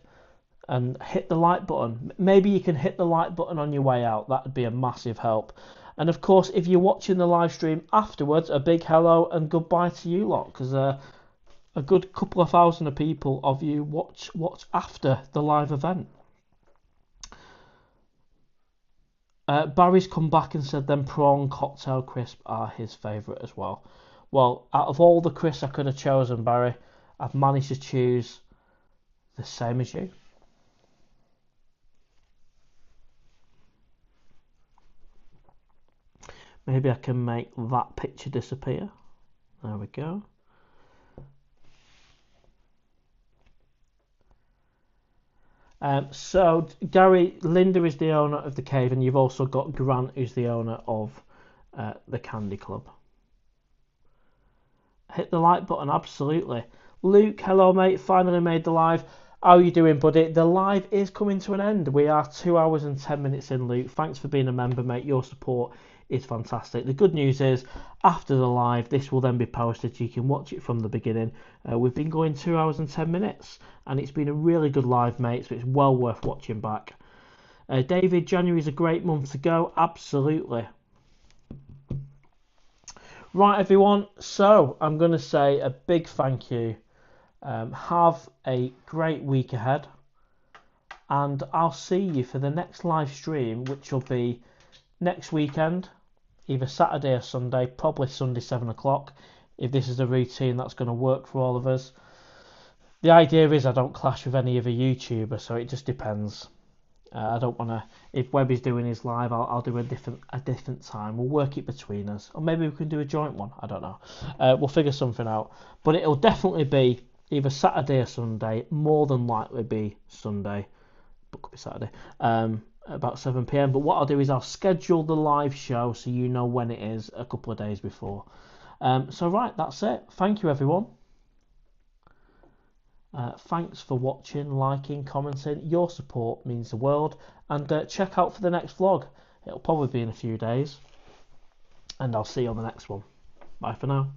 and hit the like button. Maybe you can hit the like button on your way out. That would be a massive help. And of course, if you're watching the live stream afterwards, a big hello and goodbye to you lot, because a good couple of thousand of people of you watch after the live event. Barry's come back and said them prawn cocktail crisp are his favourite as well. Well, out of all the crisps I could have chosen, Barry, I've managed to choose the same as you. Maybe I can make that picture disappear. There we go. So, Gary, Linda is the owner of the cave, and you've also got Grant, who's the owner of the Candy Club. Hit the like button, absolutely. Luke, hello, mate. Finally made the live. How are you doing, buddy? The live is coming to an end. We are 2 hours and 10 minutes in, Luke. Thanks for being a member, mate. Your support is fantastic. The good news is, after the live, this will then be posted so you can watch it from the beginning. We've been going 2 hours and 10 minutes, and it's been a really good live, mate, so it's well worth watching back. David, January is a great month to go. Absolutely. Right, everyone, so I'm going to say a big thank you. Have a great week ahead, and I'll see you for the next live stream, which will be next weekend, either Saturday or Sunday, probably Sunday 7 o'clock, if this is a routine that's going to work for all of us. The idea is I don't clash with any other YouTuber, so it just depends. I don't want to. If Webby's doing his live, I'll do a different time. We'll work it between us, or maybe we can do a joint one. I don't know. We'll figure something out. But it'll definitely be either Saturday or Sunday. More than likely be Sunday, but could be Saturday. About 7 p.m. But what I'll do is I'll schedule the live show so you know when it is a couple of days before. So right, that's it. Thank you, everyone. Thanks for watching, liking, commenting. Your support means the world. And check out for the next vlog. It'll probably be in a few days. And I'll see you on the next one. Bye for now.